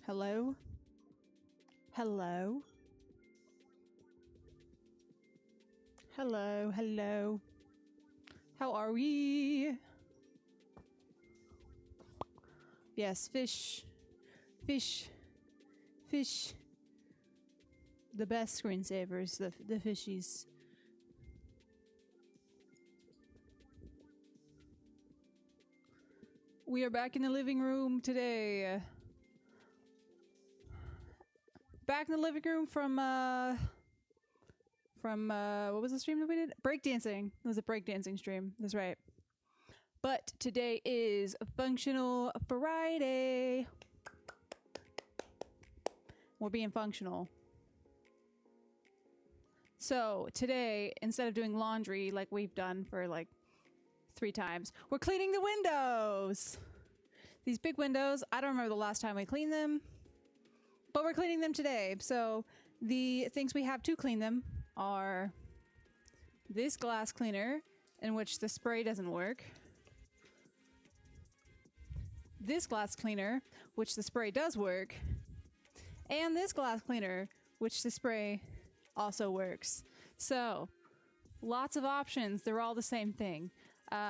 Hello? Hello? Hello, hello. How are we? Yes, fish. Fish. Fish. The best screensavers, the fishies. We are back in the living room today. Back in the living room from what was the stream that we did? Breakdancing. It was a breakdancing stream. That's right. But today is Functional Friday. We're being functional. So today, instead of doing laundry like we've done for like 3 times, we're cleaning the windows. These big windows, I don't remember the last time we cleaned them, but we're cleaning them today. So the things we have to clean them are this glass cleaner, in which the spray doesn't work. This glass cleaner, which the spray does work. And this glass cleaner, which the spray also works. So, lots of options. They're all the same thing.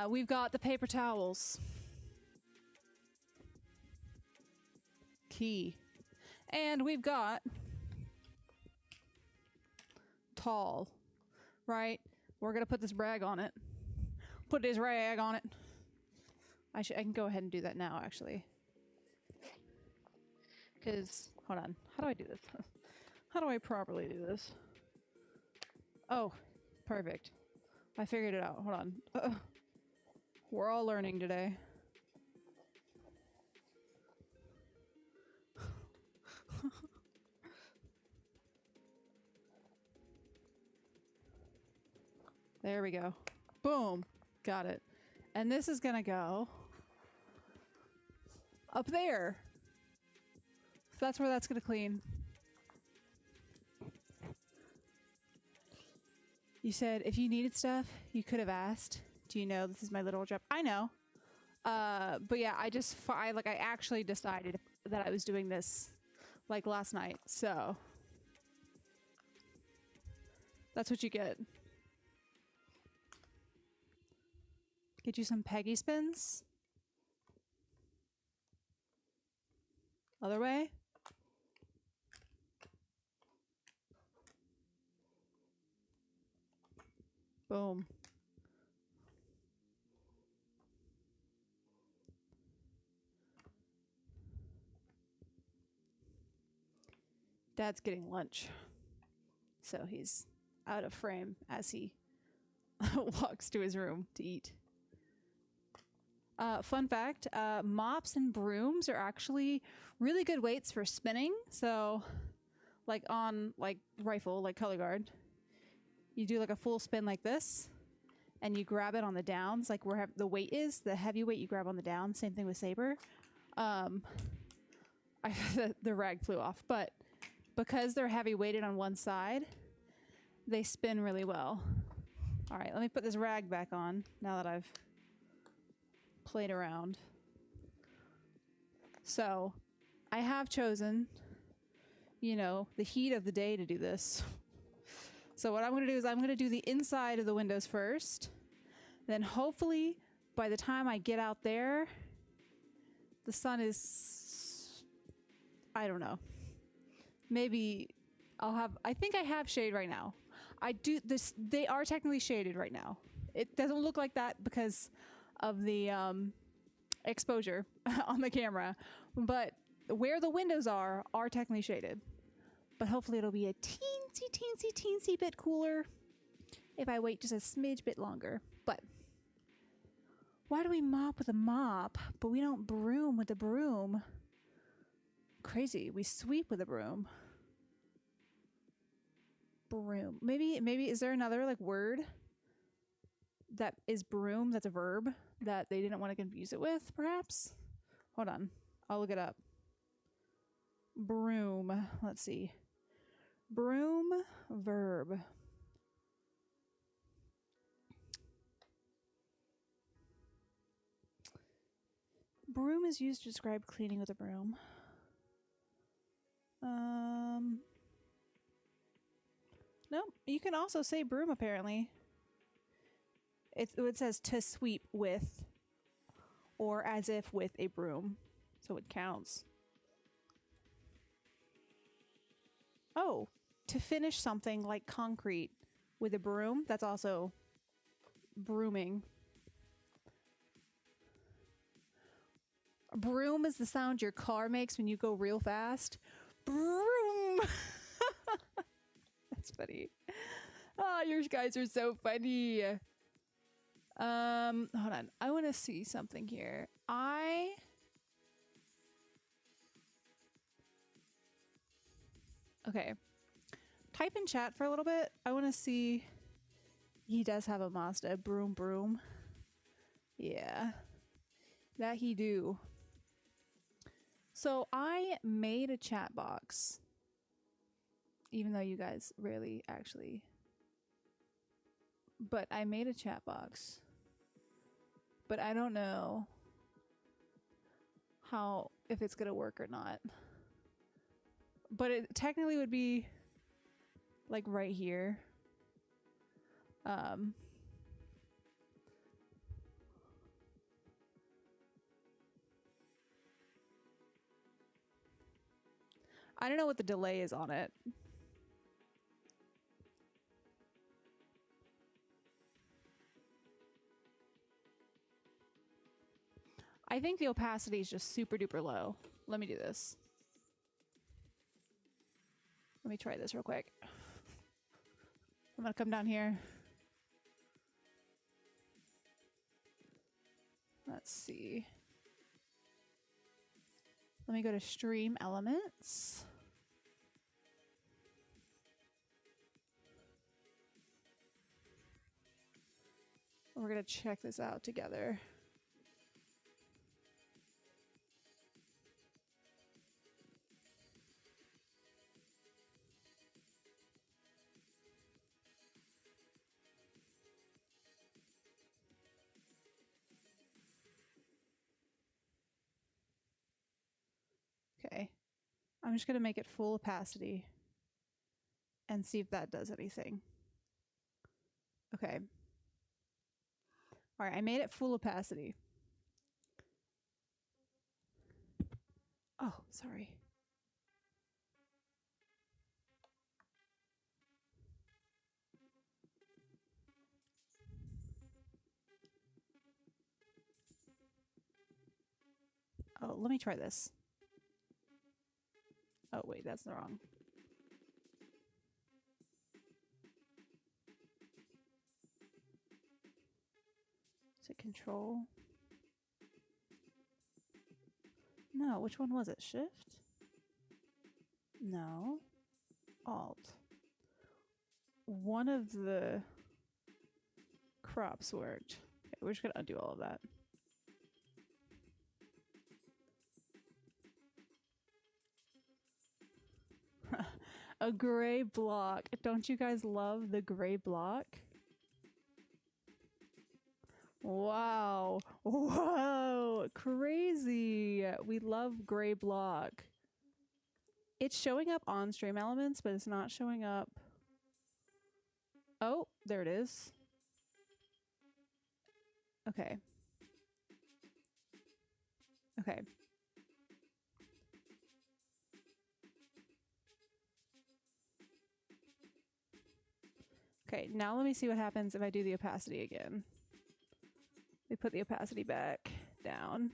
We've got the paper towels. Key. And we've got tall. Right? We're going to put this rag on it. Put this rag on it. I can go ahead and do that now, actually. Because, hold on. How do I do this? How do I properly do this? Oh, perfect. I figured it out. Hold on. We're all learning today. There we go. Boom. Got it. And this is gonna go up there. So that's where that's gonna clean. You said if you needed stuff, you could have asked. Do you know this is my literal job? I know. But yeah, I actually decided that I was doing this like last night. So that's what you get. Get you some Peggy spins. Other way. Boom. Dad's getting lunch. So he's out of frame as he walks to his room to eat. Fun fact, mops and brooms are actually really good weights for spinning. So like on like rifle, like color guard, you do like a full spin like this and you grab it on the downs, like where the weight is, the heavy weight you grab on the down. Same thing with saber. The rag flew off, but because they're heavy weighted on one side, they spin really well. All right, let me put this rag back on now that I've played around. So I have chosen, the heat of the day to do this. So what I'm going to do is I'm going to do the inside of the windows first. Then hopefully by the time I get out there, the sun is, I don't know. Maybe I think I have shade right now. They are technically shaded right now. It doesn't look like that because of the exposure on the camera, but where the windows are technically shaded. But hopefully it'll be a teensy bit cooler if I wait just a smidge bit longer. But why do we mop with a mop, but we don't broom with a broom? Crazy. We sweep with a broom. Broom. Maybe is there another like word that is broom that's a verb that they didn't want to confuse it with, perhaps? Hold on. I'll look it up. Broom. Let's see. Broom verb. Broom is used to describe cleaning with a broom. Nope. You can also say broom apparently. It says to sweep with or as if with a broom. So it counts. Oh, to finish something like concrete with a broom, that's also brooming. Broom is the sound your car makes when you go real fast. Broom! That's funny. Oh, you guys are so funny. Hold on. I want to see something here. Okay. Type in chat for a little bit. I want to see. He does have a Mazda. Broom, broom. Yeah. That he do. So I made a chat box. Even though you guys rarely actually. But I made a chat box. But I don't know if it's gonna work or not. But it technically would be like right here. I don't know what the delay is on it. I think the opacity is just super duper low. Let me do this. Let me try this real quick. I'm gonna come down here. Let's see. Let me go to stream elements. We're gonna check this out together. Okay. I'm just gonna make it full opacity and see if that does anything. Okay. All right, I made it full opacity. Oh, sorry. Oh, let me try this. Oh, wait, that's the wrong. Is it control? No, which one was it? Shift? No. Alt. One of the crops worked. Okay, we're just gonna undo all of that. A gray block. Don't you guys love the gray block? Wow. Whoa. Crazy. We love gray block. It's showing up on stream elements, but it's not showing up. Oh, there it is. Okay. Okay. Okay, now let me see what happens if I do the opacity again. We put the opacity back down.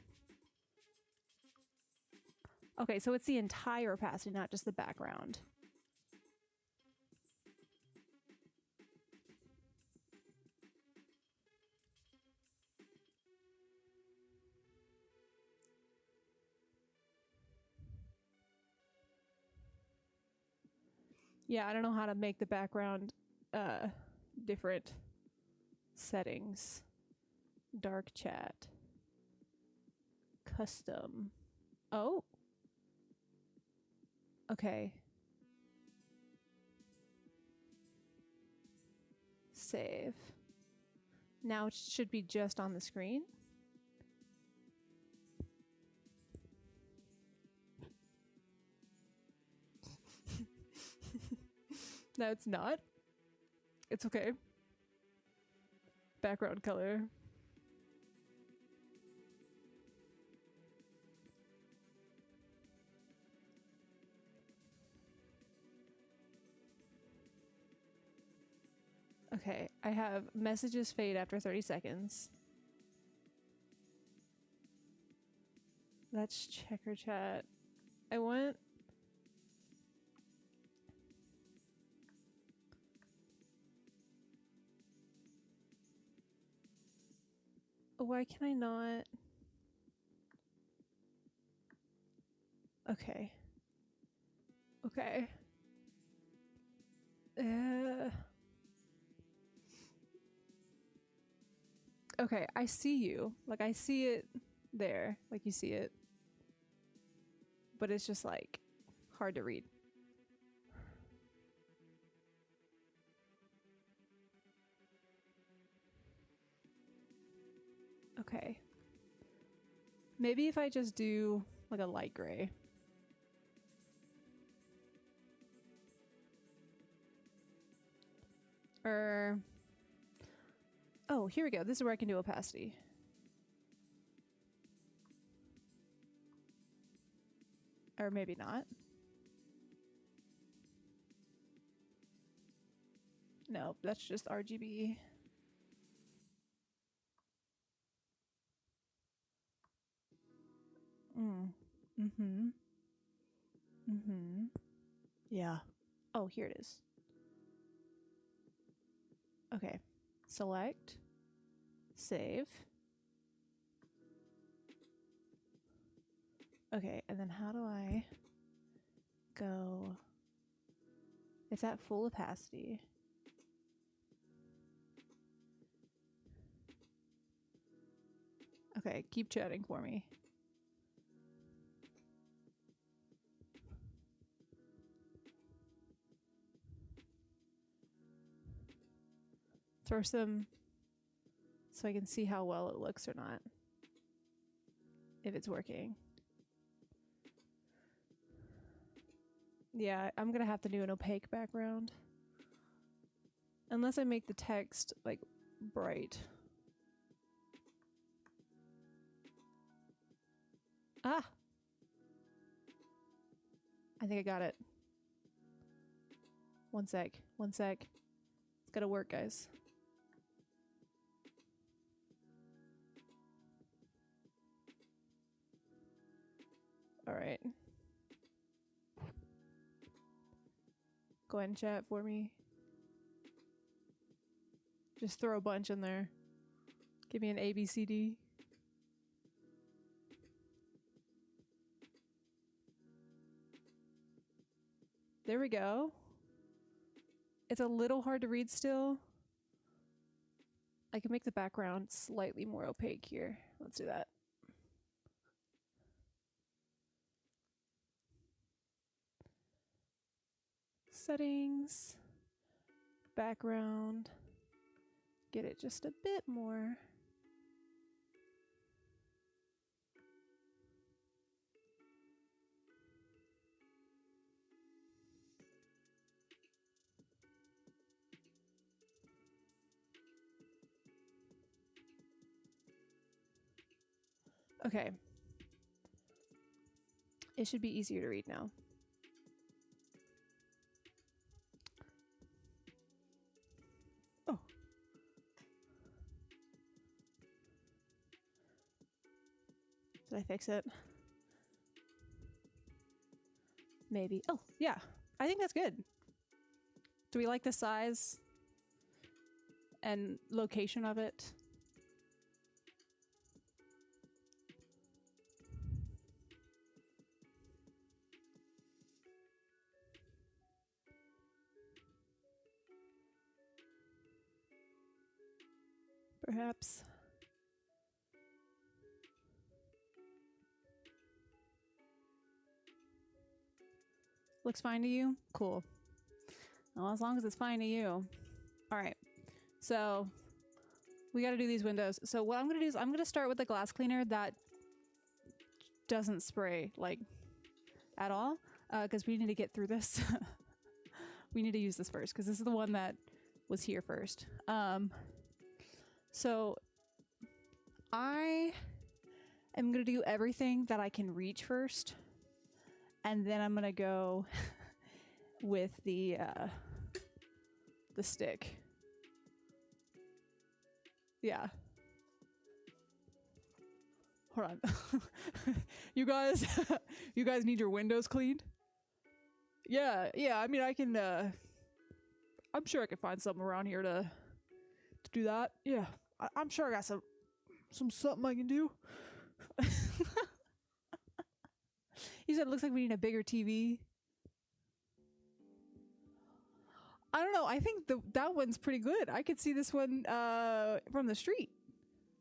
Okay, so it's the entire opacity, not just the background. Yeah, I don't know how to make the background different settings. Dark chat. Custom. Oh. Okay. Save. Now it should be just on the screen. No, it's not. It's okay. Background color. Okay, I have messages fade after 30 seconds. That's checker chat. I want... Why can I not? Okay. Okay. Okay, I see you. Like, I see it there. Like, you see it. But it's just, like, hard to read. Okay. Maybe if I just do, like, a light gray. Or... Oh, here we go. This is where I can do opacity. Or maybe not. No, that's just RGB. Yeah. Oh, here it is. Okay. Select. Save. Okay, and then how do I go... It's at full opacity. Okay, keep chatting for me. Throw some so I can see how well it looks or not. If it's working. Yeah, I'm gonna have to do an opaque background. Unless I make the text, like, bright. Ah! I think I got it. One sec. One sec. It's gotta work, guys. Alright. Go ahead and chat for me. Just throw a bunch in there. Give me an A, B, C, D. There we go. It's a little hard to read still. I can make the background slightly more opaque here. Let's do that. Settings. Background. Get it just a bit more. Okay. It should be easier to read now. Oh. Did I fix it? Maybe. Oh, yeah. I think that's good. Do we like the size and location of it? Perhaps. Looks fine to you? Cool. Well, as long as it's fine to you. All right. So we got to do these windows. So what I'm going to do is I'm going to start with the glass cleaner that doesn't spray like at all because we need to get through this We need to use this first because this is the one that was here first. So I am going to do everything that I can reach first. And then I'm going to go with the stick. Yeah. Hold on. you guys need your windows cleaned? Yeah, I mean I can I'm sure I can find something around here to do that. Yeah. I'm sure I got some something I can do. He said it looks like we need a bigger TV. I don't know. I think that one's pretty good. I could see this one from the street.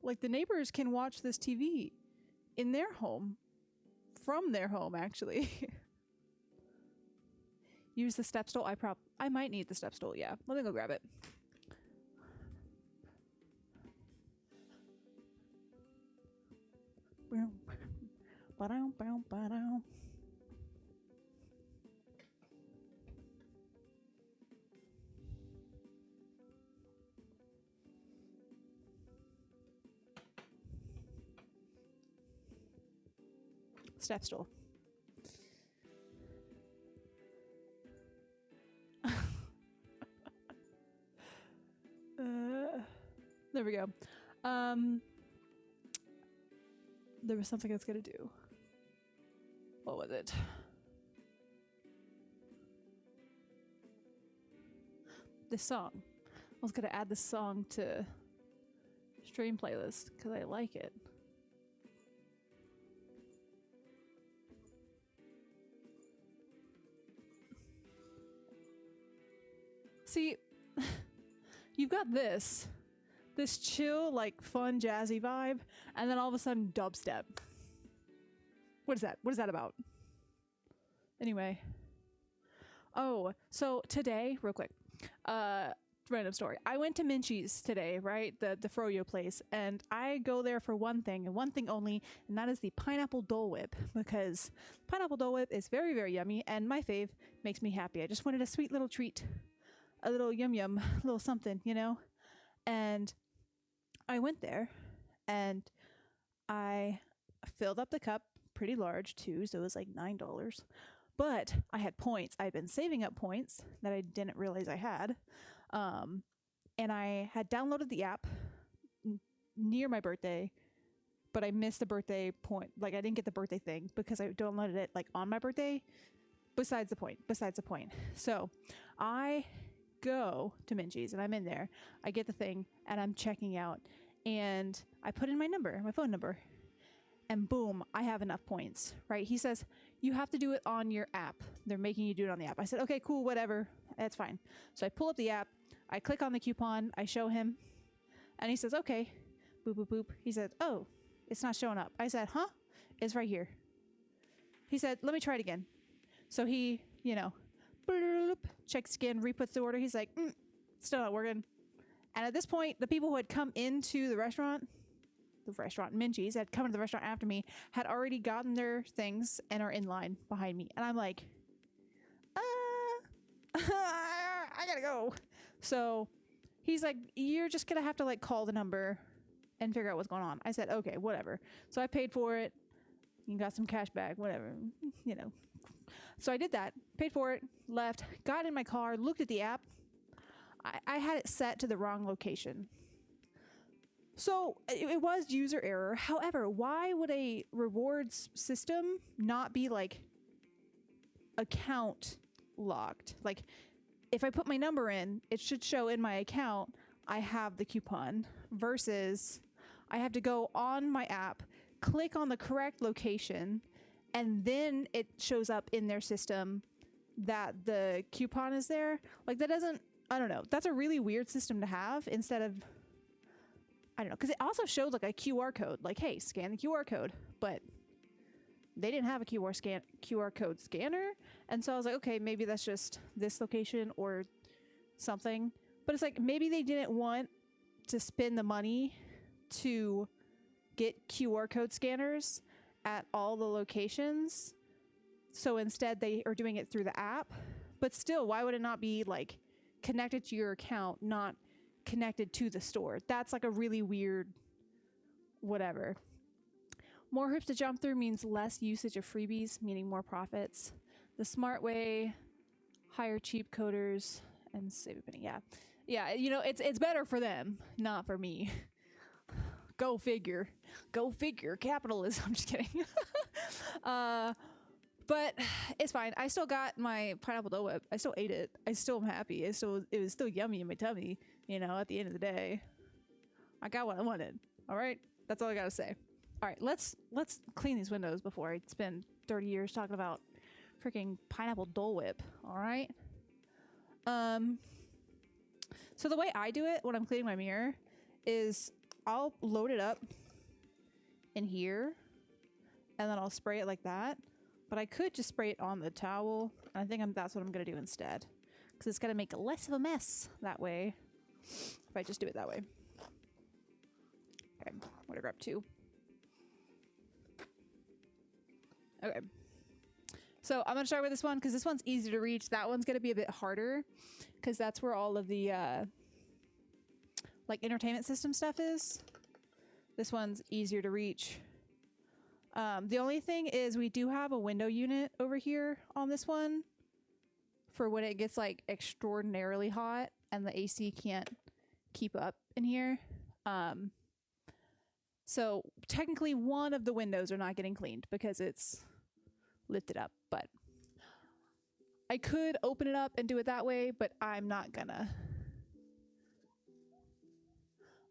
Like the neighbors can watch this TV in their home. From their home, actually. Use the step stool. I might need the step stool, yeah. Let me go grab it. Step stool. There we go. There was something I was gonna do. What was it? This song. I was gonna add this song to stream playlist because I like it. See, you've got this chill, like fun, jazzy vibe, and then all of a sudden dubstep. What is that? What is that about? Anyway. Oh, so today, real quick, random story. I went to Minchie's today, right? The froyo place, and I go there for one thing and one thing only, and that is the pineapple Dole Whip, because pineapple Dole Whip is very, very yummy, and my fave makes me happy. I just wanted a sweet little treat, a little yum yum, a little something, you know? And I went there, and I filled up the cup pretty large too, so it was like $9. But I had points. I had been saving up points that I didn't realize I had. And I had downloaded the app near my birthday, but I missed the birthday point. Like I didn't get the birthday thing because I downloaded it like on my birthday. Besides the point. So I go to Minchie's and I'm in there. I get the thing and I'm checking out and I put in my phone number. And boom, I have enough points, right? He says, you have to do it on your app. They're making you do it on the app. I said, okay, cool, whatever. That's fine. So I pull up the app. I click on the coupon. I show him. And he says, okay. Boop, boop, boop. He said, oh, it's not showing up. I said, huh? It's right here. He said, let me try it again. So he, checks again, reputs the order. He's like, still not working. And at this point, the people who had come into the restaurant, Minchie's, had come into the restaurant after me, had already gotten their things and are in line behind me. And I'm like, I gotta go. So he's like, you're just gonna have to like call the number and figure out what's going on. I said, okay, whatever. So I paid for it. You got some cash back, whatever, So I did that, paid for it, left, got in my car, looked at the app. I had it set to the wrong location. So it was user error. However, why would a rewards system not be like account locked? Like if I put my number in, it should show in my account I have the coupon versus I have to go on my app, click on the correct location, and then it shows up in their system that the coupon is there. Like that doesn't, I don't know. That's a really weird system to have instead of, I don't know, because it also showed like a QR code, like, hey, scan the QR code, but they didn't have a QR code scanner. And so I was like, okay, maybe that's just this location or something. But it's like, maybe they didn't want to spend the money to get QR code scanners at all the locations. So instead they are doing it through the app. But still, why would it not be like connected to your account, not connected to the store? That's like a really weird whatever. More hoops to jump through means less usage of freebies, meaning more profits. The smart way, hire cheap coders and save a penny. Yeah. Yeah, you know, it's better for them, not for me. Go figure. Go figure. Capitalism. I'm just kidding. But it's fine. I still got my pineapple Dole Whip. I still ate it. I still am happy. It was still yummy in my tummy, you know, at the end of the day. I got what I wanted. All right? That's all I got to say. All right, let's clean these windows before I spend 30 years talking about freaking pineapple Dole Whip. All right? So the way I do it when I'm cleaning my mirror is I'll load it up in here and then I'll spray it like that. But I could just spray it on the towel. And I think that's what I'm going to do instead. Because it's going to make less of a mess that way if I just do it that way. Okay, I'm going to grab 2. Okay. So I'm going to start with this one because this one's easy to reach. That one's going to be a bit harder because that's where all of the like entertainment system stuff is. This one's easier to reach. The only thing is we do have a window unit over here on this one for when it gets like extraordinarily hot and the AC can't keep up in here. So technically one of the windows are not getting cleaned because it's lifted up, but I could open it up and do it that way, but I'm not gonna.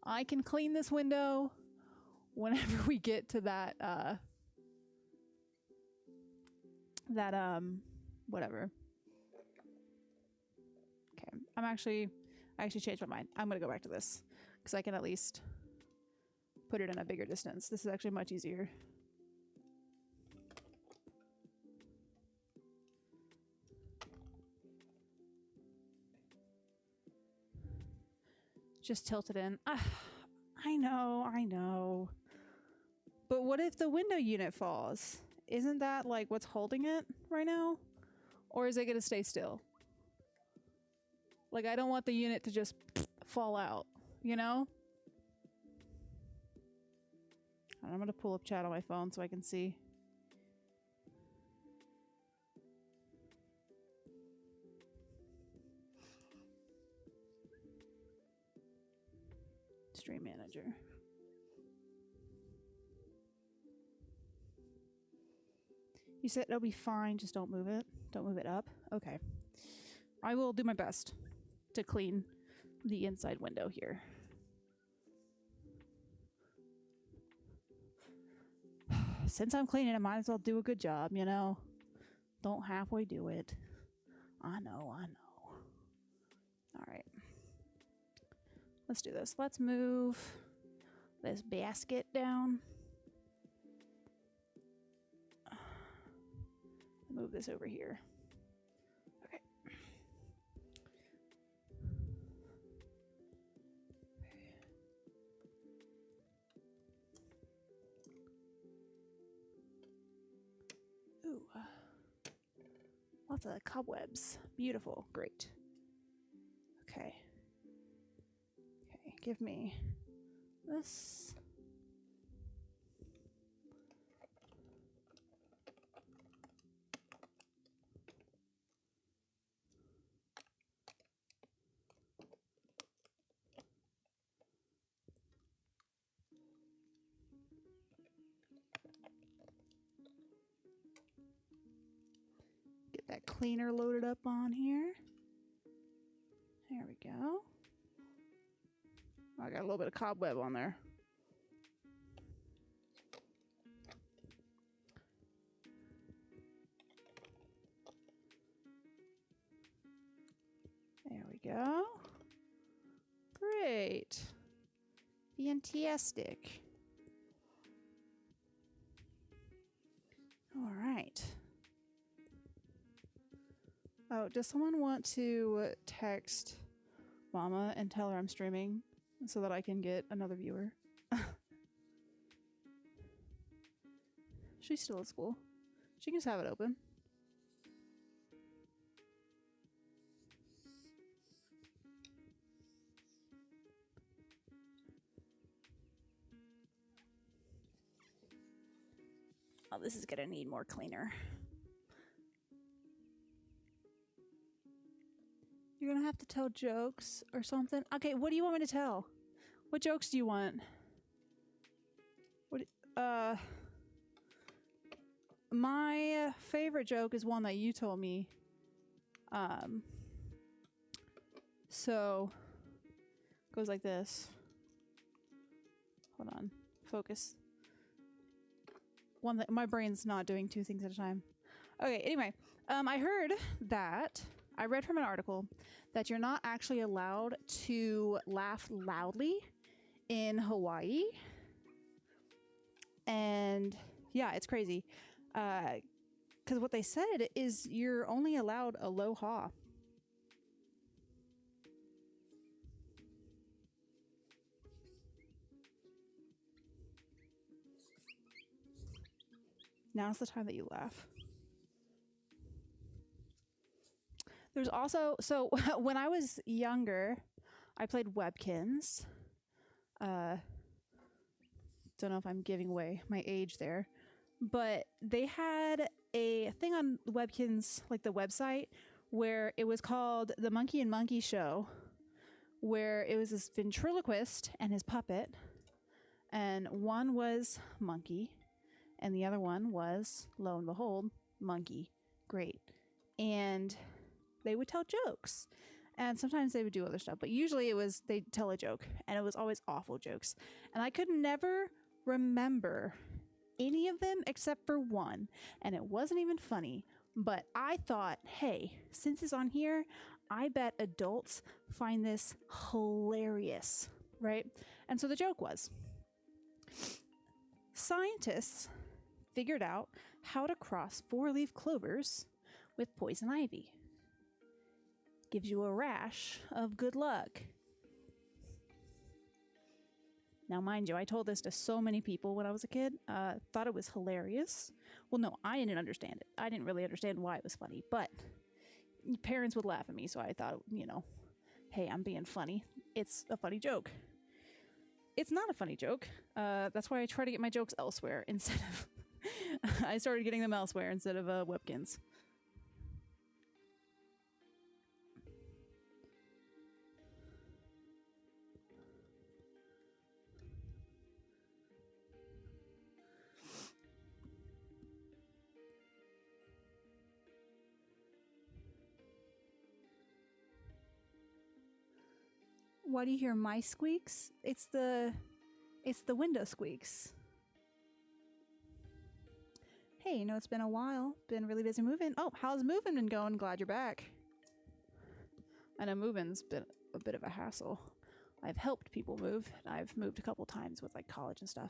I can clean this window whenever we get to that whatever. Okay, I actually changed my mind. I'm gonna go back to this because I can at least put it in a bigger distance. This is actually much easier. Just tilt it in. I know. But what if the window unit falls? Isn't that like what's holding it right now? Or is it gonna stay still? Like, I don't want the unit to just fall out, you know? I'm gonna pull up chat on my phone so I can see. Stream manager. You said it'll be fine, just don't move it. Don't move it up. Okay. I will do my best to clean the inside window here. Since I'm cleaning, I might as well do a good job, you know? Don't halfway do it. I know. All right. Let's do this. Let's move this basket down. Move this over here. Okay. Ooh. Lots of cobwebs. Beautiful. Great. Okay. Okay, give me this. Get that cleaner loaded up on here. There we go. I got a little bit of cobweb on there. There we go. Great. Fantastic. All right. Oh, does someone want to text Mama and tell her I'm streaming so that I can get another viewer? She's still at school. She can just have it open. Oh, this is gonna need more cleaner. You're gonna have to tell jokes or something. Okay, what do you want me to tell? What jokes do you want? What? My favorite joke is one that you told me. So goes like this. Hold on, focus. One that my brain's not doing two things at a time. Okay, anyway, I heard that I read from an article that you're not actually allowed to laugh loudly in Hawaii. And yeah, it's crazy. Because what they said is you're only allowed aloha. Now's the time that you laugh. There's also, so when I was younger, I played Webkins. Don't know if I'm giving away my age there, but they had a thing on Webkins, like the website, where it was called The Monkey and Monkey Show, where it was this ventriloquist and his puppet, and one was Monkey, and the other one was, lo and behold, Monkey. Great. And they would tell jokes. And sometimes they would do other stuff, but usually it was they'd tell a joke, and it was always awful jokes. And I could never remember any of them except for one, and it wasn't even funny. But I thought, hey, since it's on here, I bet adults find this hilarious, right? And so the joke was, scientists figured out how to cross four-leaf clovers with poison ivy. Gives you a rash of good luck. Now, mind you, I told this to so many people when I was a kid. Thought it was hilarious. Well, no, I didn't understand it. I didn't really understand why it was funny, but parents would laugh at me, so I thought, you know, hey, I'm being funny. It's a funny joke. It's not a funny joke. That's why I try to get my jokes elsewhere instead of... I started getting them elsewhere instead of Webkins. Why do you hear my squeaks? It's the window squeaks. Hey, you know, it's been a while. Been really busy moving. Oh, how's moving been going? Glad you're back. I know moving's been a bit of a hassle. I've helped people move. I've moved a couple times with like college and stuff.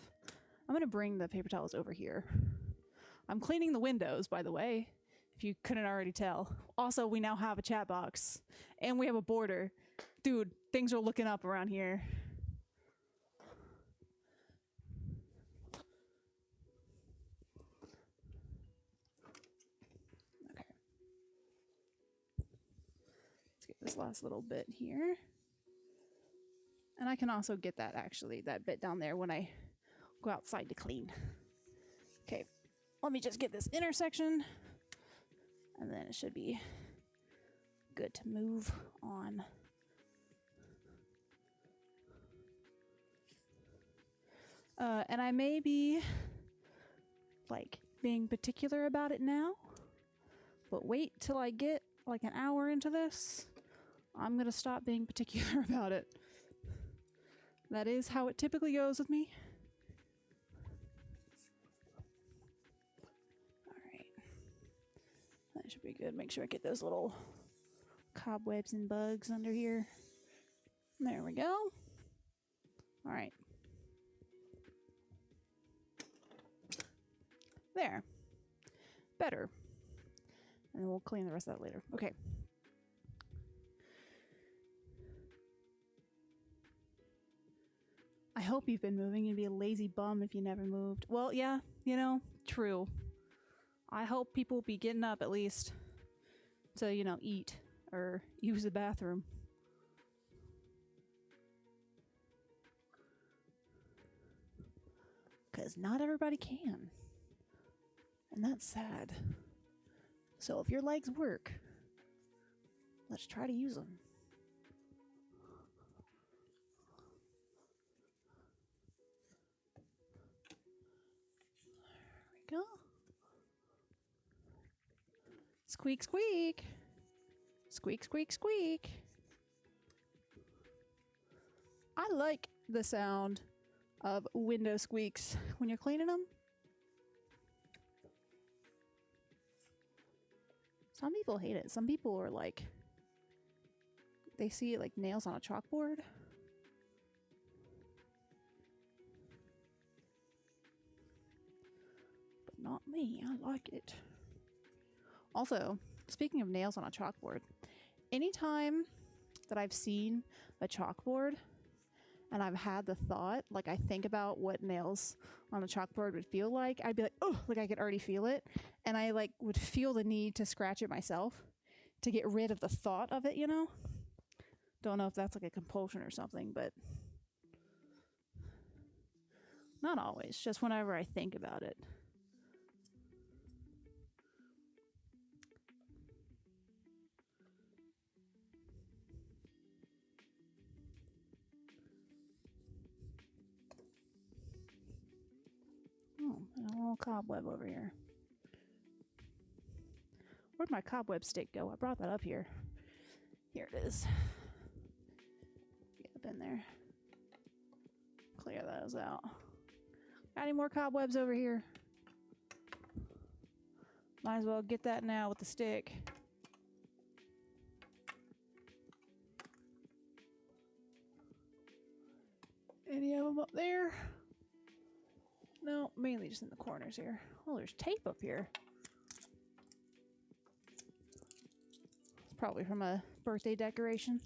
I'm gonna bring the paper towels over here. I'm cleaning the windows, by the way, if you couldn't already tell. Also, we now have a chat box and we have a border. Dude, things are looking up around here. Okay. Let's get this last little bit here. And I can also get that, actually, that bit down there when I go outside to clean. Okay, let me just get this intersection. And then it should be good to move on. And I may be, like, being particular about it now. But wait till I get, like, an hour into this. I'm gonna stop being particular about it. That is how it typically goes with me. Alright. That should be good. Make sure I get those little cobwebs and bugs under here. There we go. Alright. There. Better. And we'll clean the rest of that later. Okay. I hope you've been moving. You'd be a lazy bum if you never moved. Well, yeah, you know, true. I hope people will be getting up at least to, you know, eat or use the bathroom. Because not everybody can. And that's sad. So if your legs work, let's try to use them. There we go. Squeak, squeak. Squeak, squeak, squeak. I like the sound of window squeaks when you're cleaning them. Some people hate it. Some people are like, they see it like nails on a chalkboard. But not me. I like it. Also, speaking of nails on a chalkboard, anytime that I've seen a chalkboard and I've had the thought, like I think about what nails on a chalkboard would feel like, I'd be like, oh, like I could already feel it. And I like would feel the need to scratch it myself to get rid of the thought of it, you know? Don't know if that's like a compulsion or something, but not always, just whenever I think about it. Oh, and a little cobweb over here. Where'd my cobweb stick go? I brought that up here. Here it is. Get up in there. Clear those out. Got any more cobwebs over here? Might as well get that now with the stick. Any of them up there? No, mainly just in the corners here. Oh, there's tape up here. It's probably from a birthday decoration.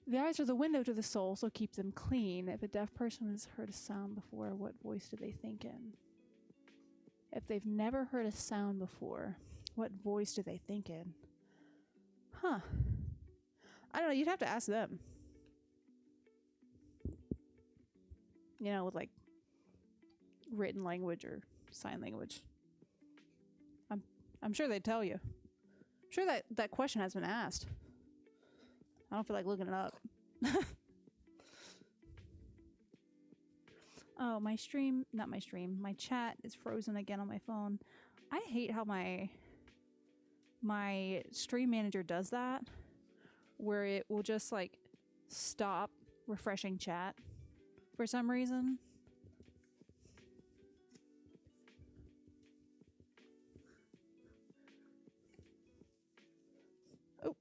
The eyes are the window to the soul, so keep them clean. If a deaf person has heard a sound before, what voice do they think in? If they've never heard a sound before, what voice do they think in? Huh. I don't know, you'd have to ask them. You know, with like written language or sign language. I'm sure they'd tell you. I'm sure that question has been asked. I don't feel like looking it up. Oh, my chat is frozen again on my phone. I hate how my stream manager does that, where it will just like stop refreshing chat for some reason. Oh.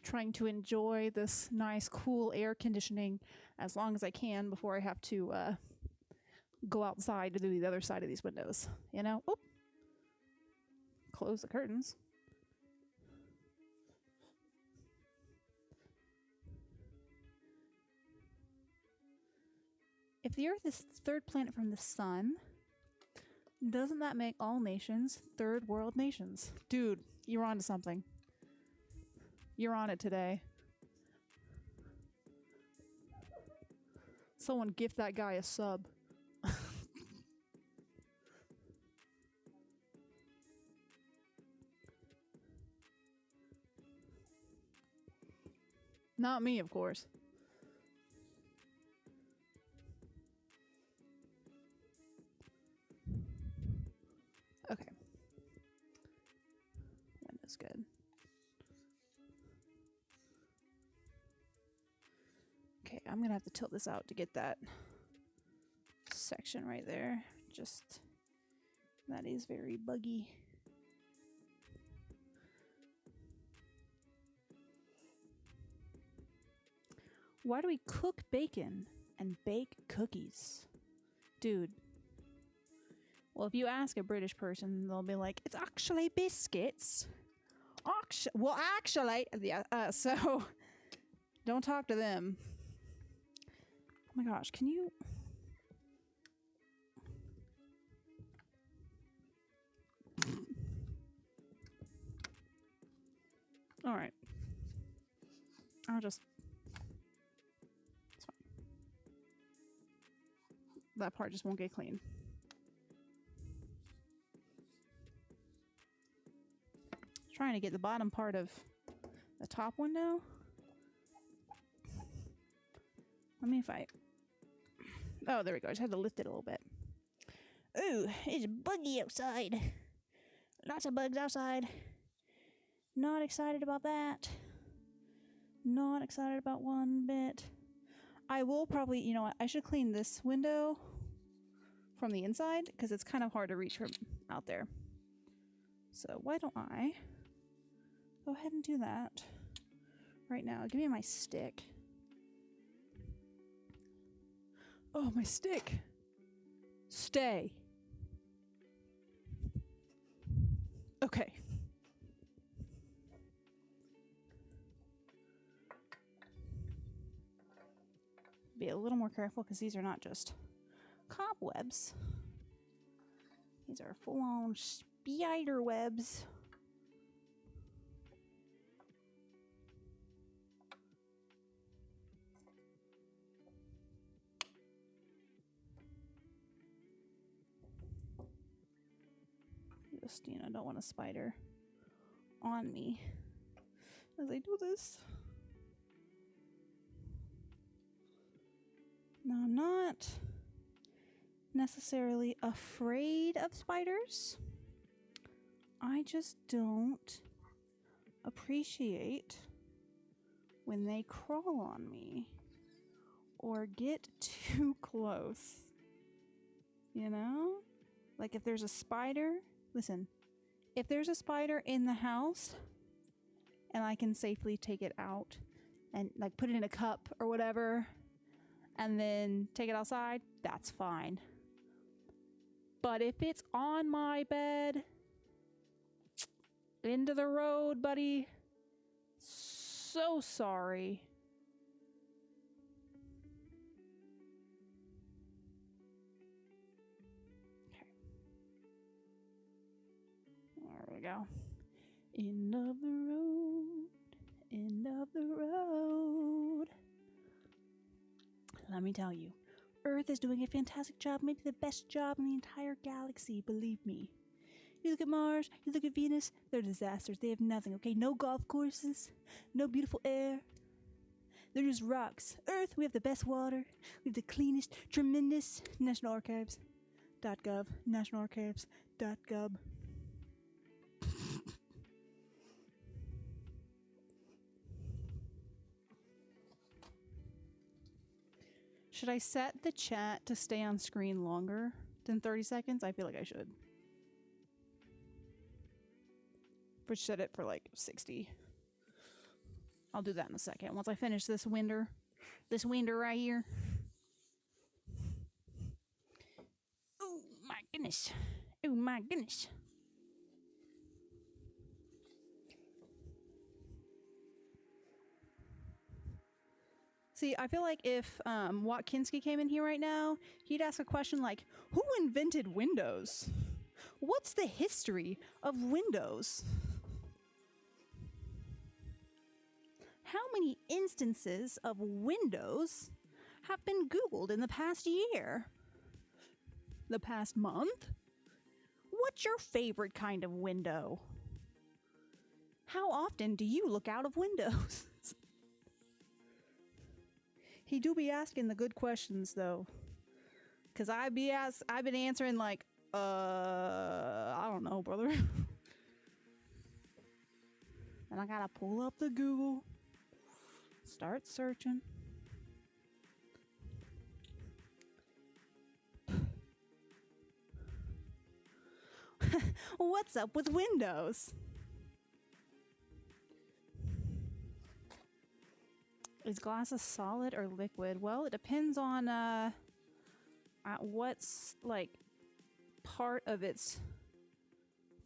Trying to enjoy this nice, cool air conditioning as long as I can before I have to go outside to do the other side of these windows. You know? Oh. Close the curtains. If the Earth is the third planet from the sun, doesn't that make all nations third world nations? Dude, you're on to something. You're on it today. Someone gift that guy a sub. Not me, of course. Okay. Window's good. Okay, I'm gonna have to tilt this out to get that section right there. Just, that is very buggy. Why do we cook bacon and bake cookies? Dude. Well, if you ask a British person, they'll be like, it's actually biscuits. Well, actually, yeah, so don't talk to them. Oh my gosh, can you All right. I'll just... It's fine. That part just won't get clean. Trying to get the bottom part of the top window. Let me fight. Oh, there we go. I just had to lift it a little bit. Ooh, it's buggy outside. Lots of bugs outside. Not excited about that. Not excited about one bit. I will probably, you know what, I should clean this window from the inside because it's kind of hard to reach from out there. So why don't I go ahead and do that right now. Give me my stick. Oh, my stick. Stay. Okay. Be a little more careful because these are not just cobwebs. These are full-on spider webs. Just, you know, don't want a spider on me as I do this. Now, I'm not necessarily afraid of spiders. I just don't appreciate when they crawl on me or get too close. You know? Like if there's a spider, listen, if there's a spider in the house and I can safely take it out and like put it in a cup or whatever and then take it outside, that's fine. But if it's on my bed, into the road, buddy, so sorry. Okay. There we go. End of the road, end of the road. Let me tell you, Earth is doing a fantastic job, maybe the best job in the entire galaxy, believe me. You look at Mars, you look at Venus, they're disasters. They have nothing, okay? No golf courses, no beautiful air. They're just rocks. Earth, we have the best water. We have the cleanest, tremendous National Archives.gov. National Archives.gov. Should I set the chat to stay on screen longer than 30 seconds? I feel like I should. Which set it for like 60. I'll do that in a second. Once I finish this winder right here. Oh my goodness. Oh my goodness. See, I feel like if Watkinski came in here right now, he'd ask a question like, who invented Windows? What's the history of Windows? How many instances of Windows have been Googled in the past year? The past month? What's your favorite kind of window? How often do you look out of windows? He do be asking the good questions though. Cause I've been answering like, I don't know, brother. And I gotta pull up the Google. Start searching. What's up with Windows? Is glass a solid or liquid? Well, it depends on what's like part of its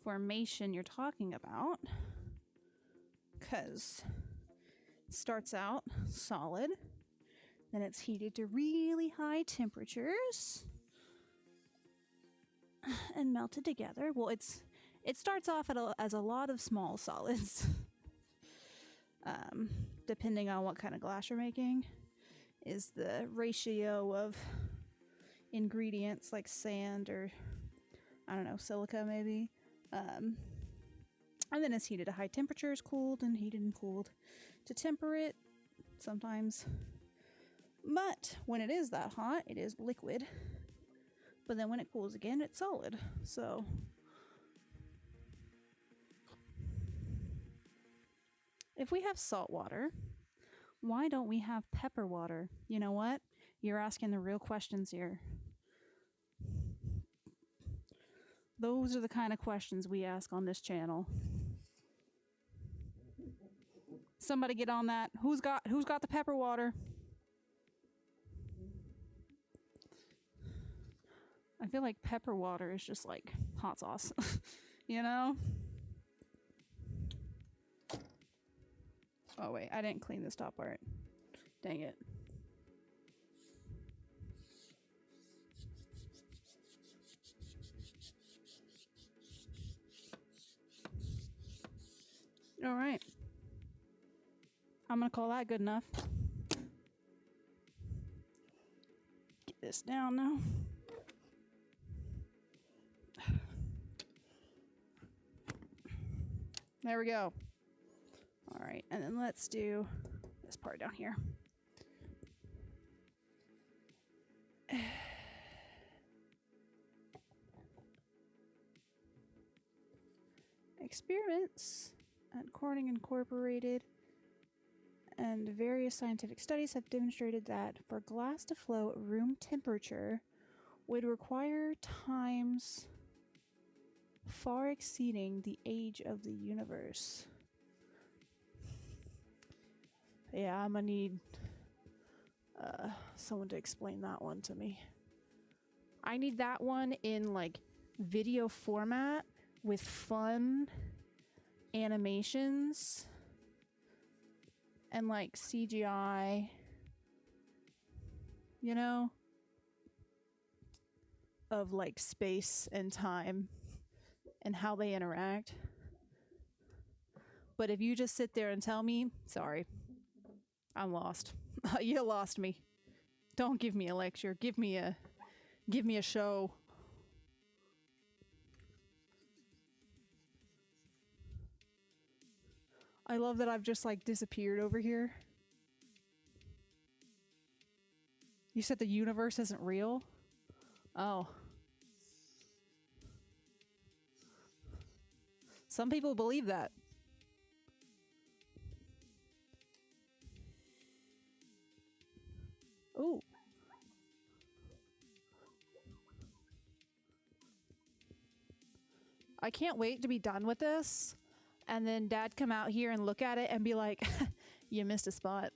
formation you're talking about. 'Cause it starts out solid, then it's heated to really high temperatures and melted together. Well, it starts off as a lot of small solids. depending on what kind of glass you're making, is the ratio of ingredients like sand or, I don't know, silica maybe. And then it's heated to high temperatures, cooled and heated and cooled to temper it sometimes. But when it is that hot, it is liquid. But then when it cools again, it's solid. So if we have salt water, why don't we have pepper water? You know what? You're asking the real questions here. Those are the kind of questions we ask on this channel. Somebody get on that. Who's got the pepper water? I feel like pepper water is just like hot sauce, you know? Oh wait, I didn't clean this top part. Dang it. All right. I'm gonna call that good enough. Get this down now. There we go. All right, and then let's do this part down here. Experiments at Corning Incorporated and various scientific studies have demonstrated that for glass to flow at room temperature would require times far exceeding the age of the universe. Yeah, I'm gonna need someone to explain that one to me. I need that one in like video format with fun animations and like CGI, you know, of like space and time and how they interact. But if you just sit there and tell me, sorry, I'm lost. You lost me. Don't give me a lecture. Give me a show. I love that I've just like disappeared over here. You said the universe isn't real? Oh. Some people believe that. Ooh. I can't wait to be done with this and then Dad come out here and look at it and be like, you missed a spot.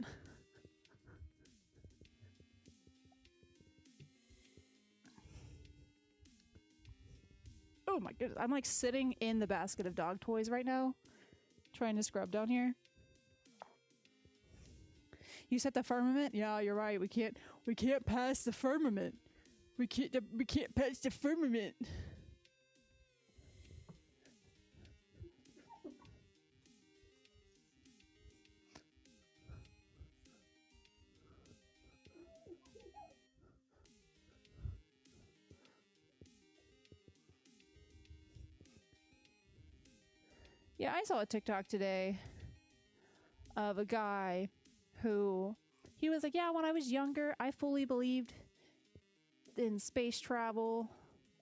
Oh my goodness, I'm like sitting in the basket of dog toys right now, trying to scrub down here. You said the firmament? Yeah, you're right. We can't pass the firmament. We can't pass the firmament. Yeah, I saw a TikTok today of a guy who, he was like, yeah, when I was younger, I fully believed in space travel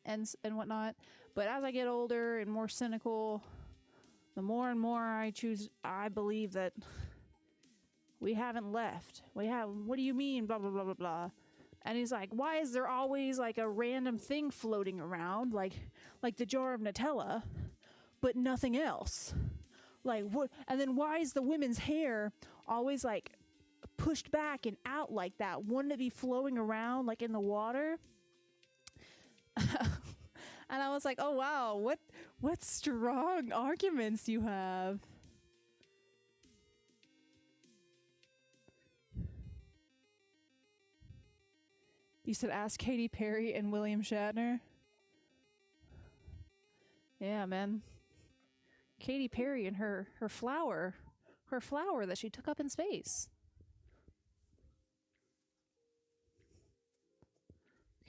and whatnot. But as I get older and more cynical, the more and more I believe that we haven't left. What do you mean? Blah, blah, blah, blah, blah. And he's like, why is there always like a random thing floating around? Like the jar of Nutella, but nothing else. Like what? And then why is the women's hair always like pushed back and out like that? Wouldn't it be flowing around like in the water? And I was like, oh wow, what strong arguments you have. You said ask Katy Perry and William Shatner? Yeah, man. Katy Perry and her flower her flower that she took up in space.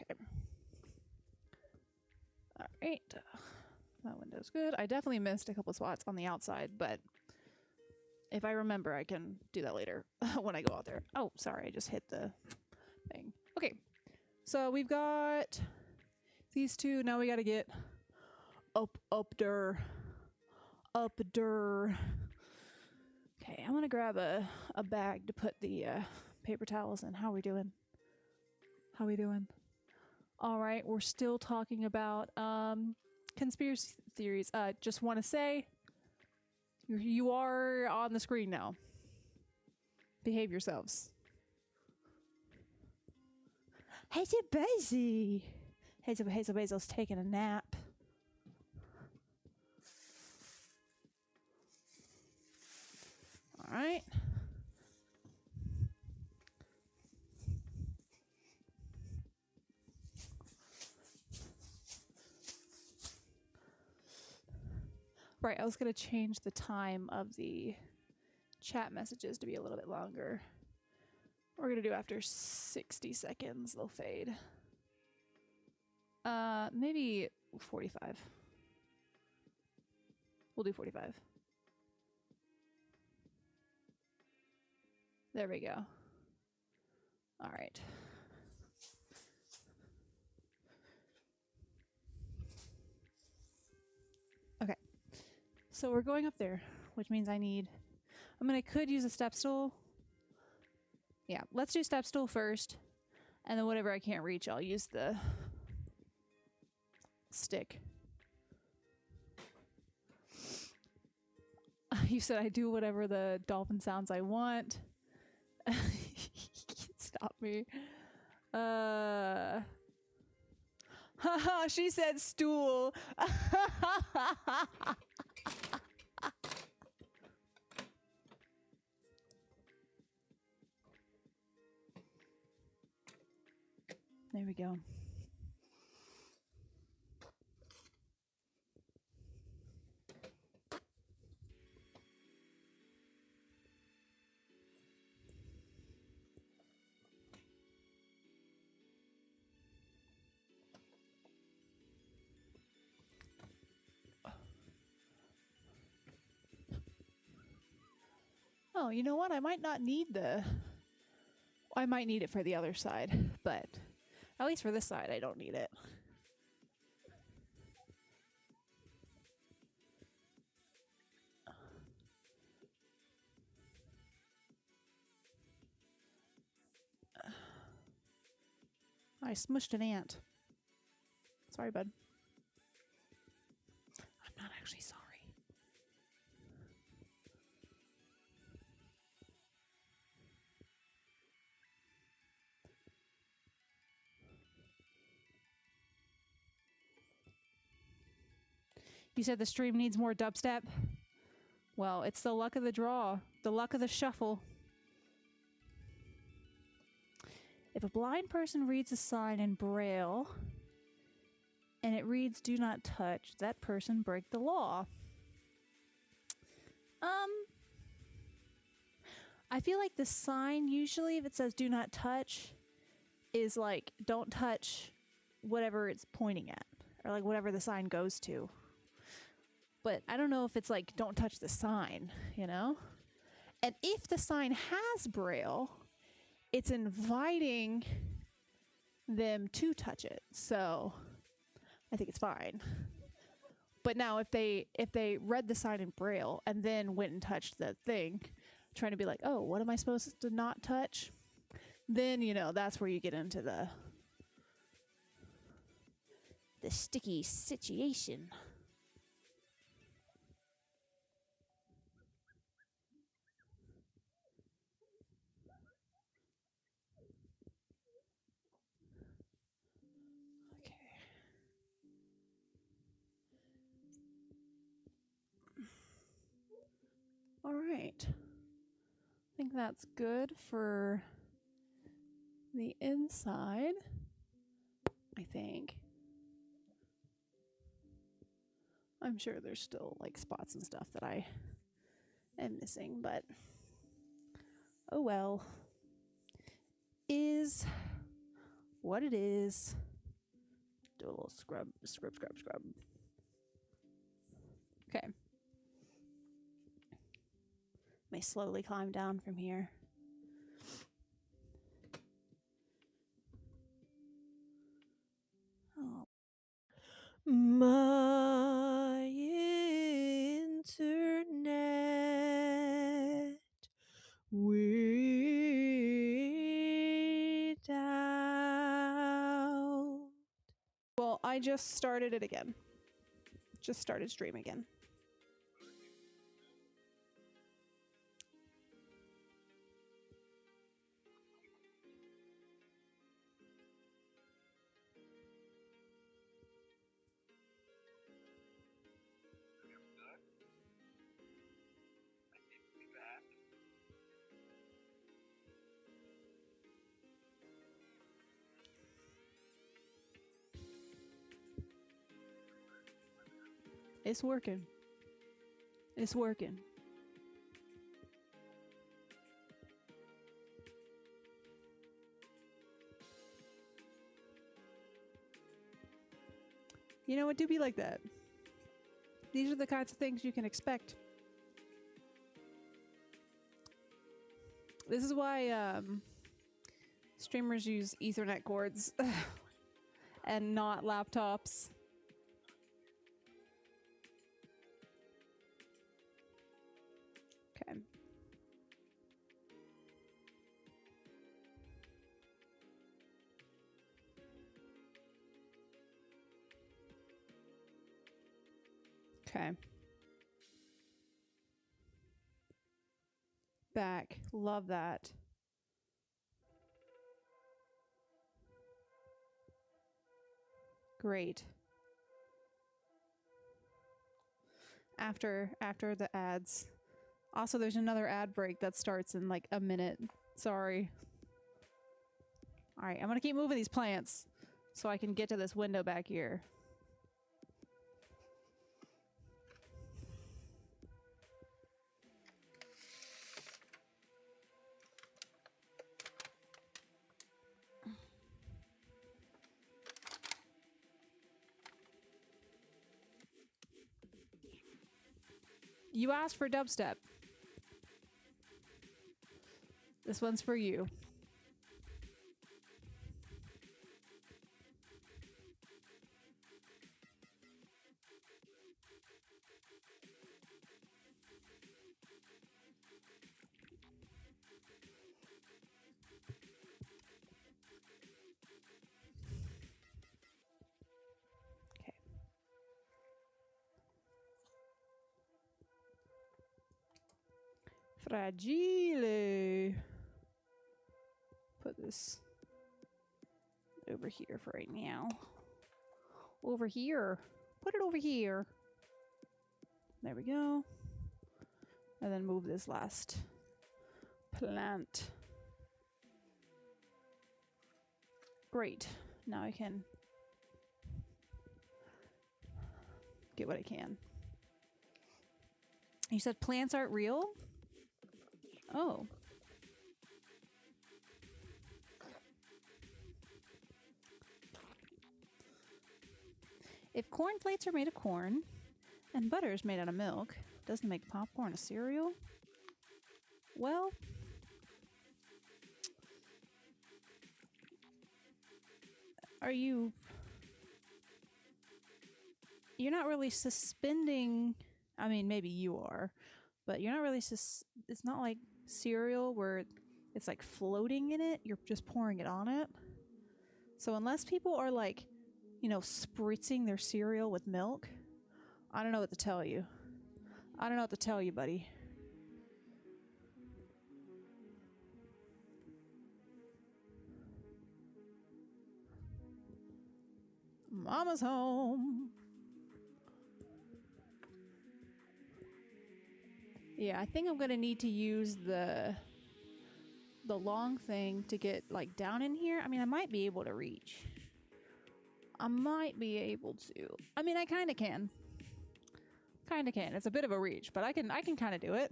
Okay. All right. That window's good. I definitely missed a couple spots on the outside, but if I remember, I can do that later when I go out there. Oh, sorry. I just hit the thing. Okay. So we've got these two. Now we got to get up der. Okay, I'm going to grab a bag to put the paper towels in. How are we doing? All right. We're still talking about conspiracy theories. Just want to say, you are on the screen now. Behave yourselves. Hazel Basil's taking a nap. All right. Right, I was going to change the time of the chat messages to be a little bit longer. We're going to do after 60 seconds, they'll fade. Maybe 45. We'll do 45. There we go. All right. Okay. So we're going up there, which means I could use a step stool. Yeah, let's do step stool first. And then whatever I can't reach, I'll use the stick. You said I do whatever the dolphin sounds I want. You can't stop me. Haha, she said stool. There we go. Oh, you know what? I might need it for the other side, but at least for this side, I don't need it. I smushed an ant. Sorry, bud. I'm not actually sorry. You said the stream needs more dubstep? Well, it's the luck of the draw, the luck of the shuffle. If a blind person reads a sign in Braille and it reads "do not touch," that person break the law. I feel like the sign, usually if it says "do not touch," is like don't touch whatever it's pointing at, or like whatever the sign goes to. But I don't know if it's like don't touch the sign, you know? And if the sign has Braille, it's inviting them to touch it. So I think it's fine. But now if they read the sign in Braille and then went and touched the thing, trying to be like, oh, what am I supposed to not touch? Then, you know, that's where you get into the sticky situation. All right. I think that's good for the inside, I think. I'm sure there's still like spots and stuff that I am missing, but oh well. Is what it is. Do a little scrub. Okay. May slowly climb down from here. Oh. My internet went out. Well, I just started it again. Just started stream again. It's working. It's working. You know, it do be like that. These are the kinds of things you can expect. This is why streamers use Ethernet cords and not laptops. Okay. Okay. Back. Love that. Great. After the ads. Also, there's another ad break that starts in like a minute. Sorry. All right, I'm gonna keep moving these plants so I can get to this window back here. You asked for dubstep. This one's for you. Okay. Fragile. Put this over here for right now. Over here. Put it over here. There we go. And then move this last plant. Great. Now I can get what I can. You said plants aren't real? Oh. If corn flakes are made of corn and butter is made out of milk, doesn't it make popcorn a cereal? Well, you're not really suspending, I mean, maybe you are, but you're not really, it's not like cereal where it's like floating in it, you're just pouring it on it. So unless people are like, you know, spritzing their cereal with milk, I don't know what to tell you. I don't know what to tell you, buddy. Mama's home. Yeah, I think I'm gonna need to use the long thing to get like down in here. I mean, I might be able to reach. I might be able to. I mean, I kind of can. Kind of can. It's a bit of a reach, but I can kind of do it.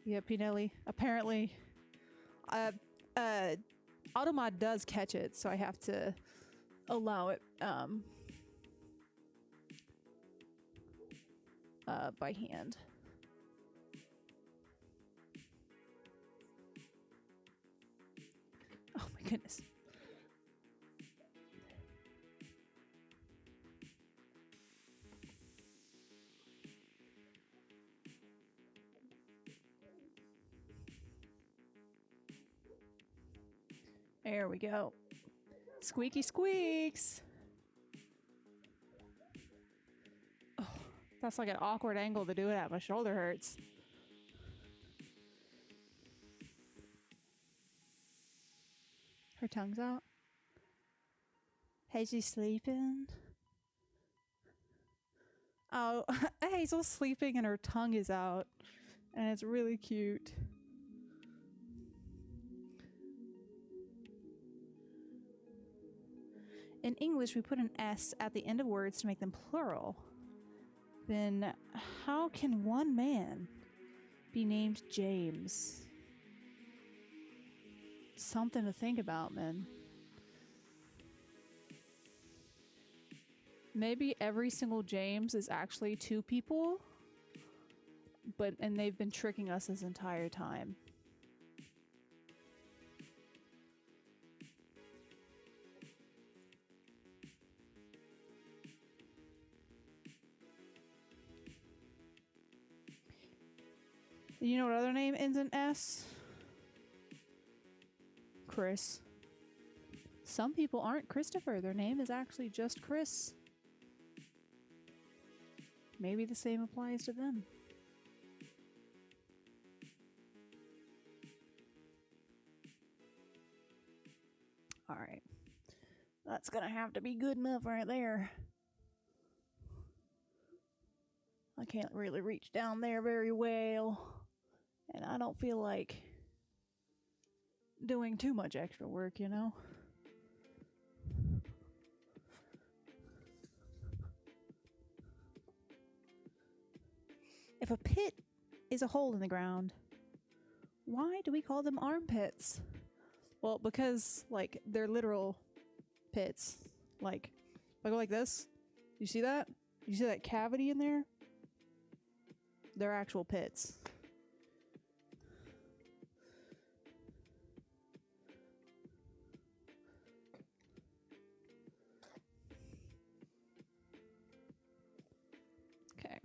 Yeah, Pinelli. Apparently, Automod does catch it, so I have to allow it by hand. Oh my goodness. There we go. Squeaky squeaks. Oh, that's like an awkward angle to do it at. My shoulder hurts. Her tongue's out. Hazel's sleeping. Oh, Hazel's sleeping and her tongue is out. And it's really cute. In English, we put an S at the end of words to make them plural. Then how can one man be named James? Something to think about, man. Maybe every single James is actually two people, and they've been tricking us this entire time. You know what other name ends in S? Chris. Some people aren't Christopher. Their name is actually just Chris. Maybe the same applies to them. All right. That's gonna have to be good enough right there. I can't really reach down there very well. And I don't feel like doing too much extra work, you know? If a pit is a hole in the ground, why do we call them armpits? Well, because, like, they're literal pits. Like, if I go like this, you see that? You see that cavity in there? They're actual pits. Okay.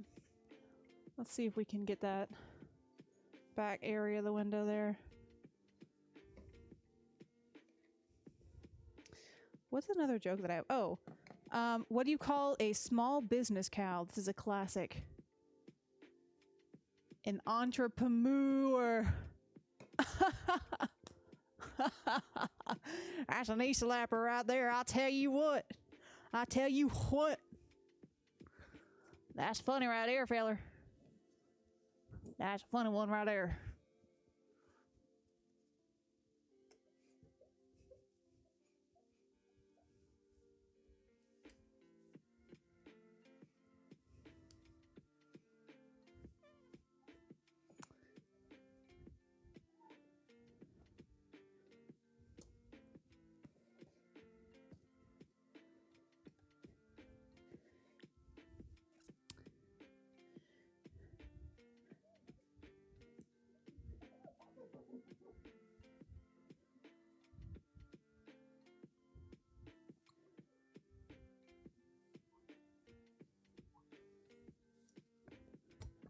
Let's see if we can get that back area of the window there. What's another joke that I have? Oh, what do you call a small business cow? This is a classic. An entrepreneur. That's an knee-slapper right there. I'll tell you what. I tell you what. That's funny right there, feller. That's a funny one right there.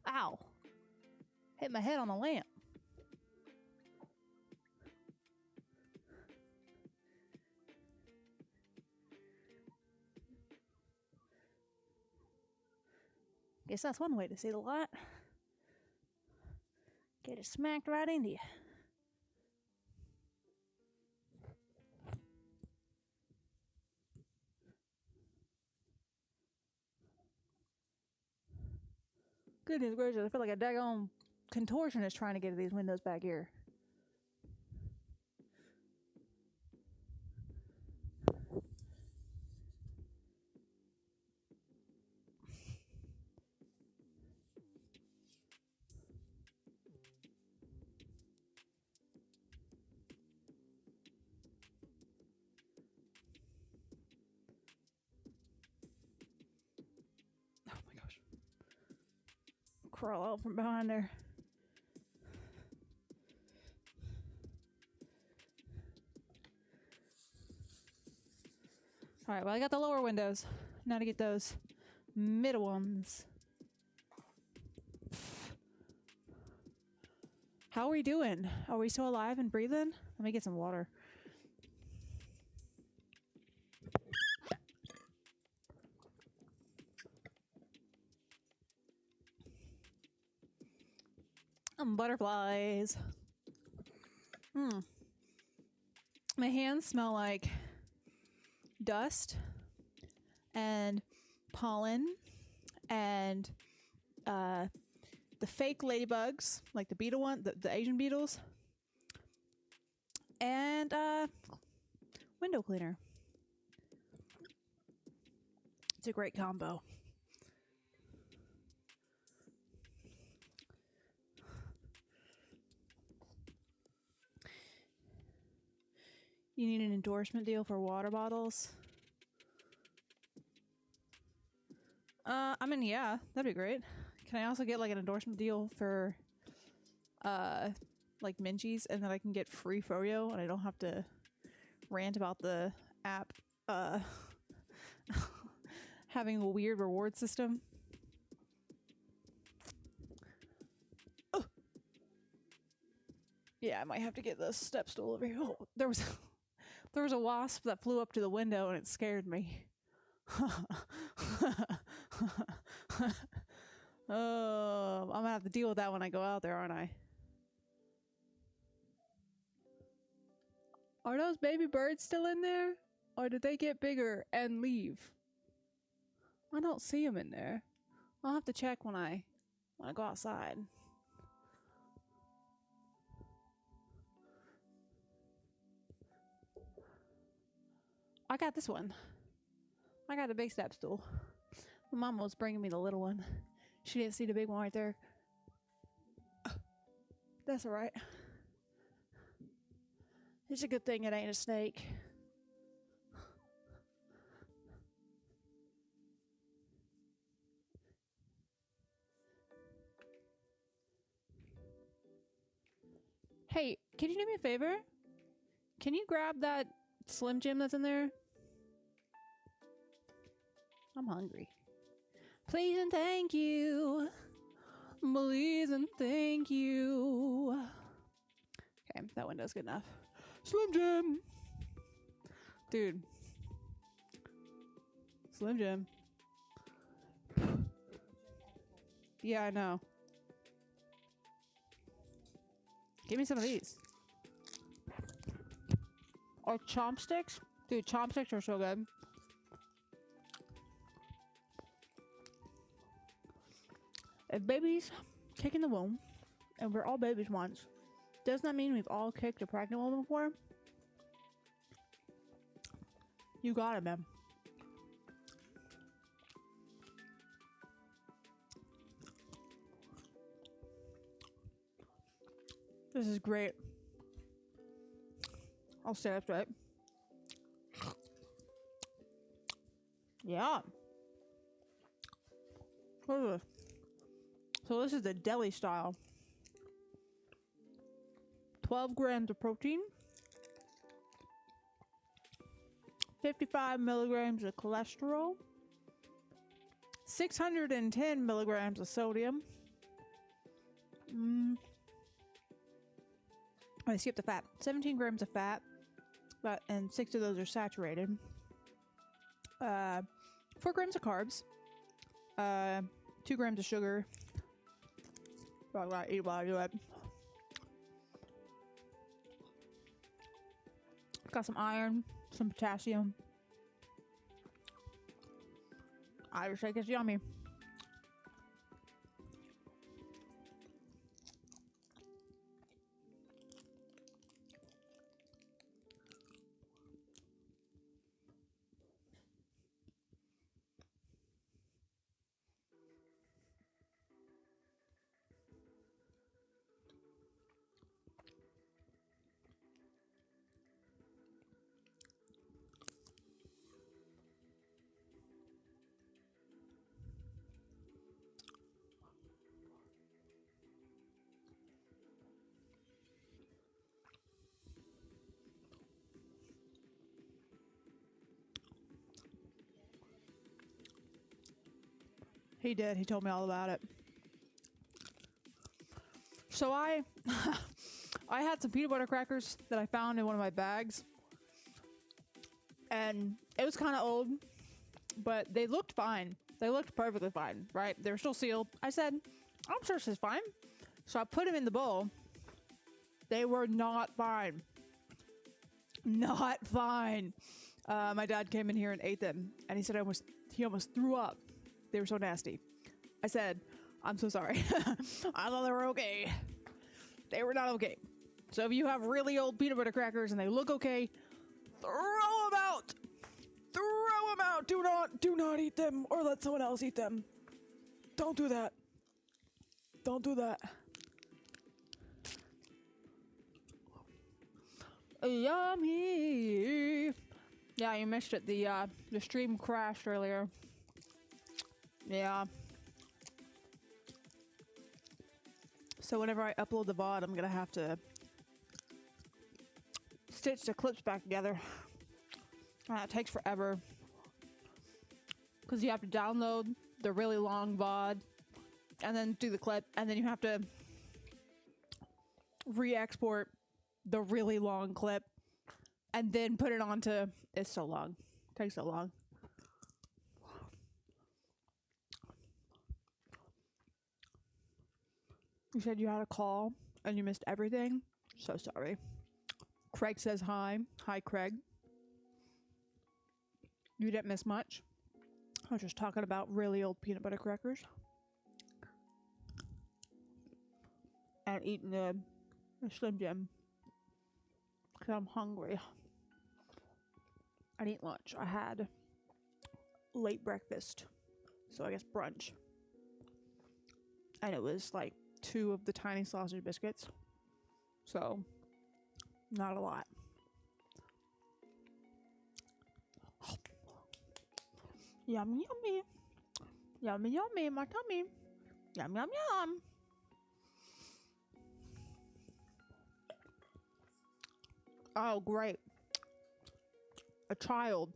Ow. Hit my head on the lamp. Guess that's one way to see the light. Get it smacked right into you. Goodness gracious, I feel like a daggone contortionist trying to get to these windows back here. crawl out from behind there. All right, well, I got the lower windows. Now to get those middle ones. How are we doing? Are we still alive and breathing? Let me get some water. Butterflies. My hands smell like dust and pollen and the fake ladybugs, like the beetle one, the Asian beetles, and window cleaner. It's a great combo. You need an endorsement deal for water bottles? I mean, yeah, that'd be great. Can I also get like an endorsement deal for like Minchies, and then I can get free Froyo and I don't have to rant about the app having a weird reward system? Oh. Yeah, I might have to get the step stool over here. Oh, there was a wasp that flew up to the window and it scared me. Oh, I'm gonna have to deal with that when I go out there, aren't I? Are those baby birds still in there? Or did they get bigger and leave? I don't see them in there. I'll have to check when I go outside. I got this one. I got the big step stool. My mom was bringing me the little one. She didn't see the big one right there. That's all right. It's a good thing it ain't a snake. Hey, can you do me a favor? Can you grab that Slim Jim that's in there? I'm hungry. Please and thank you. Please and thank you. Okay, that window's good enough. Slim Jim! Dude. Slim Jim. Yeah, I know. Give me some of these. Or chopsticks? Dude, chopsticks are so good. If babies kick in the womb, and we're all babies once, does that mean we've all kicked a pregnant woman before? You got it, man. This is great. I'll stay up straight. Yeah. What is this? So this is the deli style. 12 grams of protein. 55 milligrams of cholesterol. 610 milligrams of sodium. I skipped the fat. 17 grams of fat, and 6 of those are saturated. 4 grams of carbs. 2 grams of sugar. I gotta eat while I do it. Got some iron, some potassium. Irish shake is yummy. He did. He told me all about it. So I had some peanut butter crackers that I found in one of my bags. And it was kind of old, but they looked fine. They looked perfectly fine, right? They were still sealed. I said, I'm sure this is fine. So I put them in the bowl. They were not fine. Not fine. My dad came in here and ate them, and he said he almost threw up. They were so nasty. I said, I'm so sorry. I thought they were okay. They were not okay. So if you have really old peanut butter crackers and they look okay, throw them out. Throw them out. Do not eat them or let someone else eat them. Don't do that. Don't do that. Yummy. Yeah, you missed it. The stream crashed earlier. Yeah. So whenever I upload the VOD, I'm gonna have to stitch the clips back together. It takes forever. Because you have to download the really long VOD and then do the clip, and then you have to re-export the really long clip and then put it onto... It's so long. It takes so long. You said you had a call and you missed everything. So sorry. Craig says hi. Hi, Craig. You didn't miss much. I was just talking about really old peanut butter crackers. And eating a Slim Jim. Because I'm hungry. I didn't eat lunch. I had late breakfast. So I guess brunch. And it was like 2 of the tiny sausage biscuits. So, not a lot. Yummy, yummy. Yummy, yummy, my tummy. Yum, yum, yum. Oh, great. A child.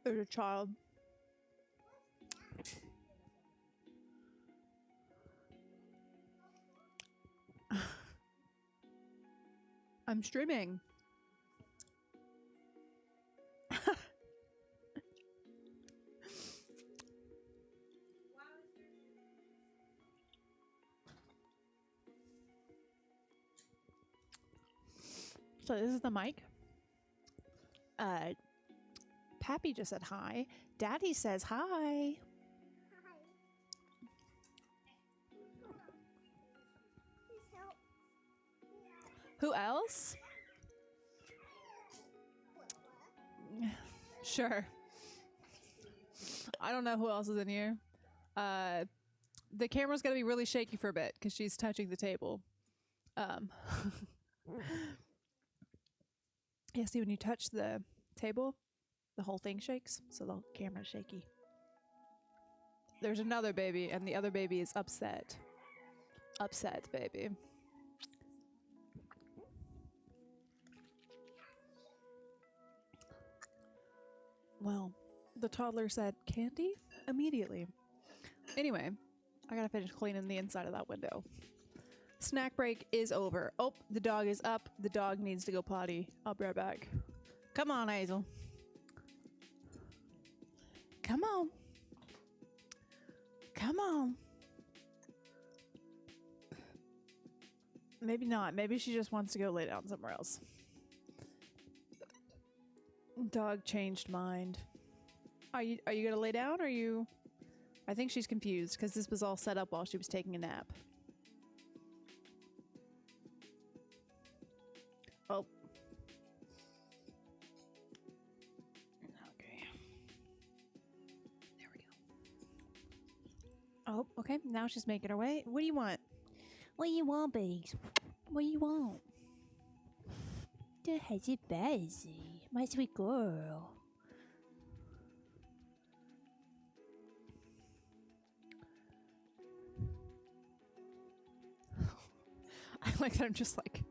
There's a child. I'm streaming. So this is the mic. Pappy just said hi. Daddy says hi. Who else? Sure. I don't know who else is in here. The camera's gonna be really shaky for a bit because she's touching the table. Yeah, see, when you touch the table, the whole thing shakes, so the camera's shaky. There's another baby, and the other baby is upset. Upset, baby. Well, the toddler said, "Candy?" immediately. Anyway, I gotta finish cleaning the inside of that window. Snack break is over. Oh, the dog is up. The dog needs to go potty. I'll be right back. Come on, Hazel. Come on. Come on. Maybe not. Maybe she just wants to go lay down somewhere else. Dog changed mind. Are you gonna lay down, or are you... I think she's confused because this was all set up while she was taking a nap. Oh. Okay. There we go. Oh, okay. Now she's making her way. What do you want? What do you want, babes? What do you want? Has it busy? My sweet girl. I like that I'm just like...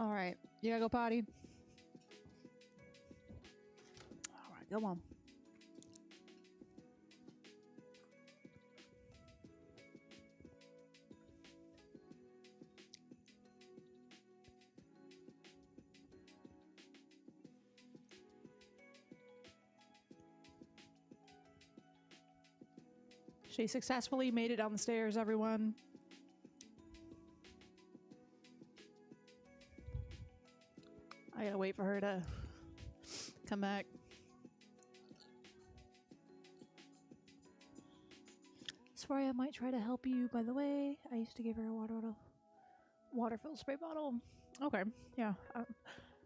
Alright, you gotta go potty. Alright, go on. She successfully made it down the stairs, everyone. I gotta wait for her to come back. Sorry, I might try to help you, by the way. I used to give her a water-filled spray bottle. Okay, yeah.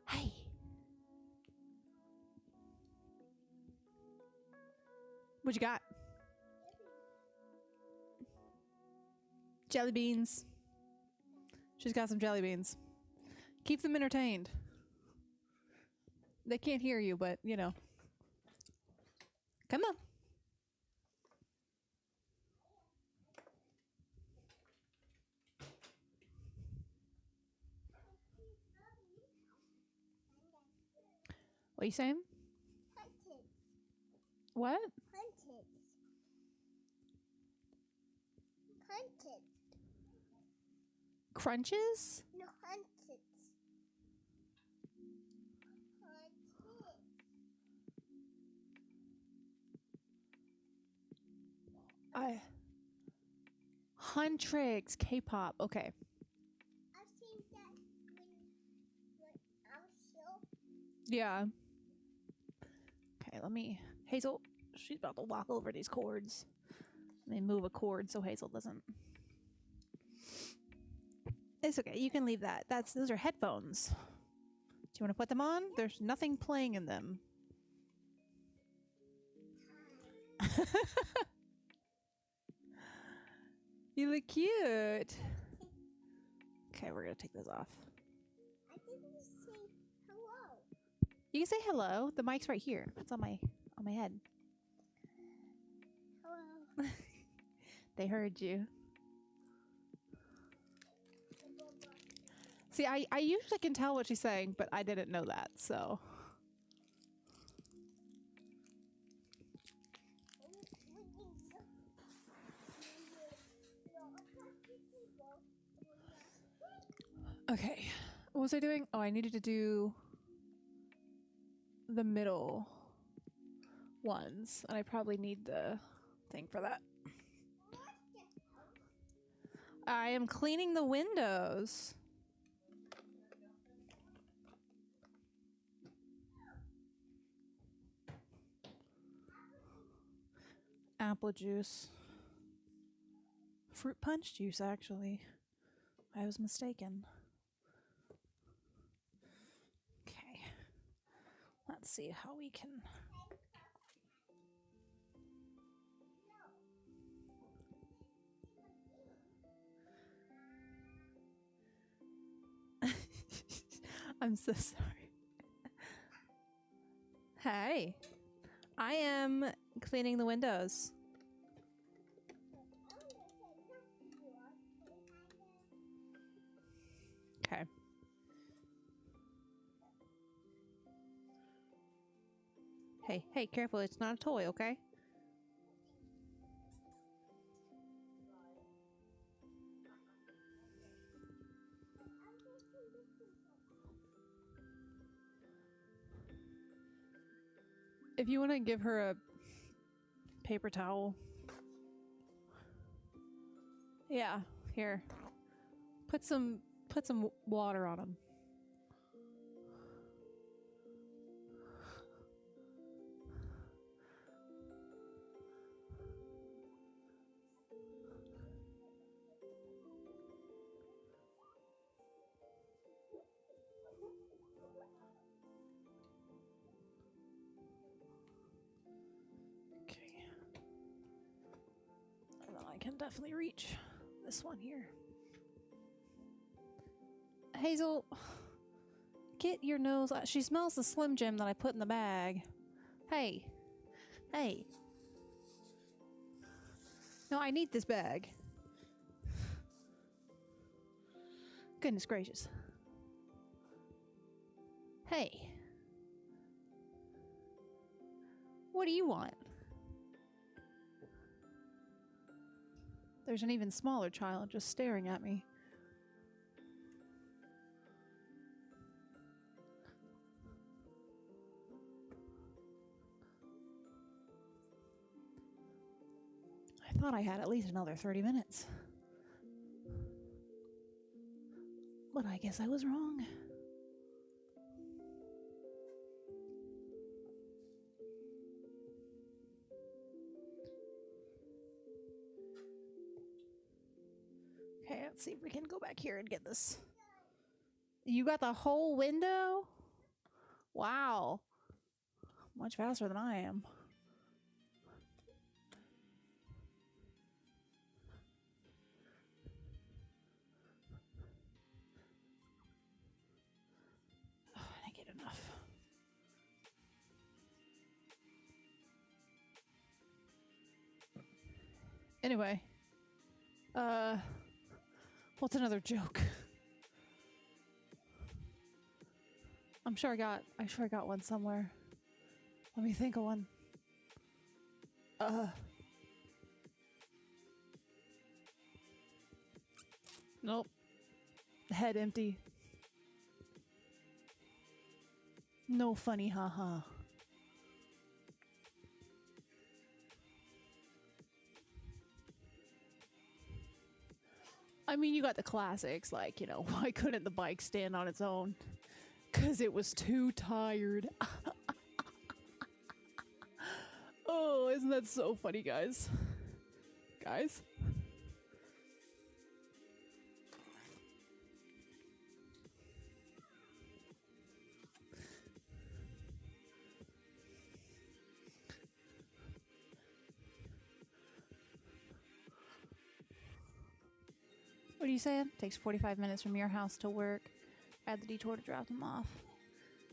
Hey! What you got? Jelly beans. She's got some jelly beans. Keep them entertained. They can't hear you, but, you know. Come on. What are you saying? Hunted. What? Hunted. Hunted. Crunches? No, hunted. Hunted. Huntrix, K-pop. Okay. I've seen that when I was show. Yeah. Okay, let me... Hazel, she's about to walk over these cords. Let me move a cord so Hazel doesn't... It's okay, you can leave that. Those are headphones. Do you want to put them on? There's nothing playing in them. You look cute. Okay, we're gonna take those off. I didn't say hello. You can say hello. The mic's right here. It's on my head. Hello. They heard you. See, I usually can tell what she's saying, but I didn't know that, so. Okay, what was I doing? Oh, I needed to do the middle ones, and I probably need the thing for that. I am cleaning the windows. Apple juice. Fruit punch juice, actually. I was mistaken. Okay. Let's see how we can... I'm so sorry. Hey. I am cleaning the windows. Okay. Hey, careful. It's not a toy, okay? If you want to give her a paper towel. Yeah, here. Put some water on them. I can definitely reach this one here. Hazel, get your nose out. She smells the Slim Jim that I put in the bag. Hey. No, I need this bag. Goodness gracious. Hey. What do you want? There's an even smaller child just staring at me. I thought I had at least another 30 minutes. But I guess I was wrong. Okay, let's see if we can go back here and get this. You got the whole window? Wow. Much faster than I am. Oh, I didn't get enough. Anyway. What's another joke? I'm sure I got one somewhere. Let me think of one. Nope. Head empty. No funny, haha. I mean, you got the classics, like, you know, why couldn't the bike stand on its own? 'Cause it was too tired. Oh, isn't that so funny, guys? Guys? What are you saying? Takes 45 minutes from your house to work. Add the detour to drop them off.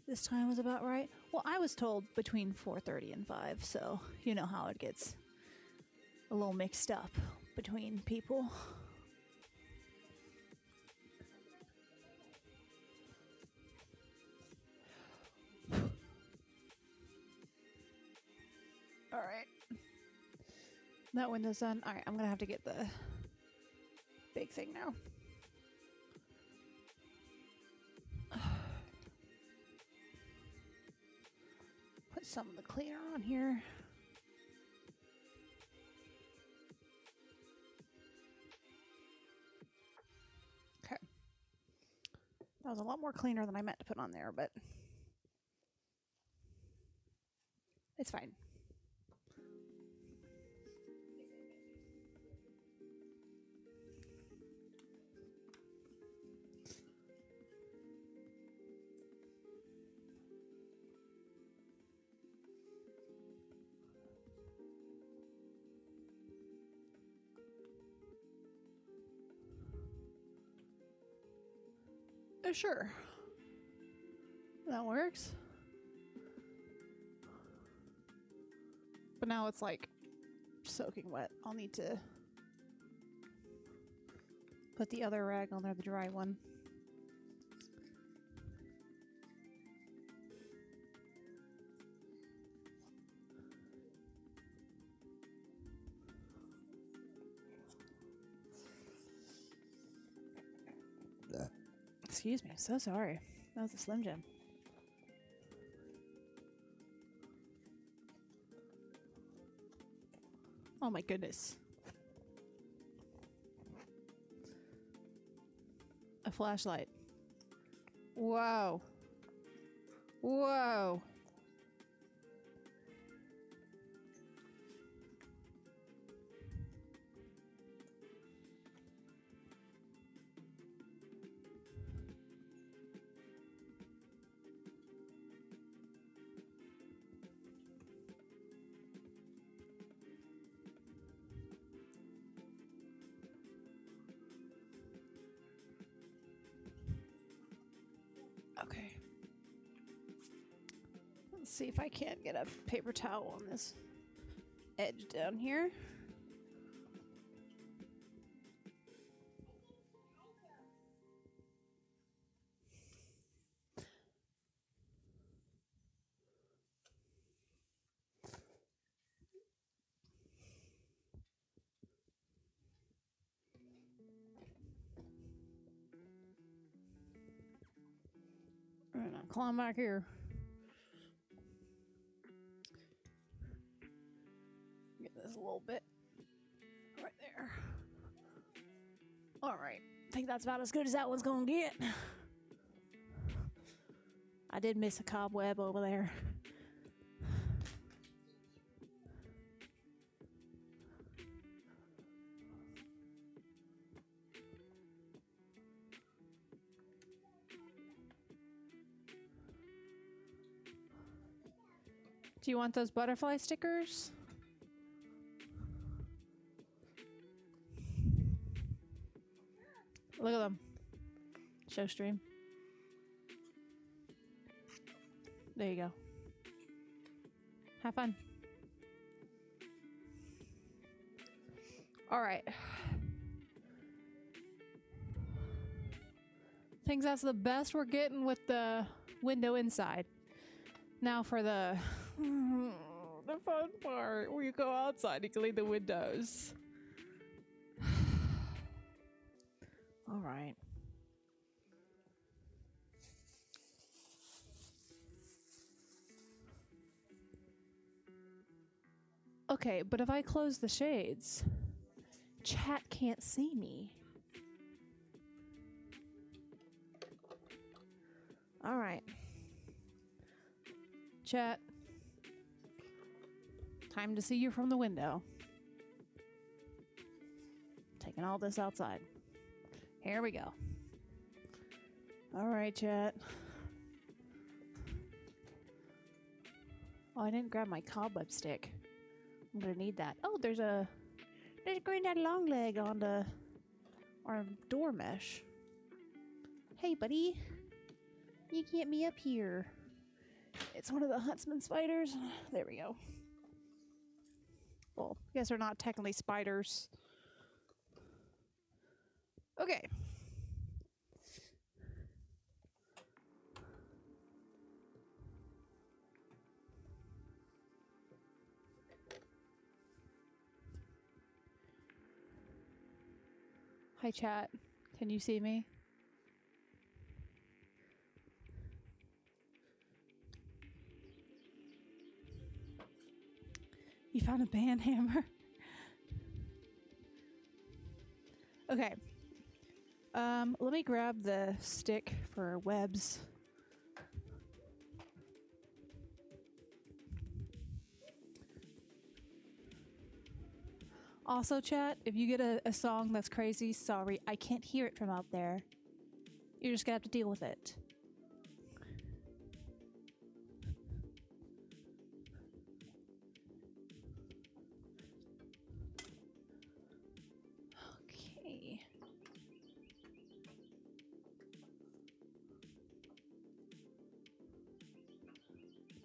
This time was about right. Well, I was told between 4:30 and 5, so you know how it gets a little mixed up between people. All right. That window's done. All right, I'm gonna have to get the big thing now. Put some of the cleaner on here. Okay. That was a lot more cleaner than I meant to put on there, but it's fine. Sure. That works. But now it's like soaking wet. I'll need to put the other rag on there, the dry one. Excuse me, so sorry. That was a Slim Jim. Oh my goodness. A flashlight. Whoa. Whoa. Okay. Let's see if I can't get a paper towel on this edge down here. climb back here. Get this a little bit right there. All right, I think that's about as good as that one's gonna get. I did miss a cobweb over there. Do you want those butterfly stickers? Look at them. Show stream. There you go. Have fun. All right. Think that's the best we're getting with the window inside. Now for the fun part, where you go outside and clean the windows. All right. Okay, but if I close the shades, chat can't see me. All right. Chat. Time to see you from the window. Taking all this outside. Here we go. All right, chat. Oh, I didn't grab my cobweb stick. I'm gonna need that. Oh, there's a granddad long leg on our door mesh. Hey, buddy. You can get me up here. It's one of the huntsman spiders. There we go. Well, I guess they're not technically spiders. Okay. Hi, chat. Can you see me? You found a band hammer? Okay. Let me grab the stick for webs. Also, chat, if you get a song that's crazy, sorry, I can't hear it from out there. You're just gonna have to deal with it. Okay.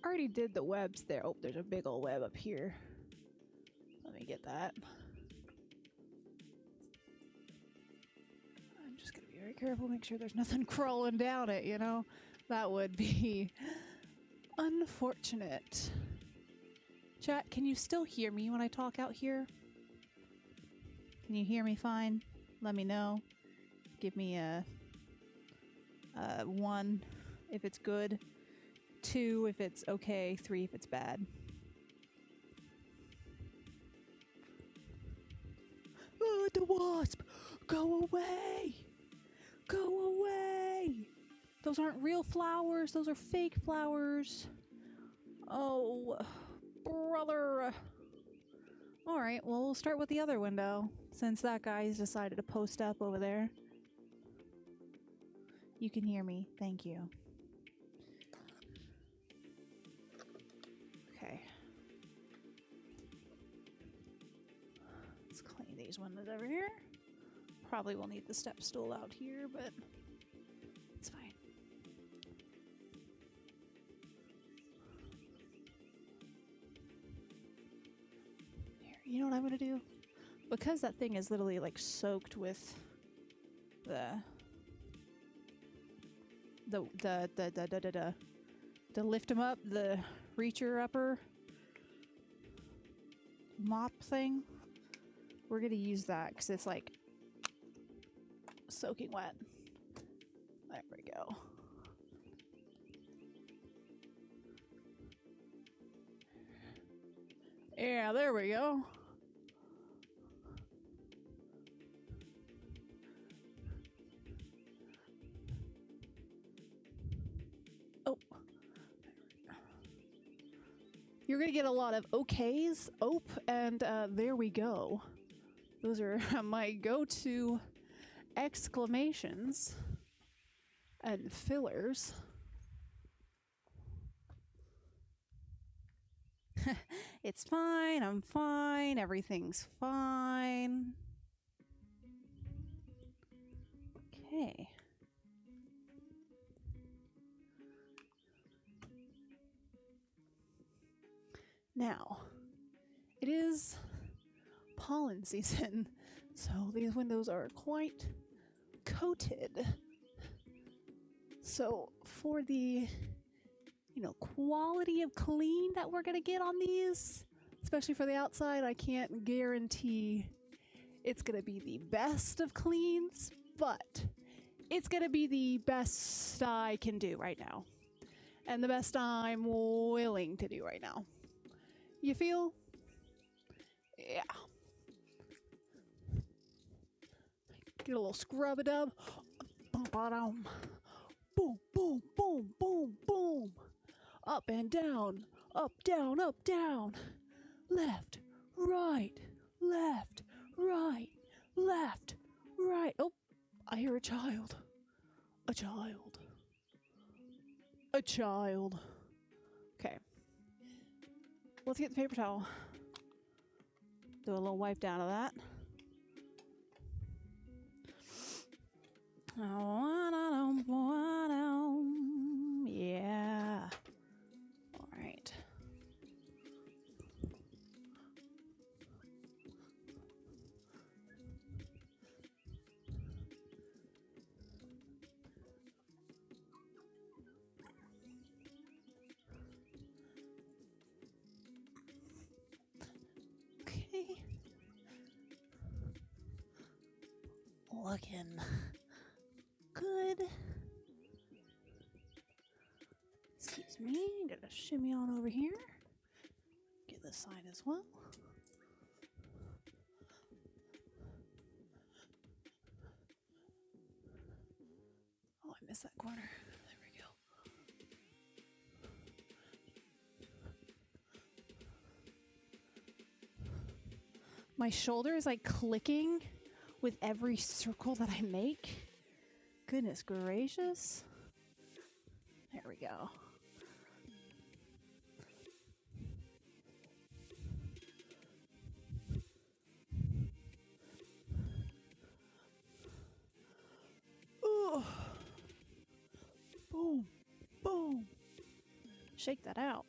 I already did the webs there. Oh, there's a big old web up here. Let me get that. I'm just gonna be very careful, make sure there's nothing crawling down it, you know? That would be unfortunate. Chat, can you still hear me when I talk out here? Can you hear me fine? Let me know. Give me a 1 if it's good, 2 if it's okay, 3 if it's bad. Oh, the wasp! Go away! Go away! Those aren't real flowers, those are fake flowers. Oh, brother. Alright, well, we'll start with the other window, since that guy's decided to post up over there. You can hear me. Thank you. Okay. Let's clean these windows over here. Probably will need the step stool out here, but it's fine. Here, you know what I'm gonna do? Because that thing is literally like soaked with the lift 'em up, the reacher upper mop thing. We're gonna use that because it's like soaking wet. There we go. Yeah, there we go. Oh. You're gonna get a lot of okays, ope, and there we go. Those are my go-to exclamations and fillers. It's fine, I'm fine, everything's fine. Okay. Now, it is pollen season, so these windows are quite coated. So for the, quality of clean that we're gonna get on these, especially for the outside, I can't guarantee it's gonna be the best of cleans, but it's gonna be the best I can do right now. And the best I'm willing to do right now. You feel? Yeah. Get a little scrub-a-dub. Boom, boom, boom, boom, boom. Up and down, up, down, up, down. Left, right, left, right, left, right. Oh, I hear a child. A child. A child. Okay. Let's get the paper towel. Do a little wipe down of that. Yeah. All right. Okay. Looking good. Excuse me, gonna shimmy on over here. Get this side as well. Oh, I missed that corner. There we go. My shoulder is like clicking with every circle that I make. Goodness gracious. There we go. Ooh. Boom, boom. Shake that out.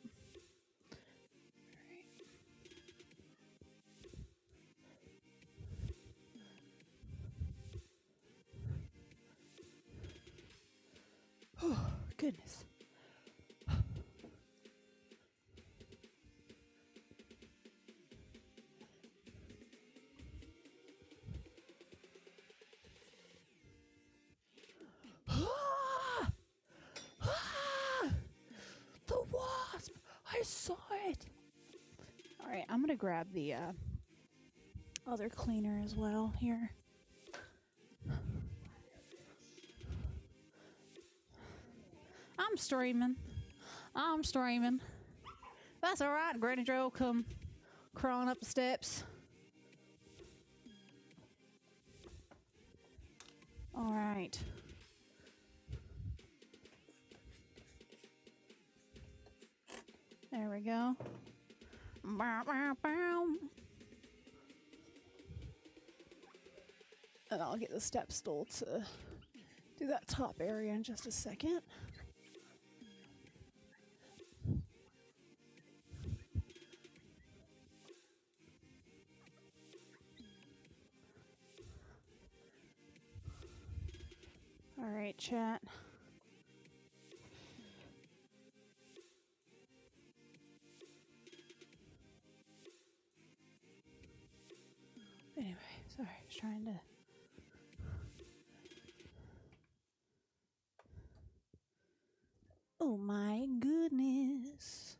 Oh, goodness. The wasp! I saw it! Alright, I'm gonna grab the other cleaner as well here. I'm streaming. That's alright, Granny Joe come crawling up the steps. Alright. There we go. Bow, bow, bow. And I'll get the step stool to do that top area in just a second. All right, chat. Anyway, sorry, I was trying to. Oh my goodness.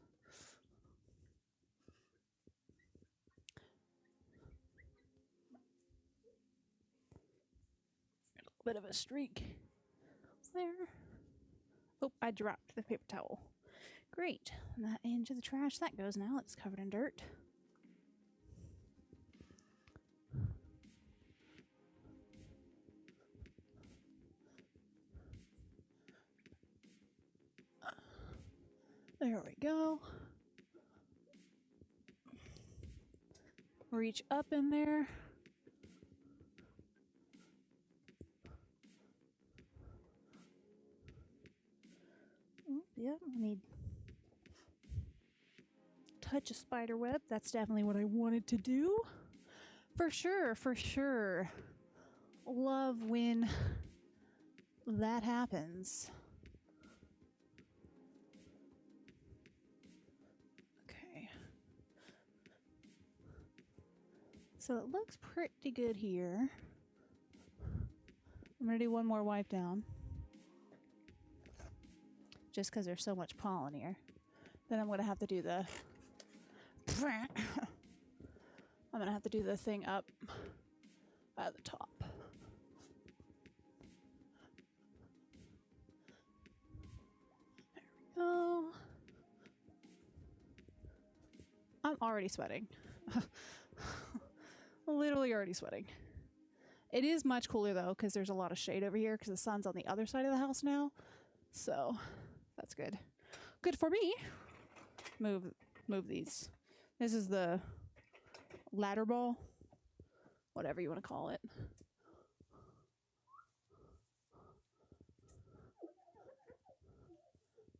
bit of a streak there. Oh, I dropped the paper towel. Great. And that into the trash that goes now. It's covered in dirt. There we go. Reach up in there. Oh, yep, I need touch a spider web. That's definitely what I wanted to do. For sure, for sure. Love when that happens. Okay. So it looks pretty good here. I'm gonna do one more wipe down. Just because there's so much pollen here. Then I'm gonna have to do the I'm gonna have to do the thing up at the top. There we go. I'm already sweating. Literally already sweating. It is much cooler though, because there's a lot of shade over here because the sun's on the other side of the house now. So that's good. Good for me. Move these. This is the ladder ball. Whatever you want to call it.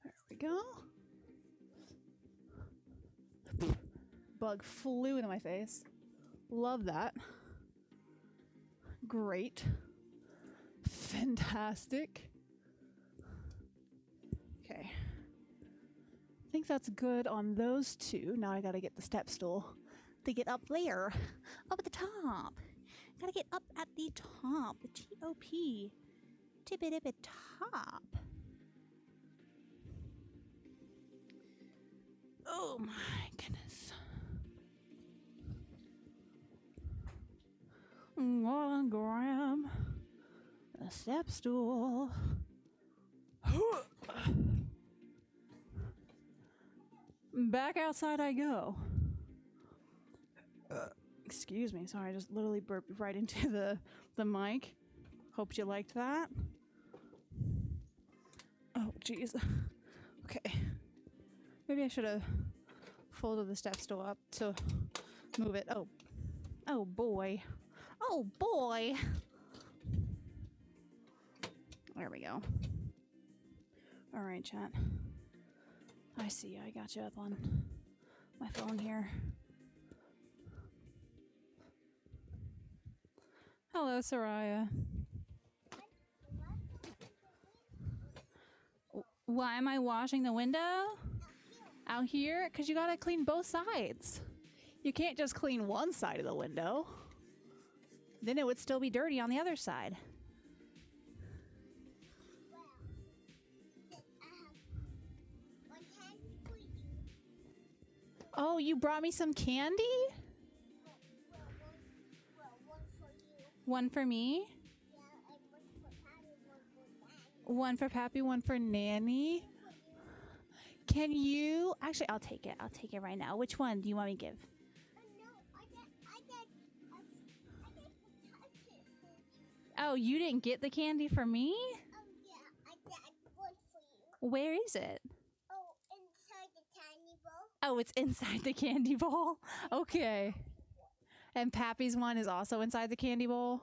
There we go. Bug flew into my face. Love that. Great. Fantastic. Okay. I think that's good on those two. Now I gotta get the step stool to get up there. Up at the top. Gotta get up at the top. The T-O-P. Tip-it-ip-it top. Oh my goodness. Gonna grab a step stool. Back outside I go. Excuse me, sorry, I just literally burped right into the mic. Hope you liked that. Oh, jeez. Okay. Maybe I should have folded the step stool up to move it. Oh. Oh, boy. Oh, boy. There we go. All right, chat. I see. I got you up on my phone here. Hello, Soraya. Why am I washing the window? Out here? Because you gotta clean both sides. You can't just clean one side of the window. Then it would still be dirty on the other side. Oh, you brought me some candy? One for you. One for me? Yeah, and one for Patty, one for Nanny. One for Pappy, one for Nanny? Can you... Actually, I'll take it. I'll take it right now. Which one do you want me to give? No, I get the touch it for you. Oh, you didn't get the candy for me? Yeah, I got one for you. Where is it? Oh, inside the tiny bowl. Oh, it's inside the candy bowl? Okay. And Pappy's one is also inside the candy bowl?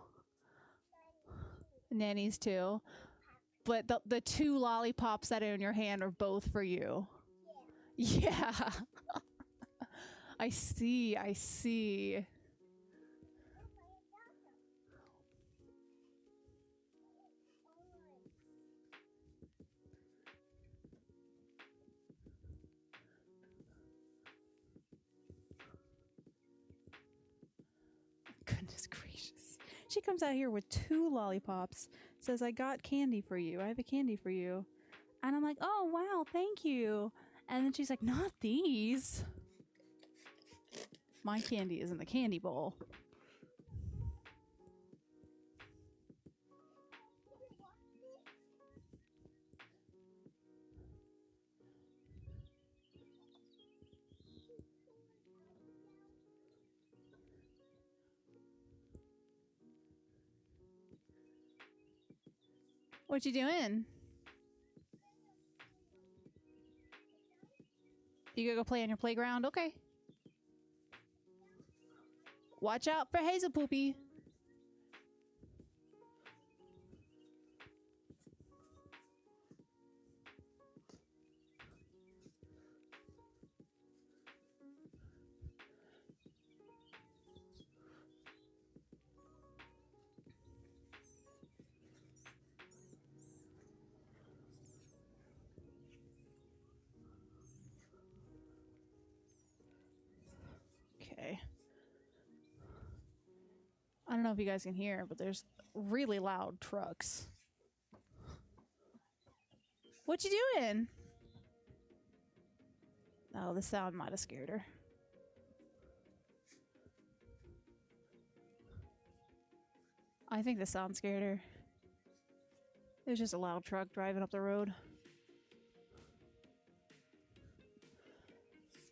Nanny's too. But the two lollipops that are in your hand are both for you. Yeah. I see. I see. Goodness gracious. She comes out here with two lollipops, says, I got candy for you. I have a candy for you. And I'm like, oh, wow, thank you. And then she's like, not these. My candy is in the candy bowl. What you doing? You gonna go play on your playground? Okay. Watch out for Hazel Poopy. Okay. I don't know if you guys can hear, but there's really loud trucks. What you doing? Oh, the sound might have scared her. I think the sound scared her. There's just a loud truck driving up the road.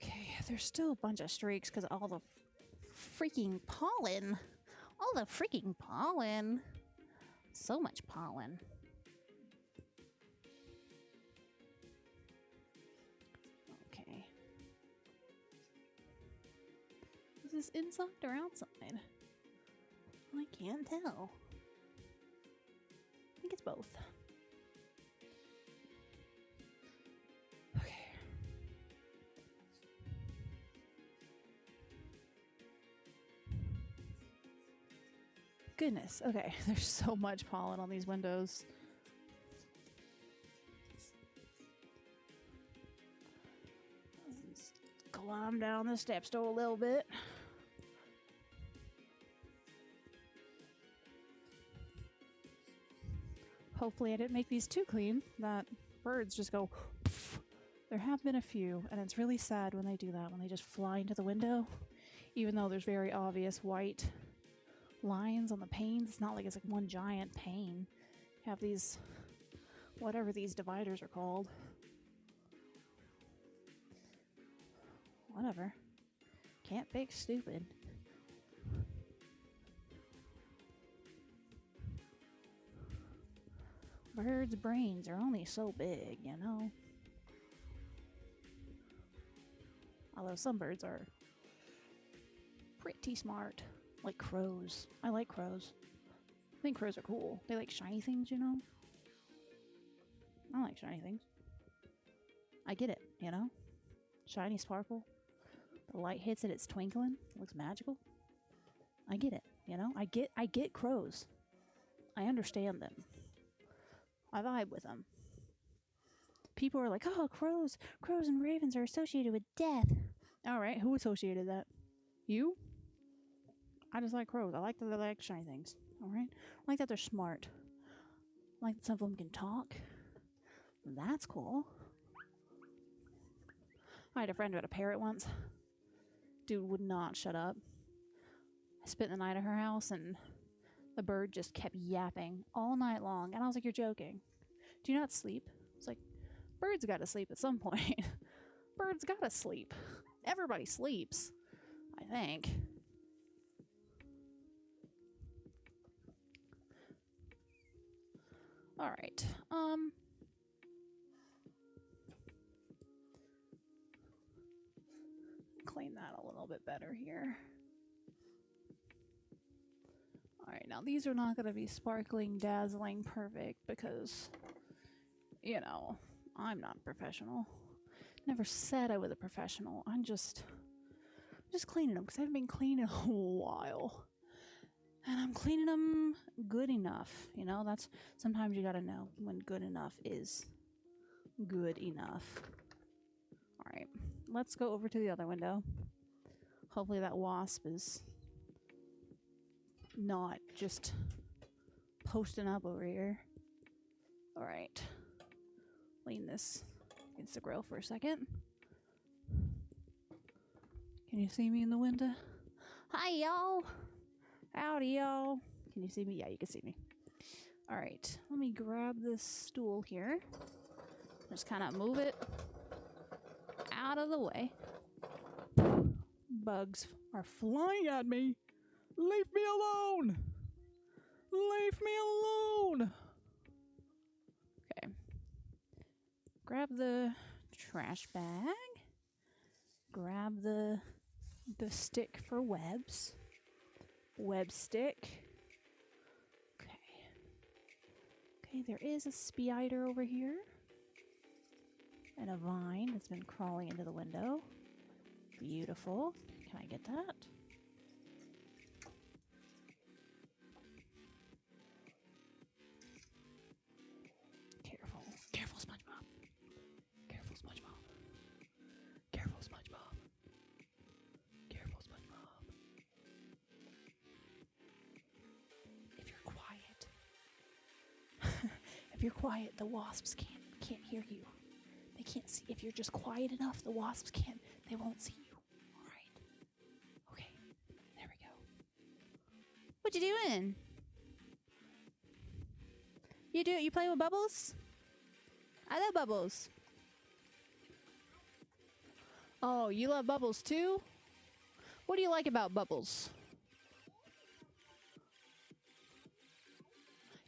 Okay, there's still a bunch of streaks because all the freaking pollen. All the freaking pollen. So much pollen. Okay. Is this inside or outside? I can't tell. I think it's both. Okay. Goodness. Okay. There's so much pollen on these windows. Let's climb down the steps a little bit. Hopefully I didn't make these too clean, that birds just go poof. There have been a few, and it's really sad when they do that, when they just fly into the window, even though there's very obvious white lines on the panes. It's not like it's like one giant pane. You have these, whatever these dividers are called. Whatever. Can't fix stupid. Birds' brains are only so big, you know? Although some birds are pretty smart. Like crows. I like crows. I think crows are cool. They like shiny things, you know? I like shiny things. I get it, you know? Shiny sparkle. The light hits it, it's twinkling. It looks magical. I get it, you know? I get crows. I understand them. I vibe with them. People are like, oh, crows and ravens are associated with death. All right, who associated that? You? I just like crows. I like that they like shiny things. All right? I like that they're smart. I like that some of them can talk. That's cool. I had a friend who had a parrot once. Dude would not shut up. I spent the night at her house and the bird just kept yapping all night long. And I was like, you're joking. Do you not sleep? It's like, birds gotta sleep at some point. Birds gotta sleep. Everybody sleeps, I think. All right. Clean that a little bit better here. All right, now these are not going to be sparkling, dazzling, perfect because, you know, I'm not a professional. Never said I was a professional. I'm just cleaning them because I haven't been clean in a while. And I'm cleaning them good enough. You know, that's sometimes you got to know when good enough is good enough. All right, let's go over to the other window. Hopefully that wasp is not just posting up over here. All right, lean this against the grill for a second. Can you see me in the window? Hi, y'all. Howdy, y'all. Can you see me? Yeah, you can see me. All right, let me grab this stool here. Just kind of move it out of the way. Bugs are flying at me. Leave me alone. Leave me alone. grab the trash bag. Grab the stick for webs. Web stick. Okay. Okay, there is a spider over here. And a vine that's been crawling into the window. Beautiful. Can I get that? Careful. Careful, SpongeBob. Careful, SpongeBob. Careful, SpongeBob. Careful, SpongeBob. If you're quiet. If you're quiet, the wasps can't hear you. They can't see. If you're just quiet enough, the wasps can't. They won't see you. All right. Okay. There we go. What you doing? You playing with bubbles? I love bubbles. Oh, you love bubbles too? What do you like about bubbles?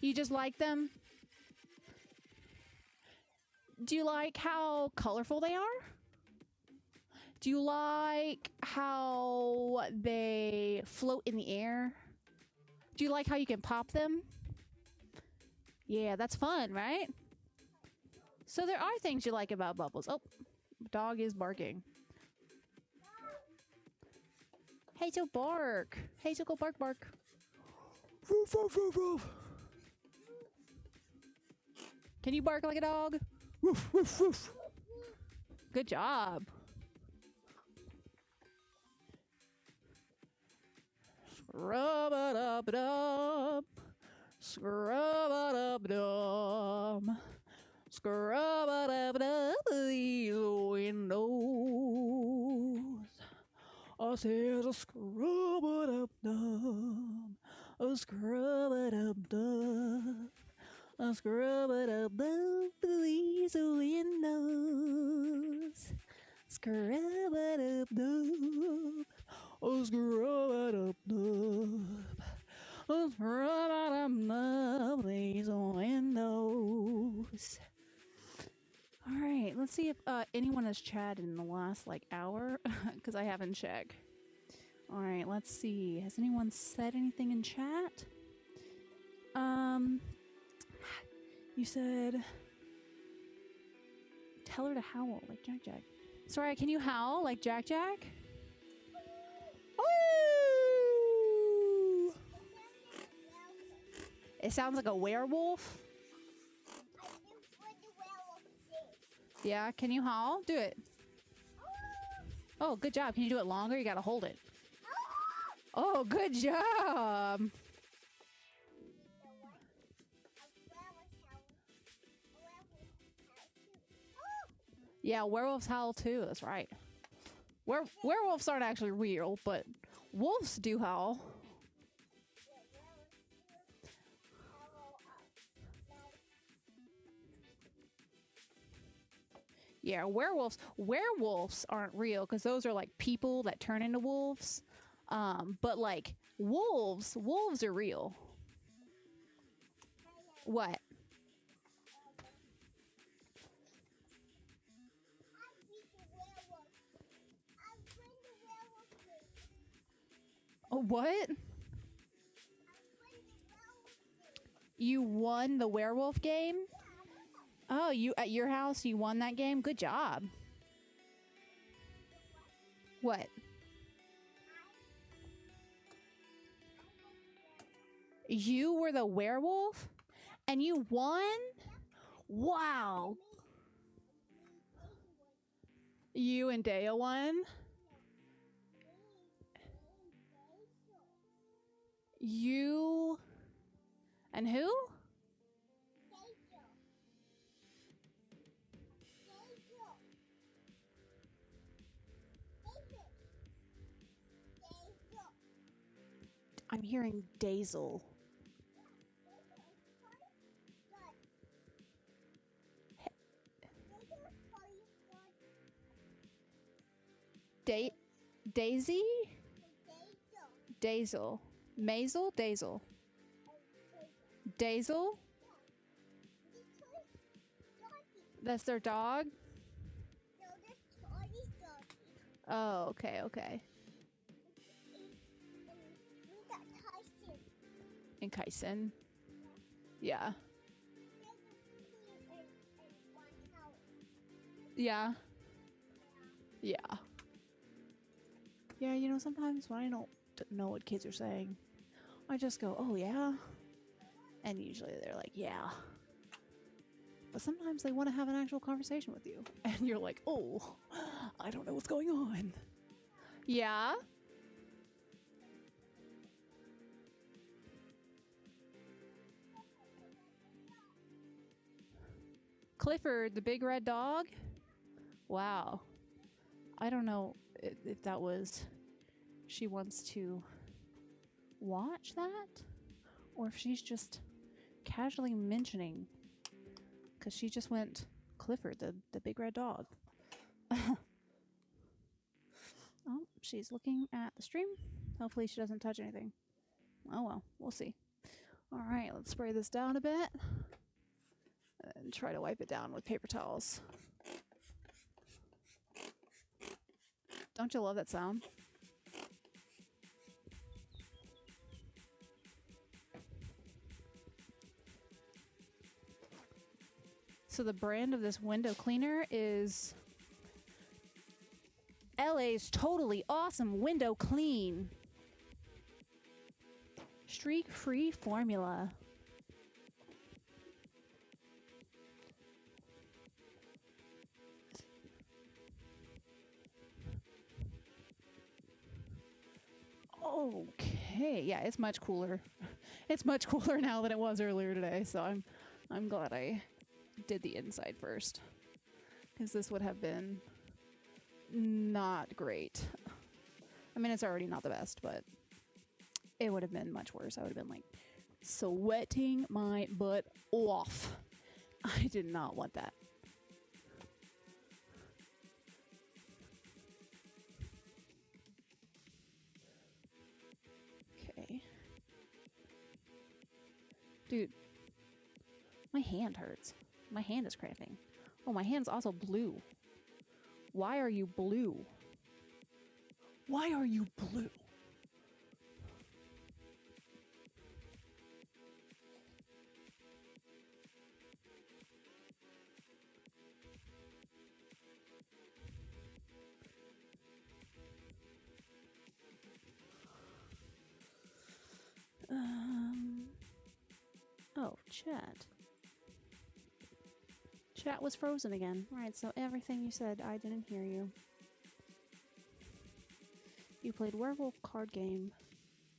You just like them? Do you like how colorful they are? Do you like how they float in the air? Do you like how you can pop them? Yeah, that's fun, right? So there are things you like about bubbles. Oh, dog is barking. Hazel, bark. Hazel, go bark, bark. Roof, roof, roof, roof. Can you bark like a dog? Woof, woof, woof. Good job. Scrub-a-dub-dub. Scrub-a-dub-dub. Scrub-a-dub-dub. These windows. I said a scrub-a-dub-dub. A scrub-a-dub-dub. A scrub-a-dub-dub. These windows. Scrub-a-dub-dub. A scrub-a-dub-dub. A scrub-a-dub-dub. These windows. All right, let's see if anyone has chatted in the last hour, because I haven't checked. All right, let's see. Has anyone said anything in chat? You said, tell her to howl like Jack Jack. Sorry, can you howl like Jack Jack? Oh! It sounds like a werewolf. Yeah, can you howl? Do it. Oh, good job. Can you do it longer? You gotta hold it. Oh, good job. Yeah, werewolves howl too. That's right. Werewolves aren't actually real, but wolves do howl. Yeah, werewolves aren't real because those are like people that turn into wolves. But like wolves are real. What? Oh, what? You won the werewolf game? Oh, you at your house, you won that game? Good job. What? You were the werewolf? And you won? Wow. You and Dea won? You and who? I'm hearing Dazel. Daisy? Dazel. Maisel? Dazel. Dazel? That's their dog? No, that's Charlie's dog. Oh, okay, okay. And we got Tyson. And Kyson. Yeah. There's a queen and one house. Yeah. Yeah. Yeah, you know, sometimes when I don't know what kids are saying, I just go, oh, yeah? And usually they're like, yeah. But sometimes they want to have an actual conversation with you. And you're like, oh, I don't know what's going on. Yeah? Clifford, the big red dog? Wow. I don't know if that was... she wants to watch that? Or if she's just casually mentioning... because she just went, Clifford, the big red dog. Oh, she's looking at the stream. Hopefully she doesn't touch anything. Oh well, we'll see. Alright, let's spray this down a bit. And try to wipe it down with paper towels. Don't you love that sound? So the brand of this window cleaner is LA's totally awesome window clean. Streak-free formula. Okay, yeah, it's much cooler. It's much cooler now than it was earlier today, so I'm glad I did the inside first. Because this would have been not great. I mean, it's already not the best, but it would have been much worse. I would have been like sweating my butt off. I did not want that. Okay. Dude, my hand hurts. My hand is cramping. Oh, my hand's also blue. Why are you blue? Why are you blue? Oh, chat. Chat was frozen again. Right, so everything you said, I didn't hear you. You played werewolf card game.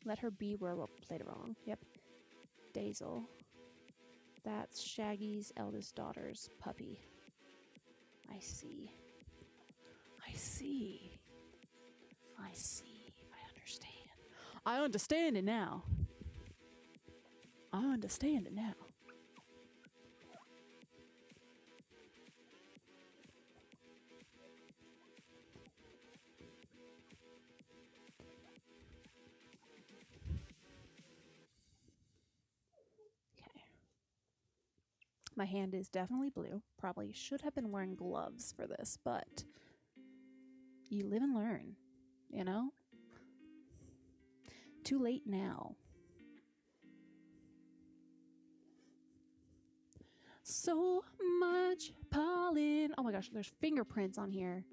Let her be werewolf. Played it wrong. Yep. Dazel. That's Shaggy's eldest daughter's puppy. I see. I see. I see. I understand. I understand it now. I understand it now. Okay. My hand is definitely blue. Probably should have been wearing gloves for this, but you live and learn, you know? Too late now. So much pollen. Oh my gosh, there's fingerprints on here.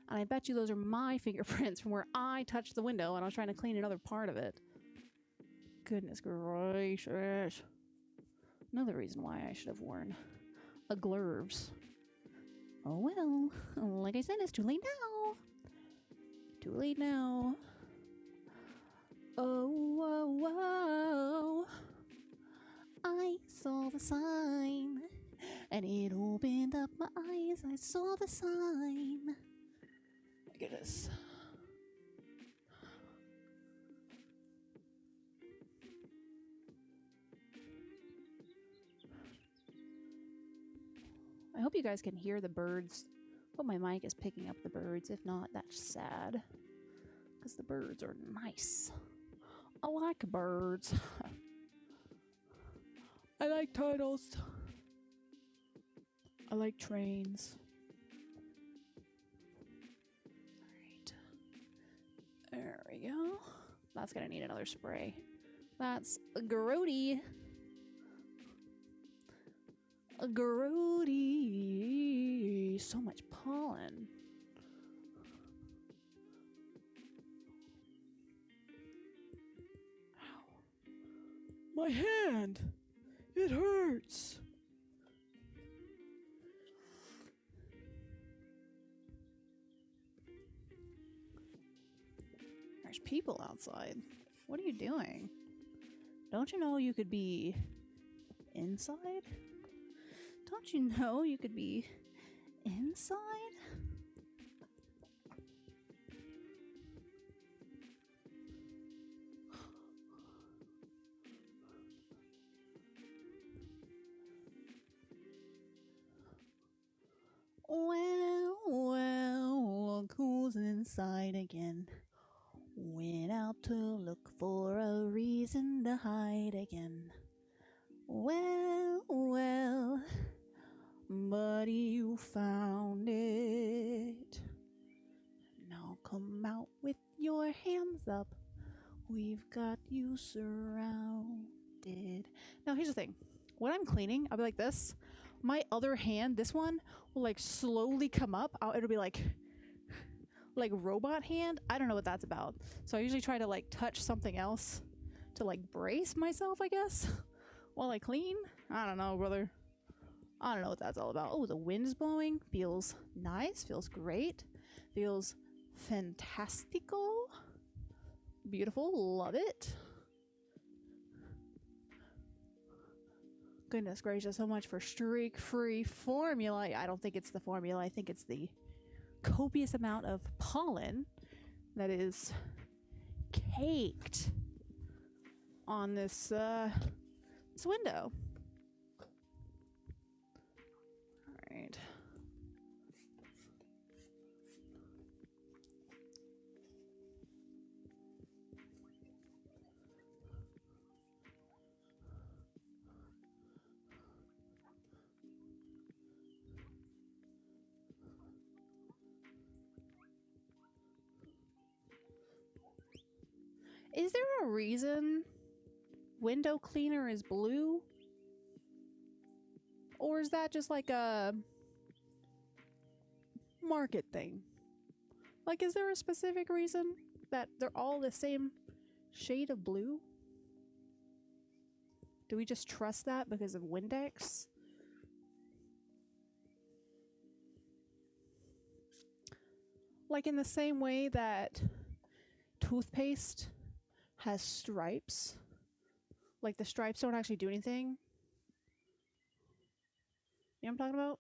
And I bet you those are my fingerprints from where I touched the window and I was trying to clean another part of it. Goodness gracious. Another reason why I should have worn a gloves. Oh well, like I said, it's too late now. Too late now. Oh, whoa, whoa. I saw the sign. And it opened up my eyes. I saw the sign. Look at this. I hope you guys can hear the birds. Hope my mic is picking up the birds. If not, that's sad. Because the birds are nice. I like birds. I like turtles. I like trains. Alright. There we go. That's gonna need another spray. That's grody. Grody. So much pollen. Ow. My hand! It hurts! There's people outside. What are you doing? Don't you know you could be inside? Don't you know you could be inside? Well, look who's inside again. Went out to look for a reason to hide again. Well, buddy, you found it. Now come out with your hands up. We've got you surrounded. Now, here's the thing. When I'm cleaning, I'll be like this. My other hand, this one, will like slowly come up. It'll be like robot hand. I don't know what that's about. So I usually try to like touch something else to like brace myself, I guess, while I clean. I don't know, brother. I don't know what that's all about. Oh, the wind's blowing. Feels nice. Feels great. Feels fantastical. Beautiful. Love it. Goodness gracious, so much for streak-free formula. I don't think it's the formula. I think it's the copious amount of pollen that is caked on this window. All right. Is there a reason window cleaner is blue? Or is that just like a market thing? Like, is there a specific reason that they're all the same shade of blue? Do we just trust that because of Windex? Like in the same way that toothpaste has stripes. Like the stripes don't actually do anything. You know what I'm talking about?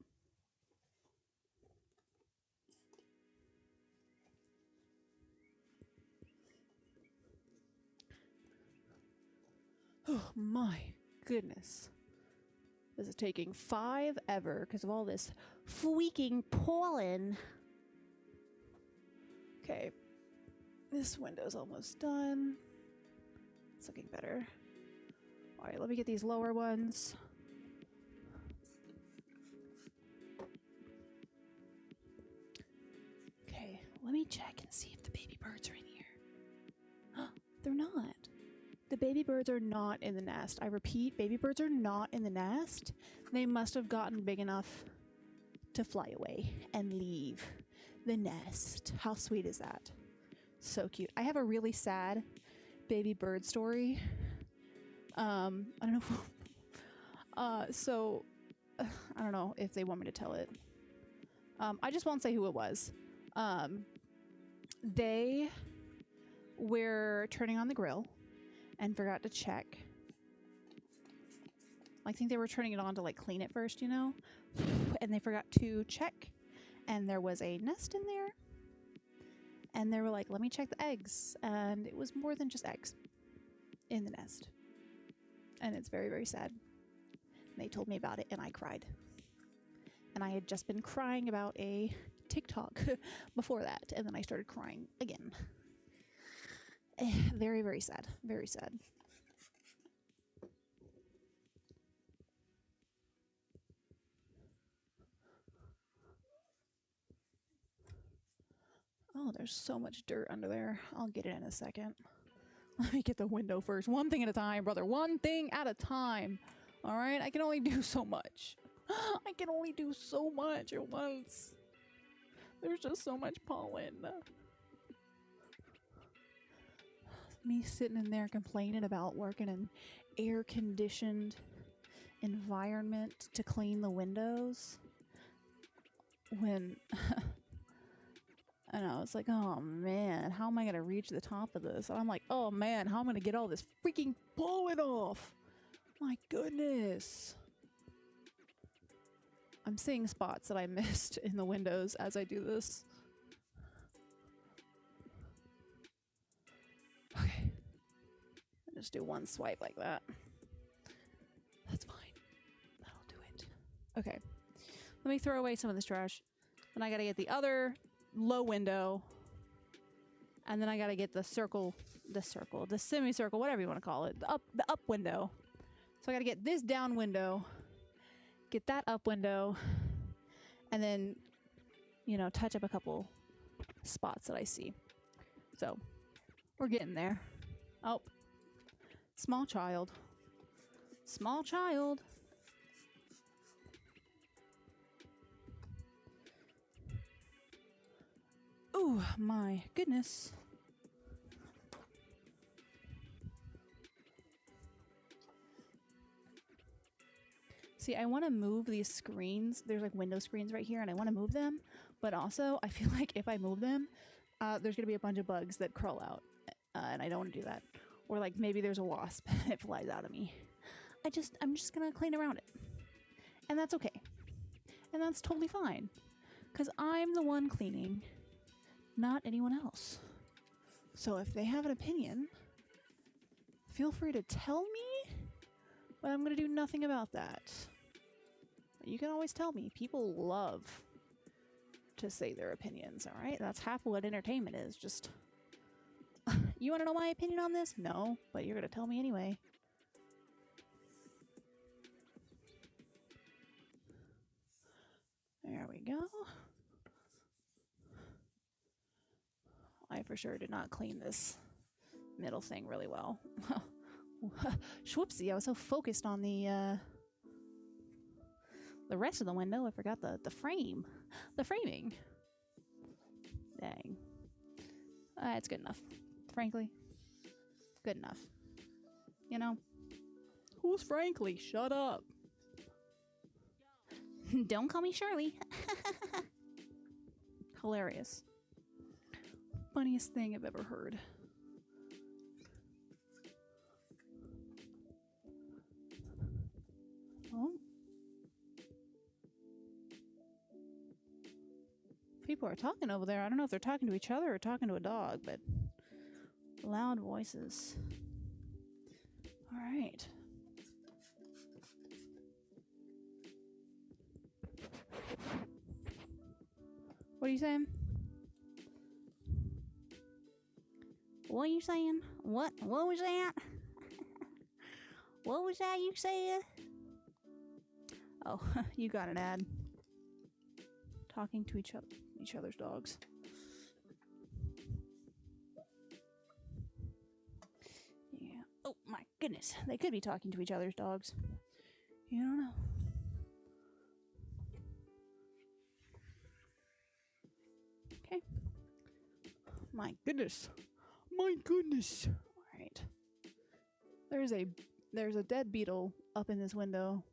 Oh my goodness. This is taking 5 ever because of all this freaking pollen. Okay. This window's almost done. It's looking better. All right, let me get these lower ones. Okay, let me check and see if the baby birds are in here. They're not. The baby birds are not in the nest. I repeat, baby birds are not in the nest. They must have gotten big enough to fly away and leave the nest. How sweet is that? So cute. I have a really sad baby bird story. I don't know. I don't know if they want me to tell it. I just won't say who it was. They were turning on the grill and forgot to check. I think they were turning it on to like clean it first, you know? And they forgot to check. And there was a nest in there. And they were like, let me check the eggs. And it was more than just eggs in the nest. And it's very, very sad. And they told me about it and I cried. And I had just been crying about a TikTok before that. And then I started crying again. Very, very sad. Very sad. there's so much dirt under there. I'll get it in a second. Let me get the window first. One thing at a time, brother. One thing at a time. All right? I can only do so much. I can only do so much at once. There's just so much pollen. Me sitting in there complaining about working in air-conditioned environment to clean the windows. When... And I was like, oh man, how am I going to reach the top of this? And I'm like, oh man, how am I going to get all this freaking pollen off? My goodness. I'm seeing spots that I missed in the windows as I do this. Okay. I'll just do one swipe like that. That's fine. That'll do it. Okay. Let me throw away some of this trash. Then I got to get the other low window, and then I gotta get the semicircle, whatever you want to call it, the up window. So I gotta get this down window, get that up window, and then, you know, touch up a couple spots that I see. So we're getting there. Oh, small child. Oh my goodness. See, I want to move these screens. There's like window screens right here and I want to move them. But also I feel like if I move them, there's going to be a bunch of bugs that crawl out. And I don't want to do that. Or like maybe there's a wasp that flies out of me. I'm just going to clean around it. And that's okay. And that's totally fine. Because I'm the one cleaning, not anyone else. So if they have an opinion, feel free to tell me, but I'm going to do nothing about that. You can always tell me. People love to say their opinions, all right? That's half of what entertainment is. Just, you want to know my opinion on this? No, but you're going to tell me anyway. There we go. I for sure did not clean this middle thing really well. Schwoopsie, I was so focused on the rest of the window, I forgot the frame. The framing. Dang. It's good enough. Frankly. Good enough. You know? Who's frankly? Shut up. Don't call me Shirley. Hilarious. Funniest thing I've ever heard. Oh. People are talking over there. I don't know if they're talking to each other or talking to a dog, but loud voices. All right. What are you saying? What are you saying? What was that? What was that you said? Oh, you got an ad. Talking to each other's dogs. Yeah. Oh my goodness. They could be talking to each other's dogs. You don't know. Okay. My goodness. My goodness. All right. There's a dead beetle up in this window.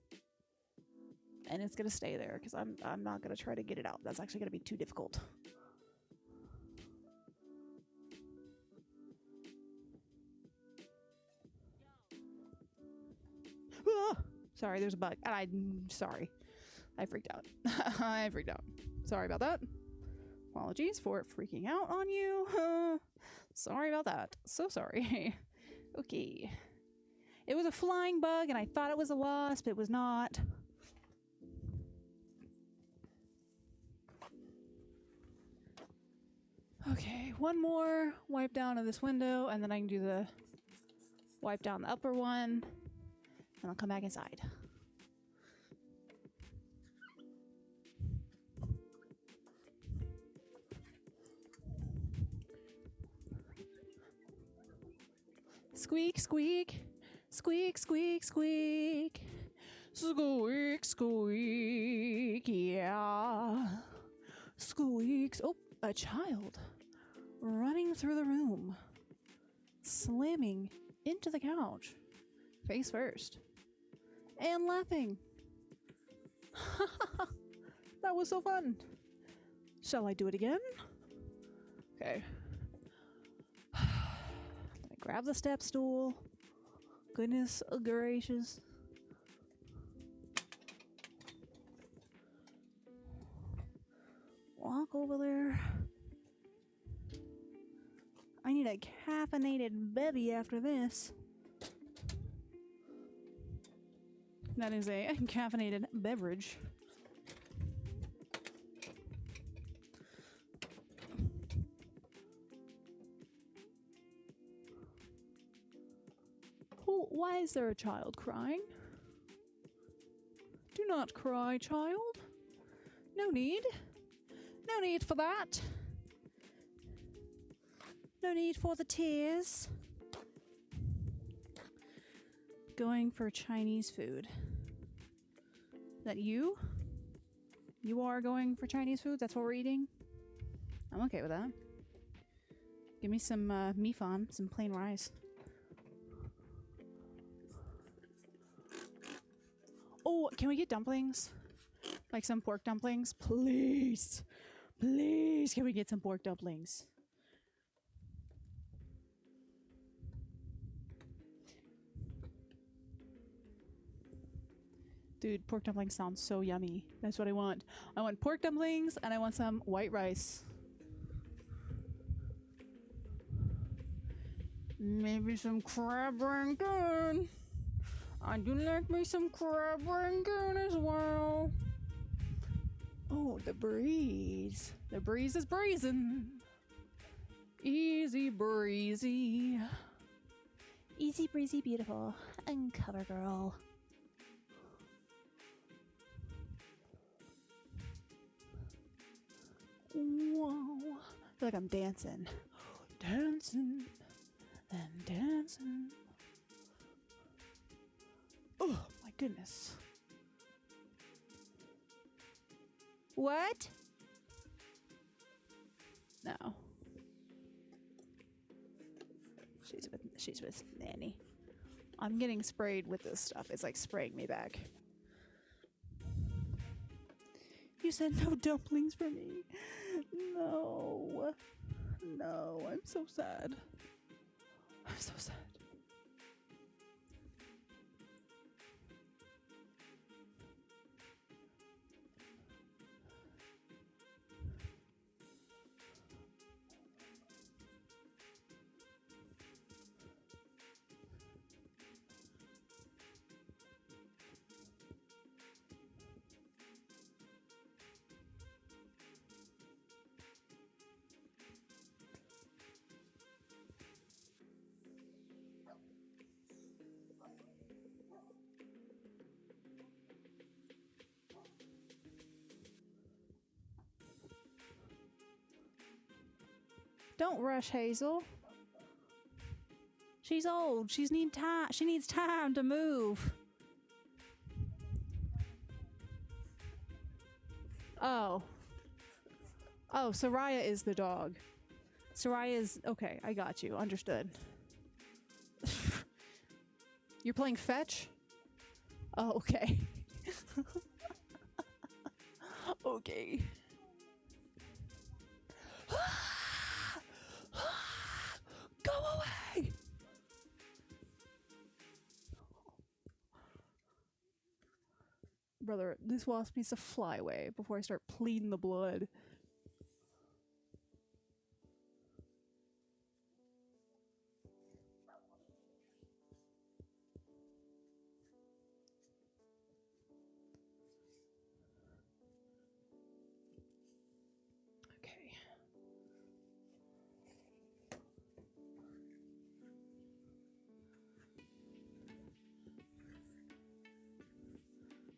And it's going to stay there because I'm not going to try to get it out. That's actually going to be too difficult. Ah! Sorry, there's a bug. I'm sorry. I freaked out. I freaked out. Sorry about that. Apologies for freaking out on you. Sorry about that. So sorry. Okay. It was a flying bug and I thought it was a wasp. It was not. Okay, one more wipe down of this window, and then I can do the wipe down the upper one, and I'll come back inside. Squeak, squeak. Squeak, squeak, squeak. Squeak, squeak. Yeah. Squeaks. Oh, a child running through the room, slamming into the couch, face first, and laughing. That was so fun. Shall I do it again? Okay. Let me grab the step stool. Goodness gracious. Walk over there. I need a caffeinated bevy after this. That is a caffeinated beverage. Oh, why is there a child crying? Do not cry, child. No need. No need for that. No need for the tears. Going for Chinese food. Is that you? You are going for Chinese food? That's what we're eating? I'm okay with that. Give me some mi fan, some plain rice. Oh, can we get dumplings? Like some pork dumplings? Please. Please, can we get some pork dumplings? Dude, pork dumplings sound so yummy. That's what I want. I want pork dumplings and I want some white rice. Maybe some crab rangoon. I do like me some crab rangoon as well. Oh, the breeze. The breeze is breezing. Easy breezy. Easy breezy beautiful. And cover girl. Whoa. I feel like I'm dancing. Dancing and dancing. Oh my goodness. What? No. She's with Nanny. I'm getting sprayed with this stuff. It's like spraying me back. You said no dumplings for me. No. No, I'm so sad. I'm so sad. Don't rush, Hazel. She's old. She needs time to move. Oh. Oh, Soraya is the dog. Soraya is... Okay, I got you. Understood. You're playing fetch? Oh, okay. Okay. Go away! Brother, this wasp needs to fly away before I start pleading the blood. Okay.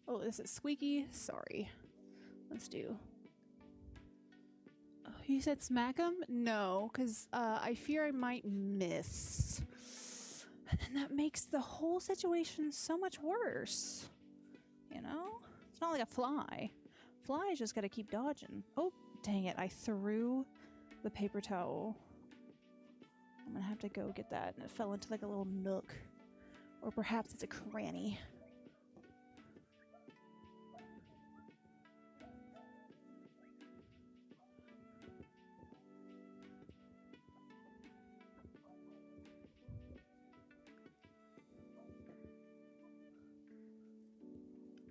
Oh, this is squeaky. Sorry. Let's do... Oh, you said smack him? No, because I fear I might miss. And then that makes the whole situation so much worse. You know? It's not like a fly. Flies just gotta keep dodging. Oh, dang it. I threw the paper towel. I'm gonna have to go get that. And it fell into like a little nook. Or perhaps it's a cranny.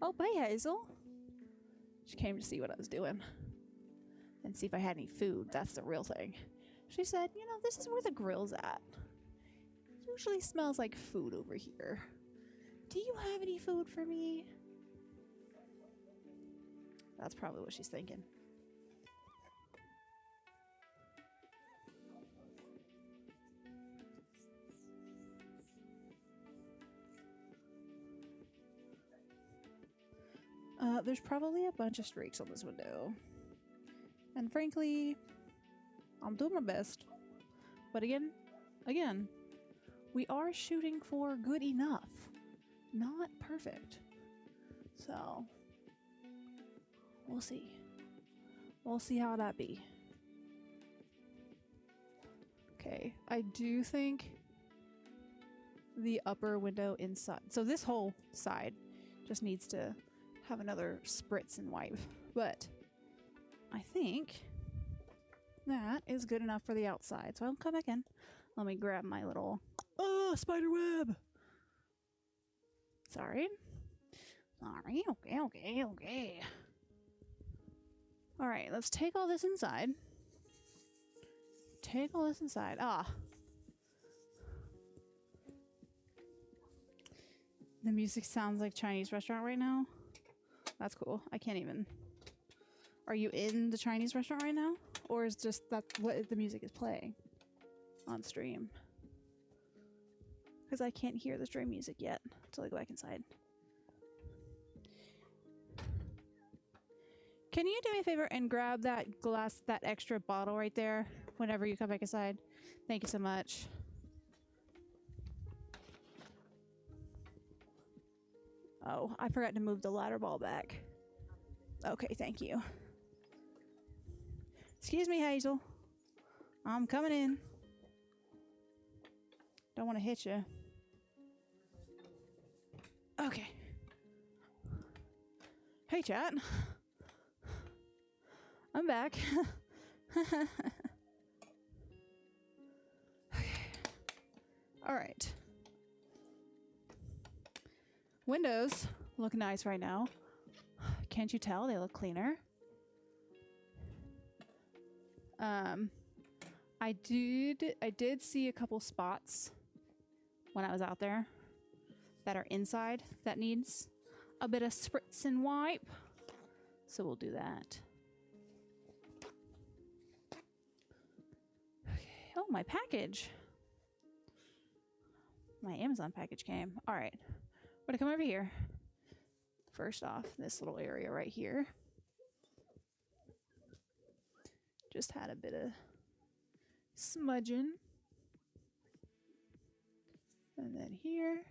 Oh, bye, Hazel. She came to see what I was doing. And see if I had any food. That's the real thing. She said, you know, this is where the grill's at. It usually smells like food over here. Do you have any food for me? That's probably what she's thinking. There's probably a bunch of streaks on this window. And frankly, I'm doing my best. But again, we are shooting for good enough. Not perfect. So, we'll see. We'll see how that be. Okay, I do think the upper window inside. So this whole side just needs to have another spritz and wipe. But I think that is good enough for the outside. So I'll come back in. Let me grab my little... Oh, spider web! Sorry. Okay. Alright, let's take all this inside. Ah. The music sounds like Chinese restaurant right now. That's cool. I can't even... Are you in the Chinese restaurant right now? Or is just that what the music is playing on stream? Because I can't hear the stream music yet until I go back inside. Can you do me a favor and grab that glass, that extra bottle right there whenever you come back inside? Thank you so much. Oh, I forgot to move the ladder ball back. Okay, thank you. Excuse me, Hazel. I'm coming in. Don't want to hit you. Okay. Hey, chat. I'm back. Okay. All right. Windows look nice right now. Can't you tell? They look cleaner. I did see a couple spots when I was out there that are inside that needs a bit of spritz and wipe. So we'll do that. Okay. Oh, my package. My Amazon package came. All right. I'm gonna come over here. First off, this little area right here. Just had a bit of smudging. And then here.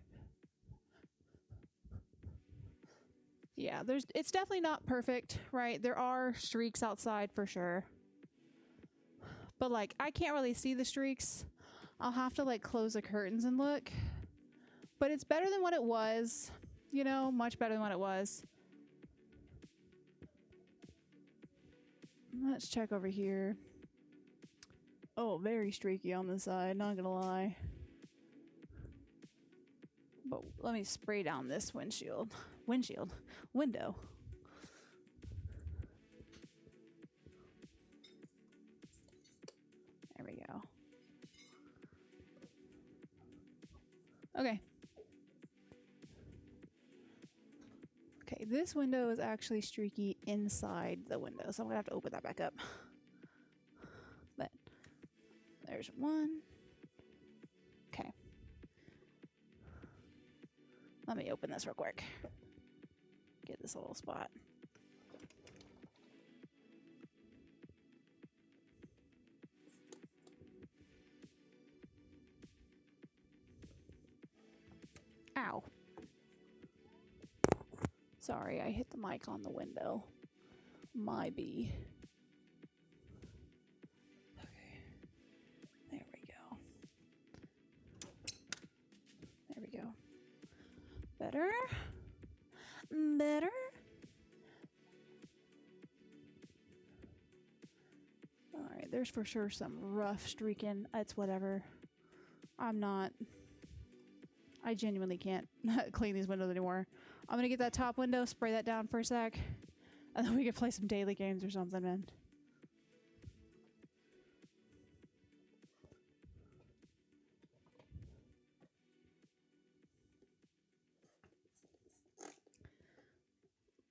Yeah, it's definitely not perfect, right? There are streaks outside for sure. But like, I can't really see the streaks. I'll have to like close the curtains and look. But it's better than what it was. You know, much better than what it was. Let's check over here. Oh, very streaky on the side, not gonna lie. But let me spray down this window. There we go. Okay. Okay, this window is actually streaky inside the window, so I'm gonna have to open that back up. But there's one. Okay. Let me open this real quick. Get this little spot. Sorry, I hit the mic on the window. My bee. Okay. There we go. There we go. Better? Better? Alright, there's for sure some rough streaking. It's whatever. I genuinely can't clean these windows anymore. I'm gonna get that top window, spray that down for a sec, and then we can play some daily games or something, man.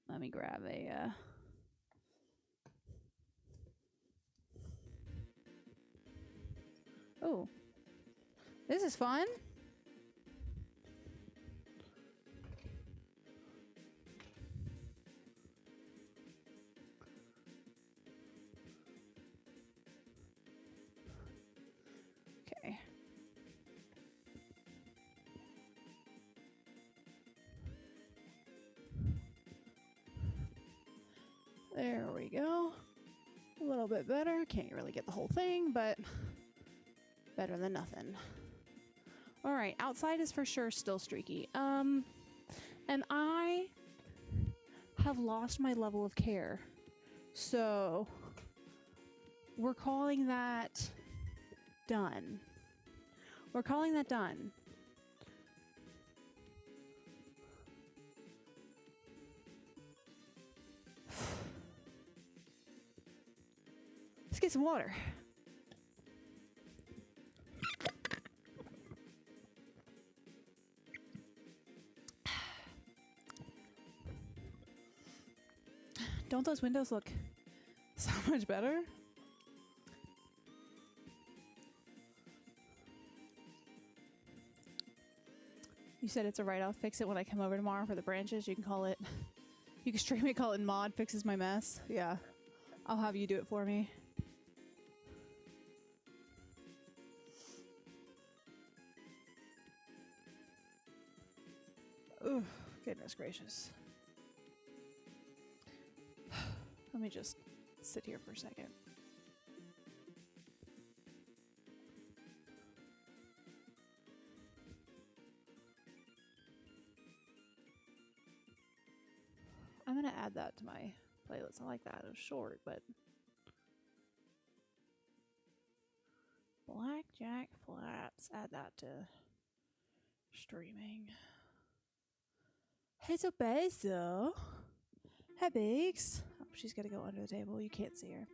Let me grab a, Oh. This is fun. Okay. There we go. A little bit better. Can't really get the whole thing, but better than nothing. All right, outside is for sure still streaky. And I have lost my level of care. So we're calling that done. We're calling that done. Let's get some water. Don't those windows look so much better? You said it's alright, I'll fix it when I come over tomorrow for the branches. You can call it, you can stream it, call it mod fixes my mess. Yeah, I'll have you do it for me. Ooh, goodness gracious. Let me just sit here for a second. I'm gonna add that to my playlist. I like that. It was short, but Blackjack Flats. Add that to streaming. Hey, so Bezo. Hey, Biggs. Oh, she's gotta go under the table. You can't see her.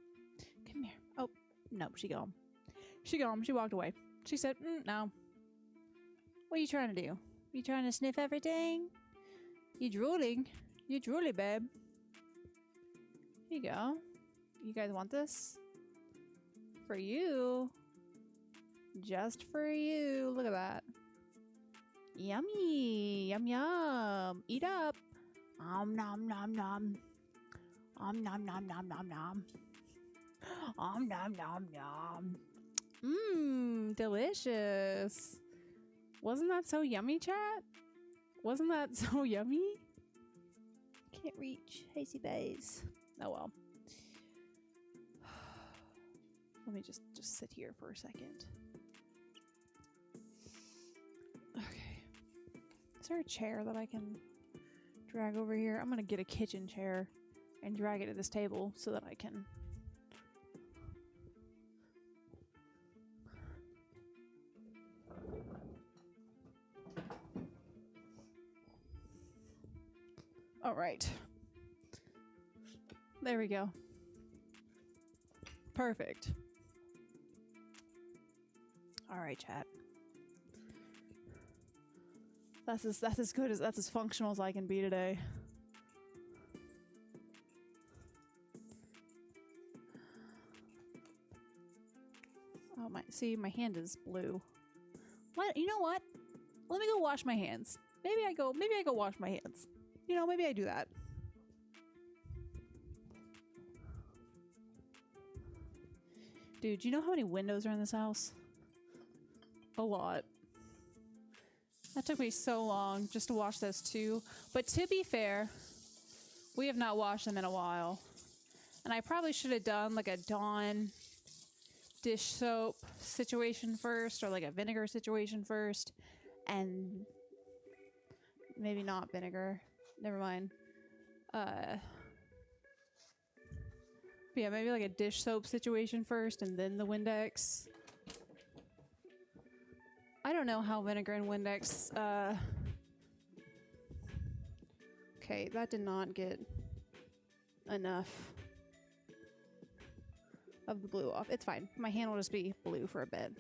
Come here. Oh, no, she gone. She gone. She walked away. She said, no. What are you trying to do? You trying to sniff everything? You drooling? You drooly, babe. Here you go. You guys want this? For you. Just for you. Look at that. Yummy. Yum, yum. Eat up. Nom nom nom nom. Nom nom nom nom nom. Nom nom nom nom. Mmm, delicious. Wasn't that so yummy, chat? Wasn't that so yummy? Can't reach. Hazy bays. Oh well. Let me just sit here for a second. Okay. Is there a chair that I can drag over here? I'm gonna get a kitchen chair and drag it to this table so that I can. All right. There we go. Perfect. All right, chat. That's as good as, that's as functional as I can be today. Oh my hand is blue. What? You know what? Let me go wash my hands. Maybe I go wash my hands. You know, maybe I do that. Dude, do you know how many windows are in this house? A lot. That took me so long just to wash those two. But to be fair, We have not washed them in a while. And I probably should have done like a Dawn dish soap situation first, or like a vinegar situation first, and maybe not vinegar. Never mind. But yeah, maybe like a dish soap situation first and then the Windex. I don't know how vinegar and Windex, okay, that did not get enough of the blue off. It's fine. My hand will just be blue for a bit.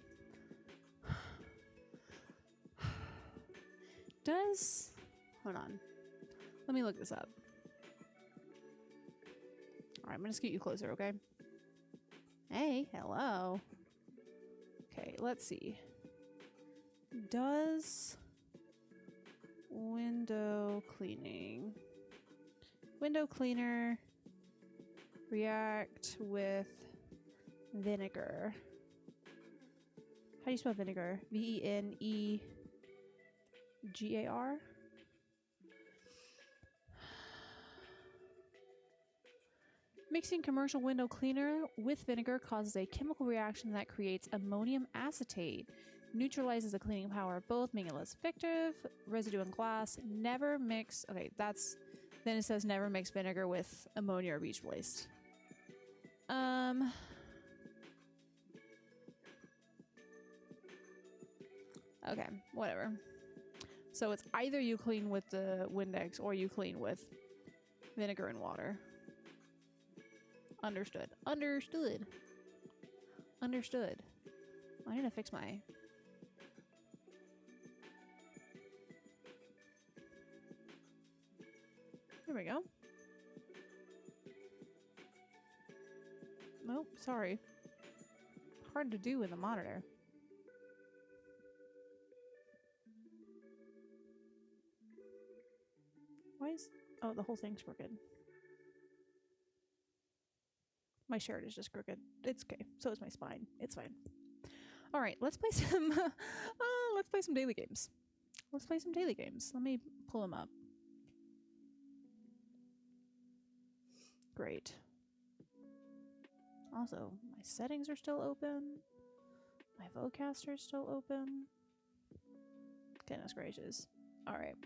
Hold on. Let me look this up. All right, I'm gonna scoot you closer, okay? Hey, hello. Okay, let's see. Does window cleaner react with vinegar? How do you spell vinegar? V-E-N-E-G-A-R? Mixing commercial window cleaner with vinegar causes a chemical reaction that creates ammonium acetate. Neutralizes the cleaning power of both, making it less effective. Residue in glass. Never mix. Okay, that's. Then it says never mix vinegar with ammonia or beach waste. Okay, whatever. So it's either you clean with the Windex or you clean with vinegar and water. Understood. Understood. Understood. I need to fix my... There we go. Nope, sorry. Hard to do with a monitor. Why is... Oh, the whole thing's crooked. My shirt is just crooked. It's okay. So is my spine. It's fine. All right, let's play some... let's play some daily games. Let's play some daily games. Let me pull them up. Great. Also, my settings are still open. My Vocaster is still open. Goodness gracious. All right.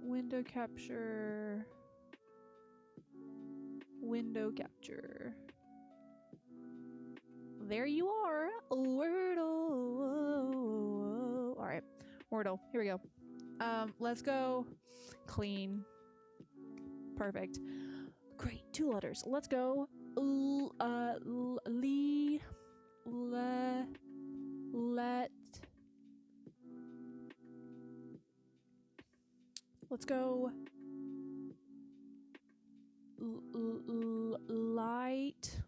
Window capture. Window capture. There you are, Wordle. All right, Wordle. Here we go. Let's go. Clean. Perfect. Great. 2 letters. Let's go. Let's go. Light.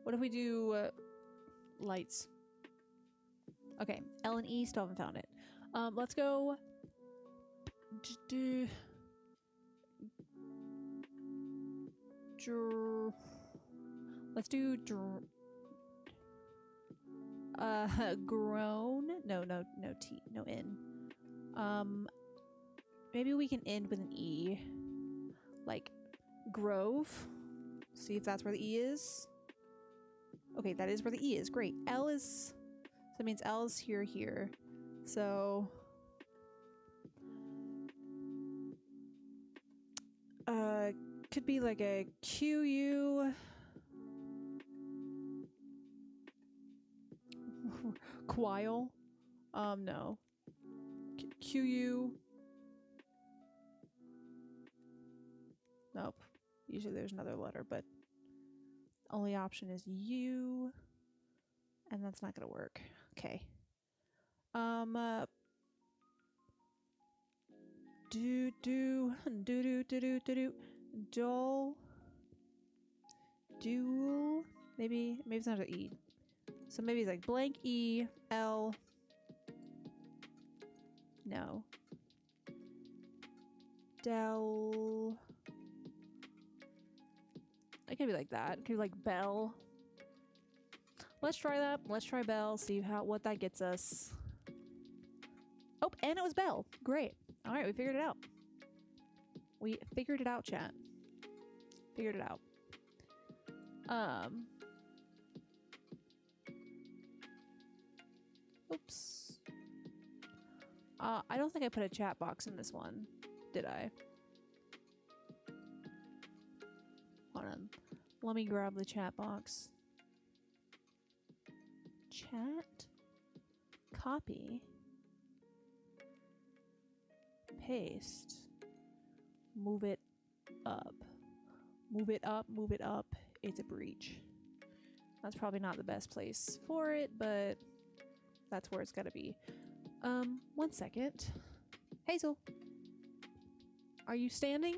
What if we do lights? Okay, L and E, still haven't found it. Let's go. Let's do grown. No T, no N. Maybe we can end with an E. Like grove. See if that's where the E is. Okay, that is where the E is. Great. L is... So that means L is here. So... could be like a QU... Quile? No. QU... Nope. Usually there's another letter, but only option is U, and that's not gonna work. Okay. Dull. Dual. Maybe it's not an E. So maybe it's like blank E, L. No. Del. It could be like that. It could be like Bell. Let's try that. Let's try Bell, see what that gets us. Oh, and it was Bell. Great. All right, we figured it out. We figured it out, chat. Figured it out. Oops. I don't think I put a chat box in this one, did I? Hold on. Let me grab the chat box. Chat. Copy. Paste. Move it up. Move it up, move it up. It's a breach. That's probably not the best place for it, but that's where it's gotta be. 1 second. Hazel. Are you standing?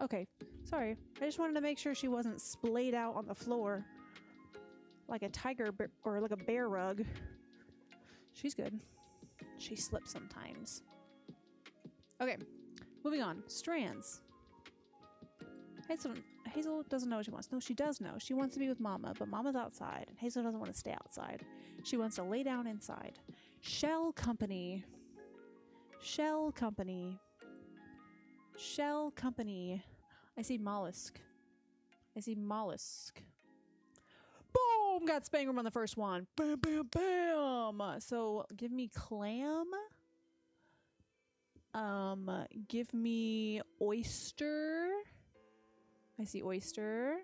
Okay, sorry. I just wanted to make sure she wasn't splayed out on the floor like a tiger or like a bear rug. She's good. She slips sometimes. Okay, moving on. Strands. Hazel doesn't know what she wants. No, she does know. She wants to be with Mama, but Mama's outside, and Hazel doesn't want to stay outside. She wants to lay down inside. Shell company. Shell company. Shell company. I see mollusk. I see mollusk. Boom! Got Spangrum on the first one. Bam, bam, bam! So, give me clam. Give me oyster. I see oyster.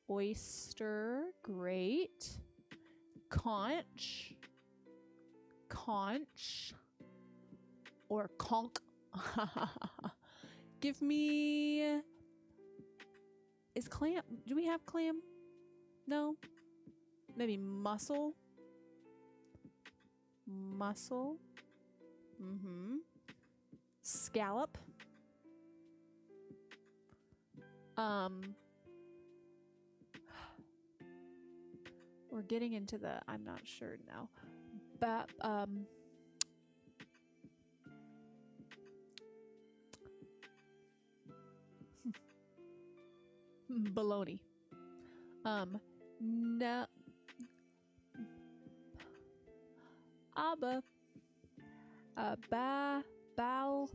Oyster. Great. Conch. Conch. Or conch. Give me... Is clam... Do we have clam? No? Maybe mussel? Mussel? Mm-hmm. Scallop? We're getting into the... I'm not sure now. But, baloney. No. Abba. Bow.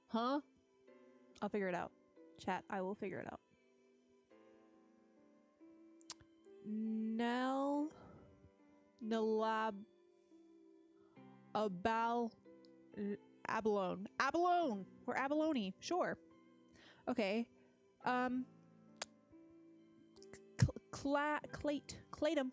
Huh? I'll figure it out. Chat, I will figure it out. Nel. Nalab. Abalone. Abalone! We're abalone. Sure. Okay. Clatum.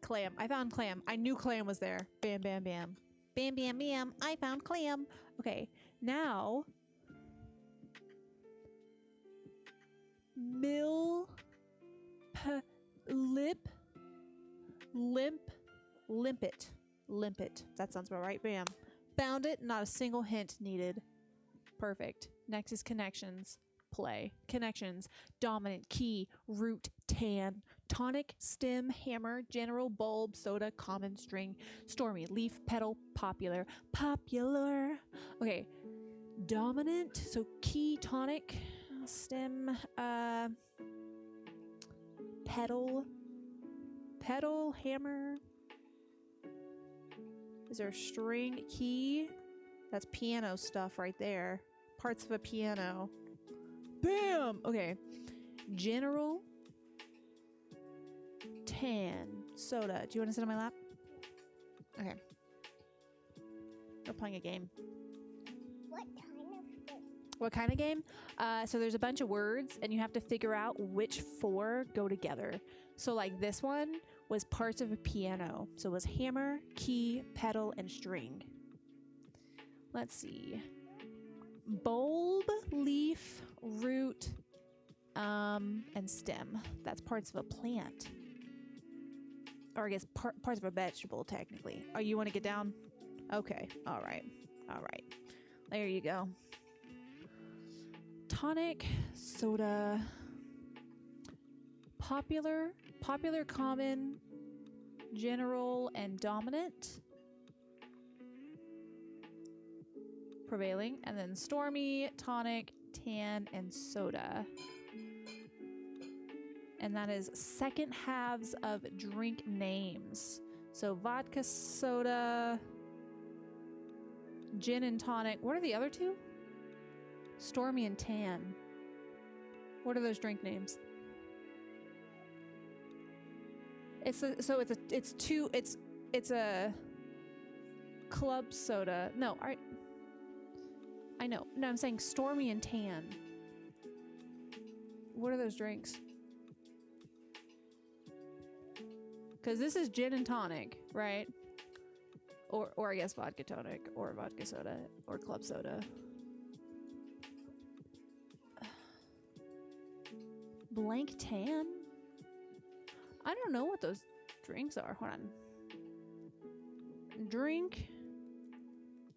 Clam. I found clam. I knew clam was there. Bam, bam, bam. Bam, bam, bam. I found clam. Okay. Now. Limpet. Limpet. That sounds about right. Bam. Found it. Not a single hint needed. Perfect. Next is connections. Play. Connections. Dominant, key, root, tan, tonic, stem, hammer, general, bulb, soda, common, string, stormy, leaf, petal, popular. Popular. Okay. Dominant. So key, tonic, stem, petal, hammer. Is there a string, key? That's piano stuff right there. Parts of a piano. Bam! Okay. General. Tan. Soda. Do you want to sit on my lap? Okay. We're playing a game. What kind of game? What kind of game? So there's a bunch of words, and you have to figure out which four go together. So like this one was parts of a piano. So it was hammer, key, pedal, and string. Let's see. Bulb, leaf, root, and stem. That's parts of a plant. Or I guess parts of a vegetable, technically. Oh, you want to get down? Okay. All right. All right. There you go. Tonic, soda, popular, common, general, and dominant. prevailing. And then stormy, tonic, tan, and soda. And that is second halves of drink names. So vodka, soda, gin and tonic. What are the other two? Stormy and tan. What are those drink names? It's a club soda. No, I know. No, I'm saying stormy and tan. What are those drinks? Because this is gin and tonic, right? Or I guess vodka tonic, or vodka soda, or club soda. Blank tan? I don't know what those drinks are. Hold on. Drink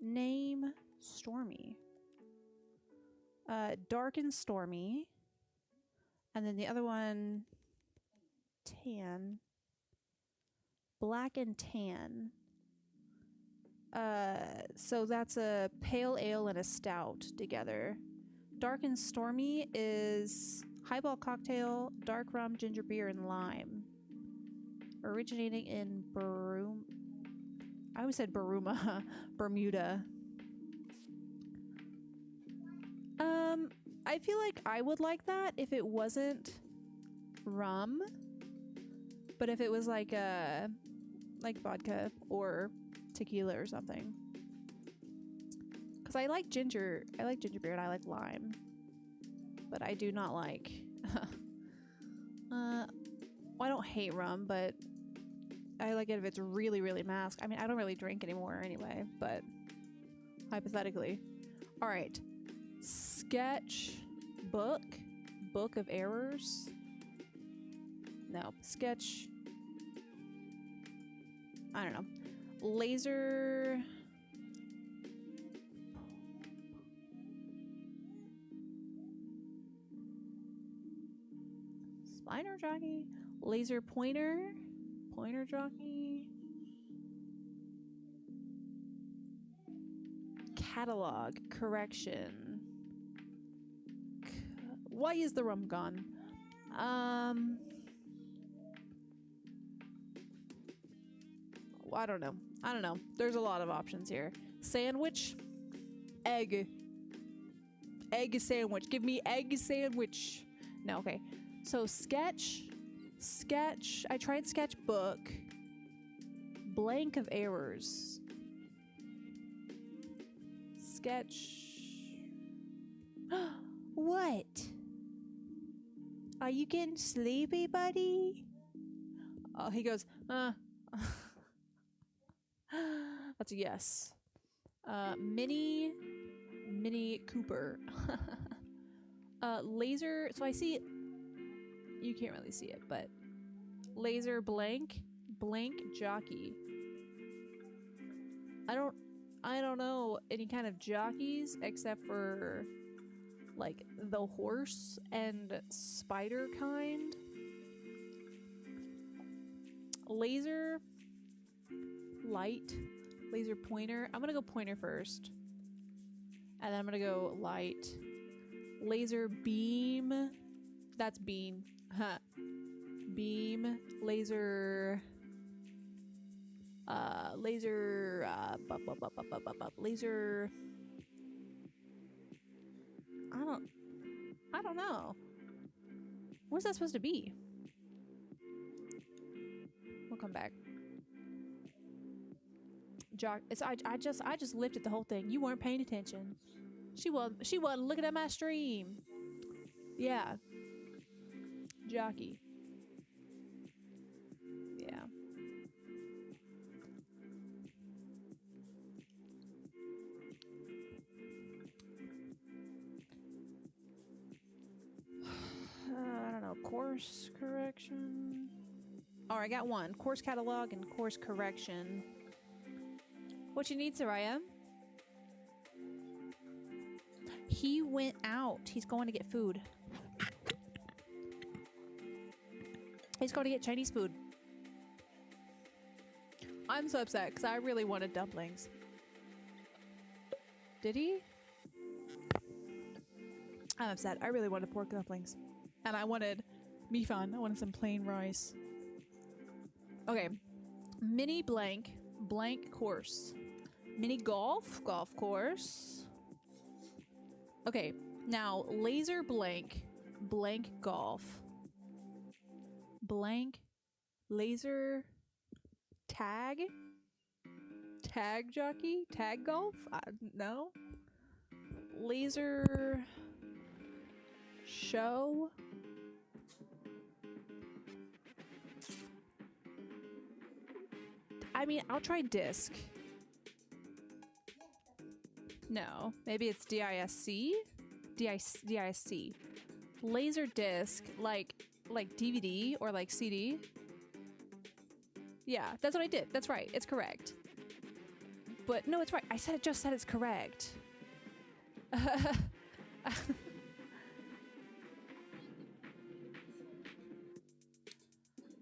name stormy. Dark and stormy. And then the other one, tan. Black and tan. So that's a pale ale and a stout together. Dark and stormy is highball cocktail, dark rum, ginger beer, and lime. Originating in I always said Bermuda. I feel like I would like that if it wasn't rum, but if it was like vodka or tequila or something. Because I like ginger beer and I like lime, but I do not like. I don't hate rum, but I like it if it's really, really masked. I mean, I don't really drink anymore anyway, but hypothetically. All right. Sketch book of errors. No, sketch. I don't know. Laser. Spiner jockey. Laser pointer. Pointer jockey. Catalog correction. Why is the rum gone? I don't know. There's a lot of options here. Sandwich. Egg sandwich. Give me egg sandwich. No, okay. So sketch. I tried sketchbook. Blank of errors. Sketch. What? Are you getting sleepy, buddy? Oh, he goes, That's a yes. Mini Cooper. Laser. So I see. You can't really see it, but laser blank jockey. I don't know any kind of jockeys except for like the horse and spider kind. Laser light, laser pointer. I'm gonna go pointer first, and then I'm gonna go light. Laser beam. That's beam. Huh. Beam. Laser. Laser. Laser. I don't know. What's that supposed to be? We'll come back. I just lifted the whole thing. You weren't paying attention. She wasn't looking at my stream. Yeah. Jockey. Yeah. I don't know. Course correction. Oh, I got one. Course catalog and course correction. What you need, Soraya? He went out. He's going to get food. He's going to get Chinese food. I'm so upset because I really wanted dumplings. Did he? I'm upset. I really wanted pork dumplings. And I wanted mifan. I wanted some plain rice. Okay. Mini blank. Blank course. Mini golf. Golf course. Okay. Now, laser blank. Blank golf. Blank. Laser. Tag. Tag jockey? Tag golf? No. Laser show. I mean, I'll try disc. No, maybe it's D-I-S-C? D-I-S-C. Laser disc, like DVD or like CD. Yeah, that's what I did. That's right. It's correct. But no, it's right. I just said it's correct.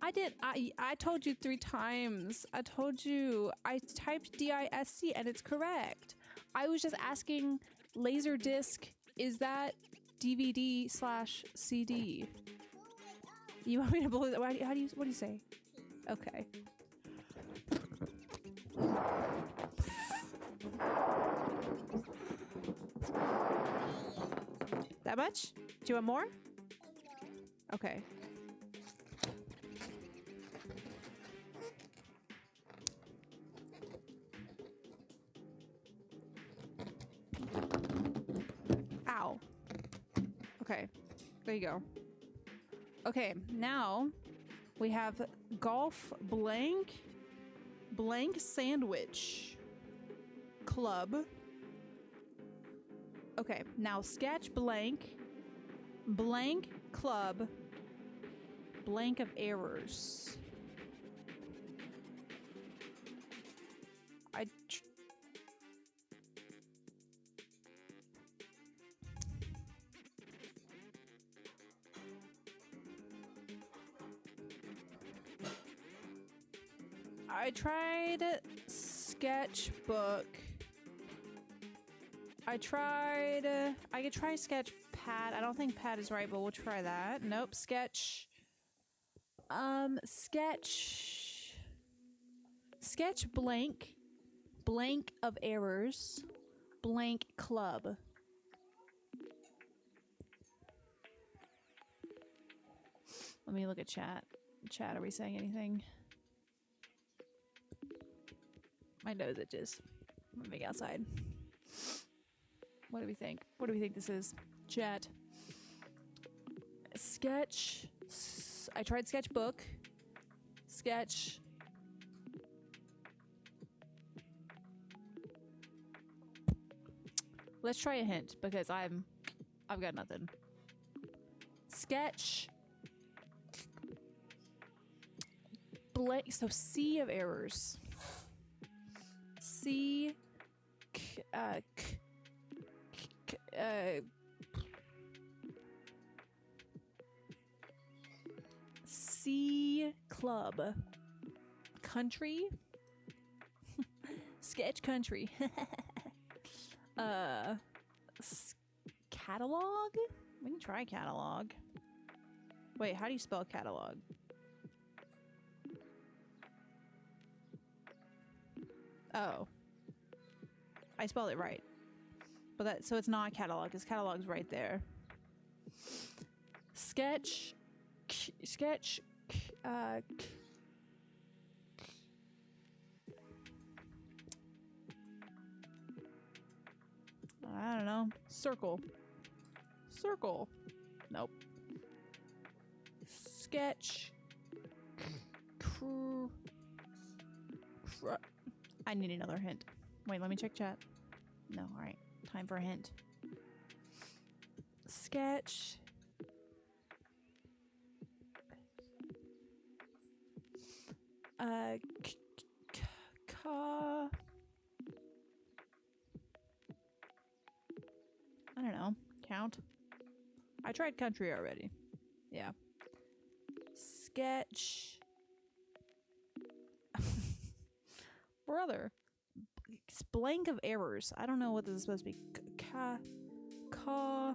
I told you 3 times. I told you. I typed D-I-S-C and it's correct. I was just asking, laser disc, is that DVD/CD? You want me to blow that? What do you say? Okay. That much? Do you want more? Okay. Ow. Okay. There you go. Okay, now we have golf blank sandwich club. Okay, now sketch blank club blank of errors. I tried sketchbook. I could try sketch pad. I don't think pad is right, but we'll try that. Nope, sketch. Sketch blank of errors, blank club. Let me look at chat. Chat, are we saying anything? My nose itches. I'm moving outside. What do we think? What do we think this is? Chat. Sketch. I tried sketchbook. Sketch. Let's try a hint because I've got nothing. Sketch. Blank. So C of errors. C. C club. Country. Sketch country. Catalog? We can try catalog. Wait, how do you spell catalog? Oh. I spelled it right. But so it's not catalog, because catalog's right there. Sketch. I don't know. Circle. Nope. Sketch. I need another hint. Wait, let me check chat. No, alright. Time for a hint. Sketch. I don't know. Count. I tried country already. Yeah. Sketch. Brother. blank of errors. I don't know what this is supposed to be. Co.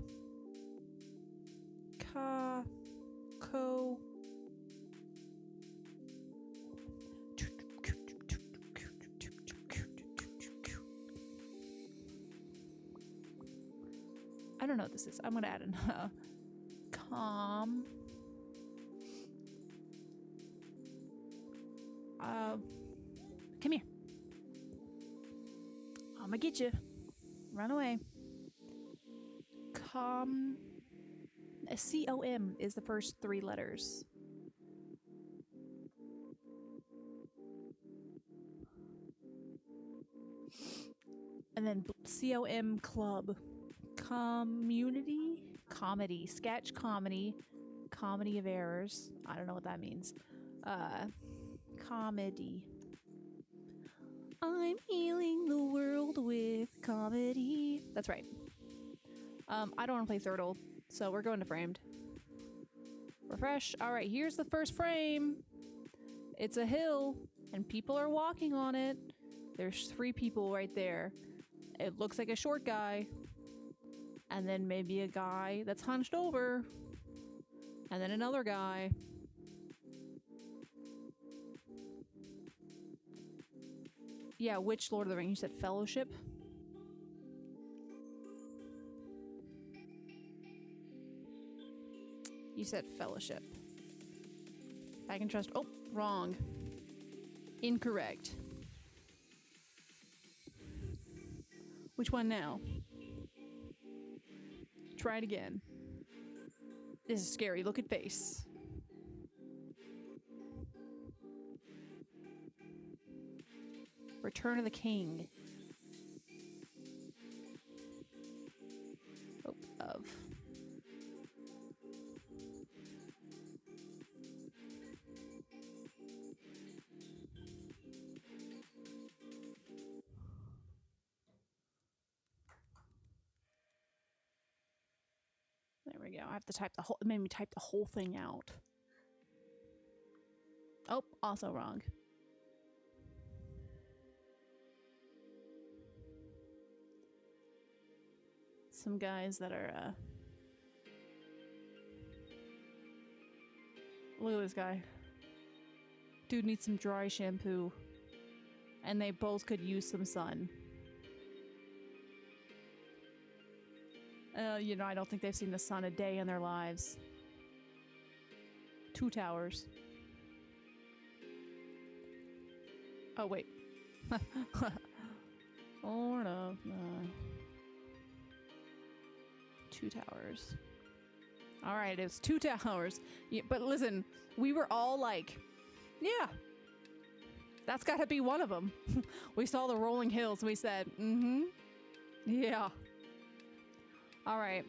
I don't know what this is. I'm gonna add in com. Come here. I'm gonna get you. Run away. C-O-M is the first 3 letters. And then C-O-M club. Community? Comedy. Sketch comedy. Comedy of errors. I don't know what that means. Comedy. I'm healing the world with comedy. That's right. I don't want to play Thurdle, so we're going to framed. Refresh. All right, here's the first frame. It's a hill, and people are walking on it. There's 3 people right there. It looks like a short guy, and then maybe a guy that's hunched over, and then another guy. Yeah, which Lord of the Rings? You said Fellowship? You said Fellowship. I can trust. Oh, wrong. Incorrect. Which one now? Try it again. This is scary. Look at face. Return of the King. Oh, of. There we go. I have to type the whole. It made me type the whole thing out. Oh, also wrong. Some guys that are, look at this guy. Dude needs some dry shampoo. And they both could use some sun. You know, I don't think they've seen the sun a day in their lives. 2 towers. Oh, wait. Oh, no. 2 towers. All right, it was 2 towers. Yeah, but listen, we were all like, yeah, that's got to be one of them. We saw the rolling hills and we said, yeah. All right.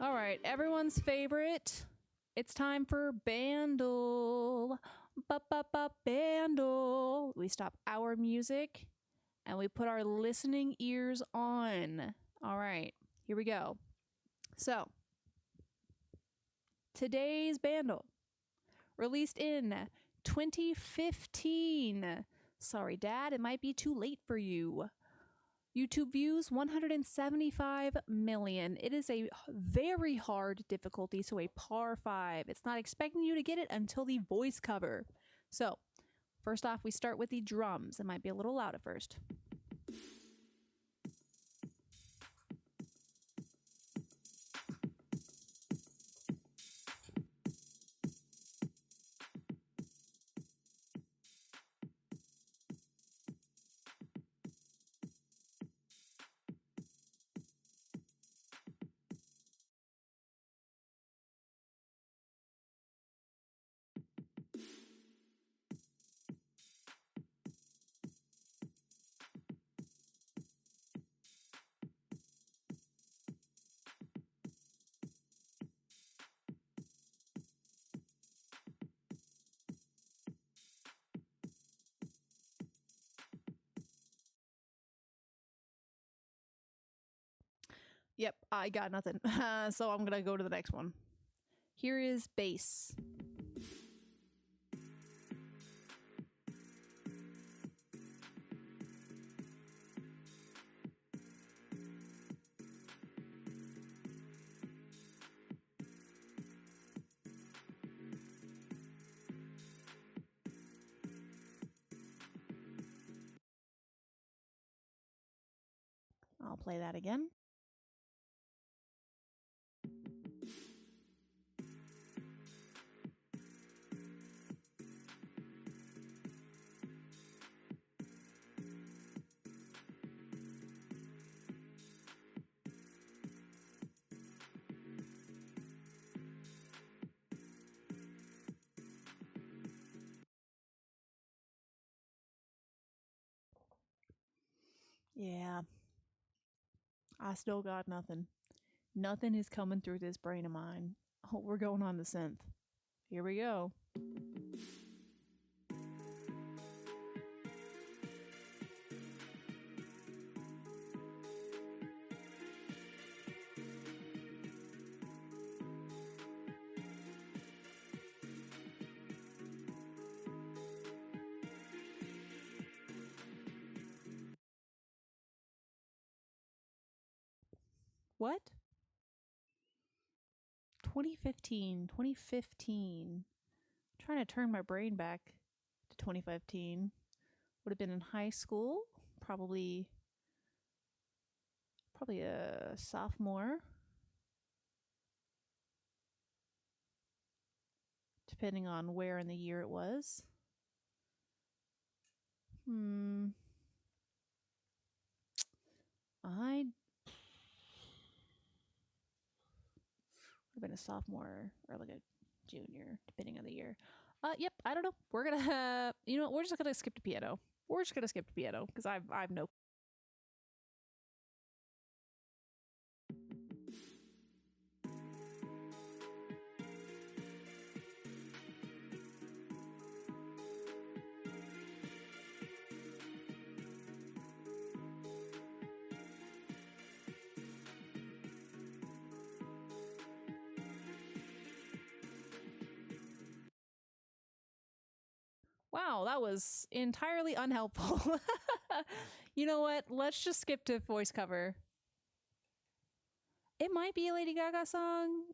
All right, everyone's favorite. It's time for Bandle. Bandle. We stop our music and we put our listening ears on. All right, here we go. So, today's Bandle, released in 2015. Sorry, Dad, it might be too late for you. YouTube views 175 million. It is a very hard difficulty, so a par 5. It's not expecting you to get it until the voice cover. So, first off, we start with the drums. It might be a little loud at first. Yep, I got nothing. So I'm gonna go to the next one. Here is bass. I'll play that again. Yeah. I still got nothing. Nothing is coming through this brain of mine. Oh, we're going on the synth. Here we go. What? 2015. Trying to turn my brain back to 2015. Would have been in high school, probably a sophomore, depending on where in the year it was. I would have been a sophomore or like a junior, depending on the year. Yep, I don't know. We're gonna, we're just gonna skip to piano. We're just gonna skip to piano because I've no. Wow, that was entirely unhelpful. You know what? Let's just skip to voice cover. It might be a Lady Gaga song.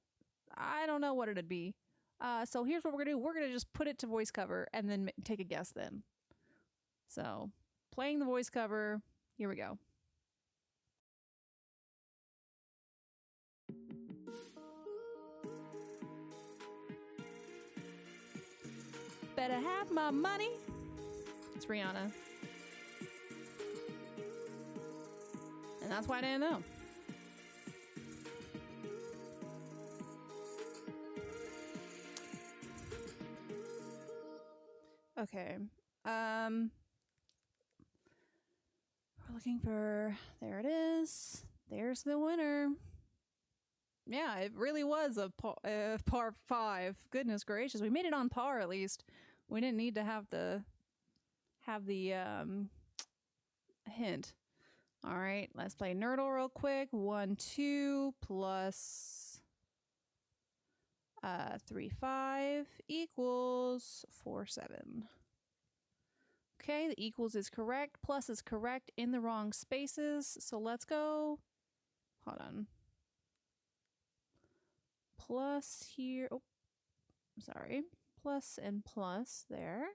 I don't know what it'd be. So here's what we're gonna do. We're gonna just put it to voice cover and then take a guess then. So playing the voice cover. Here we go. Better have my money. It's Rihanna. And that's why I didn't know. Okay. We're looking for, there it is. There's the winner. Yeah, it really was a par 5. Goodness gracious. We made it on par at least. We didn't need to have the hint. All right, let's play Nerdle real quick. 1, 2 plus 3, 5 equals 4, 7. Okay, the equals is correct. Plus is correct in the wrong spaces. So let's go. Hold on. Plus here. Oh, sorry. Plus and plus there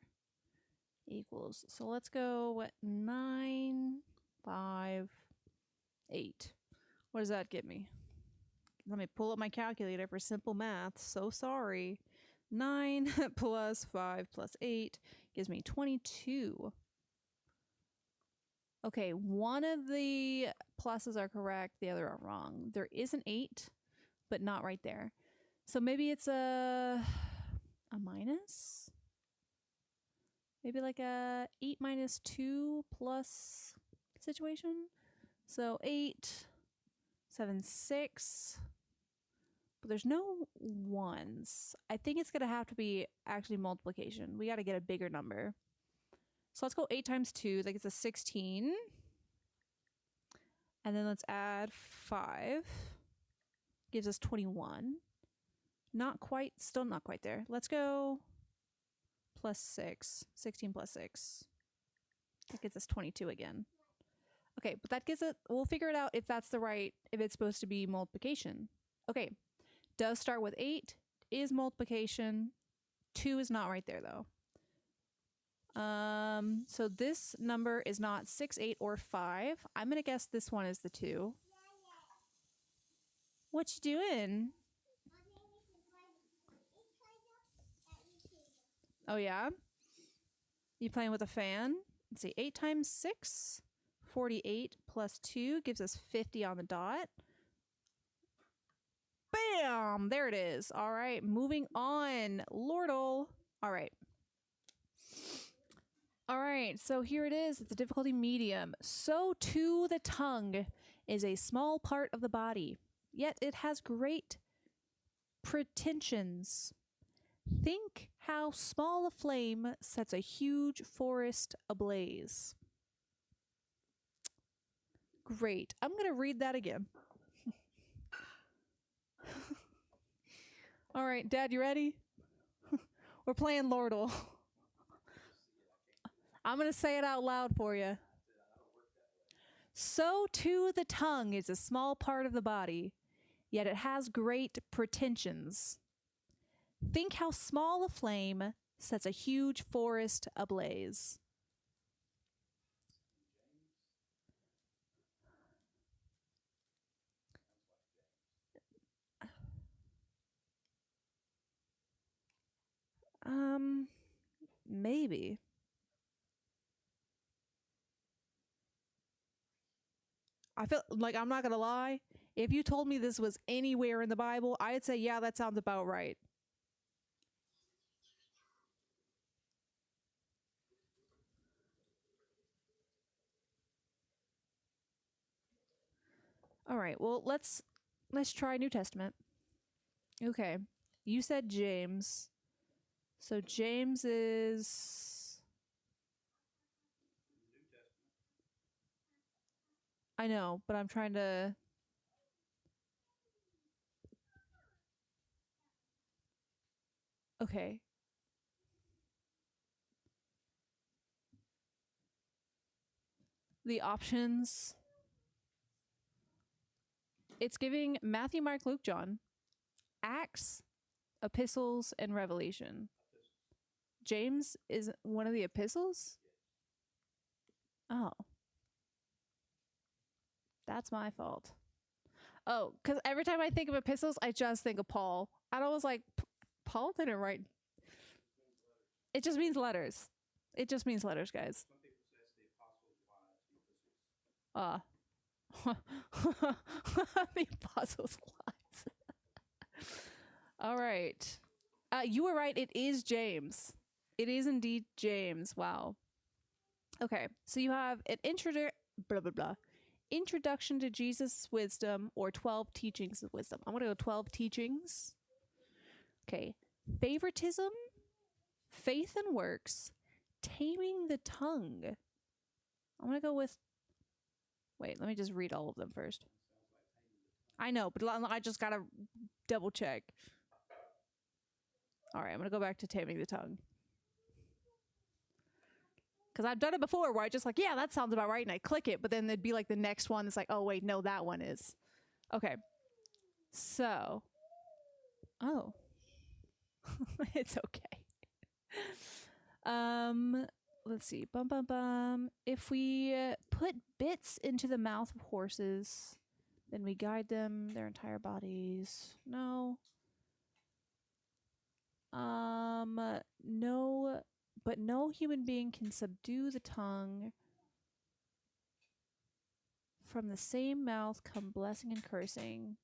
equals. So let's go. What? 9, 5, 8. What does that get me? Let me pull up my calculator for simple math. So sorry. 9 plus 5 plus 8 gives me 22. Okay, one of the pluses are correct, the other are wrong. There is an 8, but not right there. So maybe it's a minus? Maybe like a 8 minus 2 plus situation? So 8, 7, 6. But there's no 1s. I think it's going to have to be actually multiplication. We got to get a bigger number. So let's go 8 times 2. That gets us 16. And then let's add 5. Gives us 21. Not quite, still not quite there. Let's go plus 6. 16 plus 6. That gets us 22 again. Okay, but that gives it, we'll figure it out if that's the right, if it's supposed to be multiplication. Okay, does start with 8, is multiplication. 2 is not right there though. So this number is not 6, 8, or 5. I'm gonna guess this one is the 2. What you doing? Oh yeah? You playing with a fan? Let's see, 8 times 6, 48 plus 2 gives us 50 on the dot. Bam! There it is. All right, moving on. Lordle. All right. All right, so here it is. It's a difficulty medium. So too the tongue is a small part of the body, yet it has great pretensions. Think how small a flame sets a huge forest ablaze. Great. I'm going to read that again. All right, Dad, you ready? We're playing Lordle. I'm going to say it out loud for you. So too the tongue is a small part of the body, yet it has great pretensions. Think how small a flame sets a huge forest ablaze. Maybe. I feel like, I'm not gonna lie, if you told me this was anywhere in the Bible, I'd say, yeah, that sounds about right. All right, well, let's try New Testament. Okay, you said James. So James is... I know, but I'm trying to... Okay. The options... It's giving Matthew, Mark, Luke, John, Acts, Epistles, and Revelation. James is one of the epistles? Oh. That's my fault. Oh, because every time I think of epistles, I just think of Paul. And I was like, Paul didn't write. It just means letters. It just means letters, guys. The apostles' lives. All right. You were right. It is James. It is indeed James. Wow. Okay. So you have an Introduction to Jesus' Wisdom, or 12 Teachings of Wisdom. I'm going to go 12 Teachings. Okay. Favoritism, Faith and Works, Taming the Tongue. I'm going to go with... Wait, let me just read all of them first. I know, but I just got to double check. All right, I'm going to go back to Taming the Tongue. Because I've done it before where I just like, yeah, that sounds about right. And I click it, but then there'd be like the next one that's like, oh, wait, no, that one is. Okay. So. Oh. It's okay. Let's see. If we put bits into the mouth of horses, then we guide them, their entire bodies. No. No. But no human being can subdue the tongue. From the same mouth come blessing and cursing.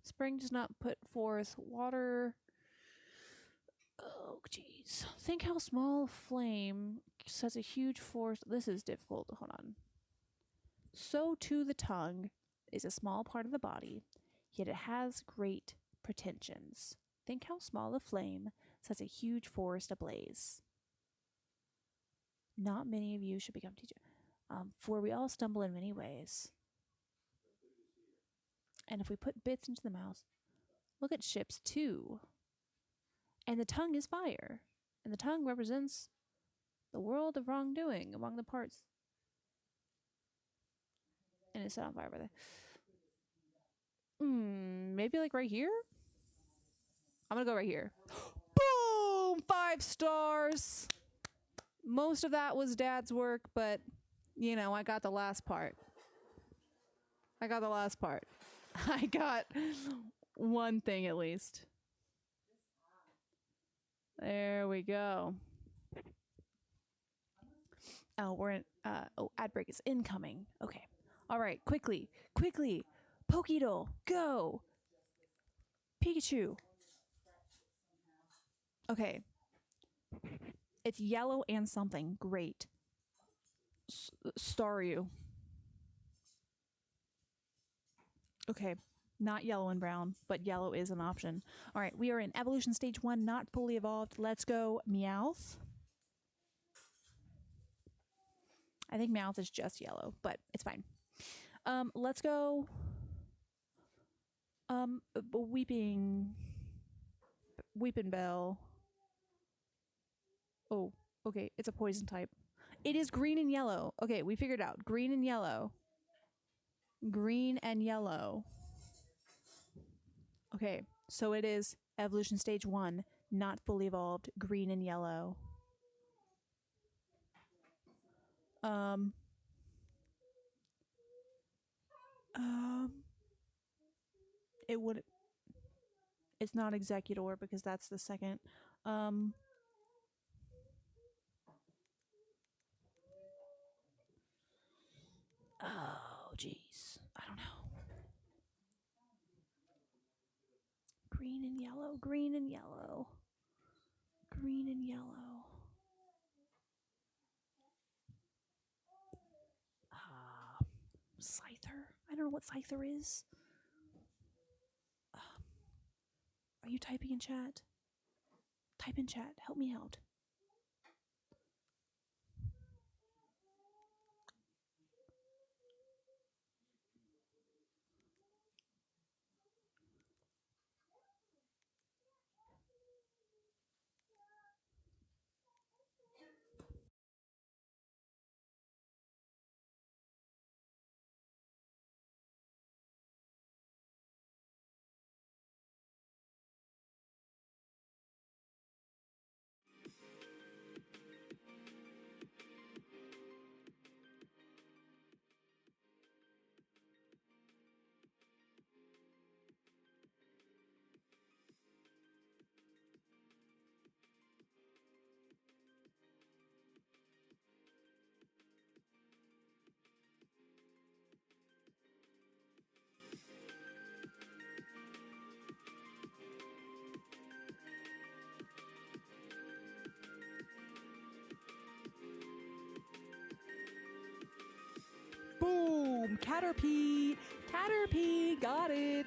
Spring does not put forth water. Oh, jeez. Think how small a flame sets a huge force. This is difficult. Hold on. So too the tongue is a small part of the body, yet it has great pretensions. Think how small a flame sets a huge forest ablaze. Not many of you should become teachers, for we all stumble in many ways. And if we put bits into the mouth, look at ships too. And the tongue is fire, and the tongue represents the world of wrongdoing among the parts. And it's set on fire by the... maybe like right here? I'm gonna go right here. Boom! Fire! 5 stars. Most of that was Dad's work, but, you know, I got the last part. I got one thing at least. There we go. Oh, we're in, ad break is incoming. Okay. All right, quickly. Pokédoll, go. Pikachu. Okay. It's yellow and something. Great. Staryu. Okay. Not yellow and brown, but yellow is an option. All right, we are in evolution stage 1, not fully evolved. Let's go Meowth. I think Meowth is just yellow, but it's fine. Let's go Weeping Bell. Oh, okay, it's a poison type. It is green and yellow. Okay, we figured out. Green and yellow. Green and yellow. Okay, so it is evolution stage 1, not fully evolved, green and yellow. It's not Executor because that's the second. Oh, jeez. I don't know. Green and yellow. Scyther? I don't know what Scyther is. Are you typing in chat? Type in chat. Help me out. Boom! Caterpie! Got it!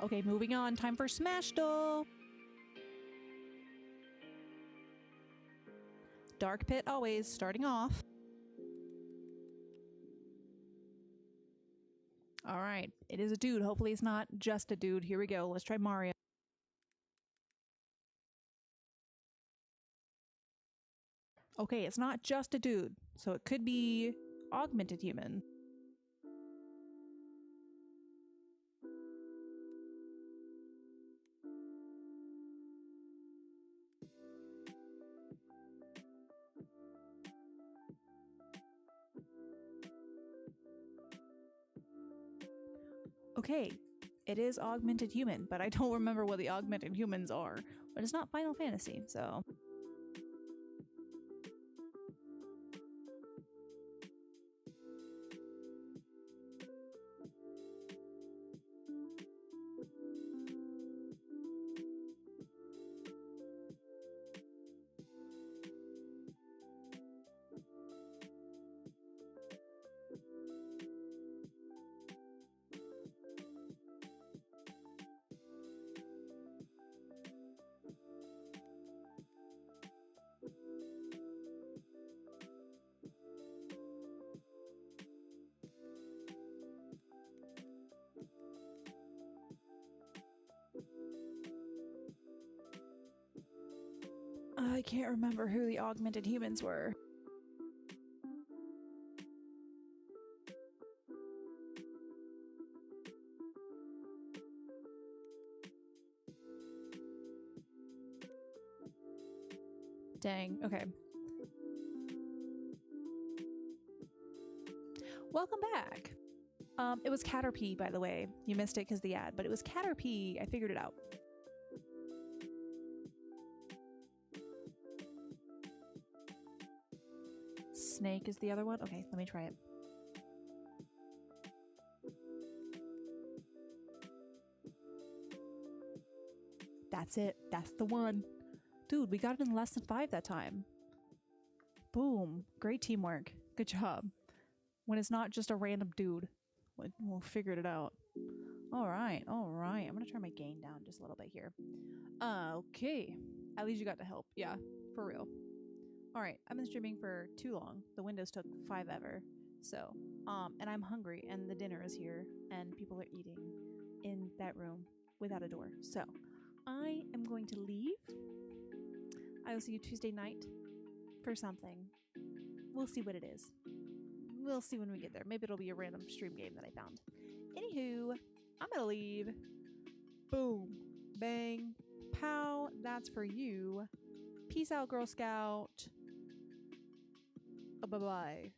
Okay, moving on. Time for Smashdole! Dark Pit always, starting off. Alright, it is a dude. Hopefully it's not just a dude. Here we go. Let's try Mario. Okay, it's not just a dude, so it could be augmented human. Okay, it is augmented human, but I don't remember what the augmented humans are. But it's not Final Fantasy, so... I can't remember who the augmented humans were. Dang. Okay. Welcome back. It was Caterpie, by the way. You missed it because the ad, but it was Caterpie. I figured it out. Snake is the other one. Okay, let me try it. That's it. That's the one. Dude, we got it in less than 5 that time. Boom. Great teamwork. Good job. When it's not just a random dude. We'll figure it out. All right. All right. I'm going to turn my gain down just a little bit here. Okay. At least you got to help. Yeah, for real. All right. I've been streaming for too long. The windows took 5 ever. So, and I'm hungry and the dinner is here and people are eating in that room without a door. So, I am going to leave. I will see you Tuesday night for something. We'll see what it is. We'll see when we get there. Maybe it'll be a random stream game that I found. Anywho, I'm gonna leave. Boom. Bang. Pow. That's for you. Peace out, Girl Scout. Bye-bye.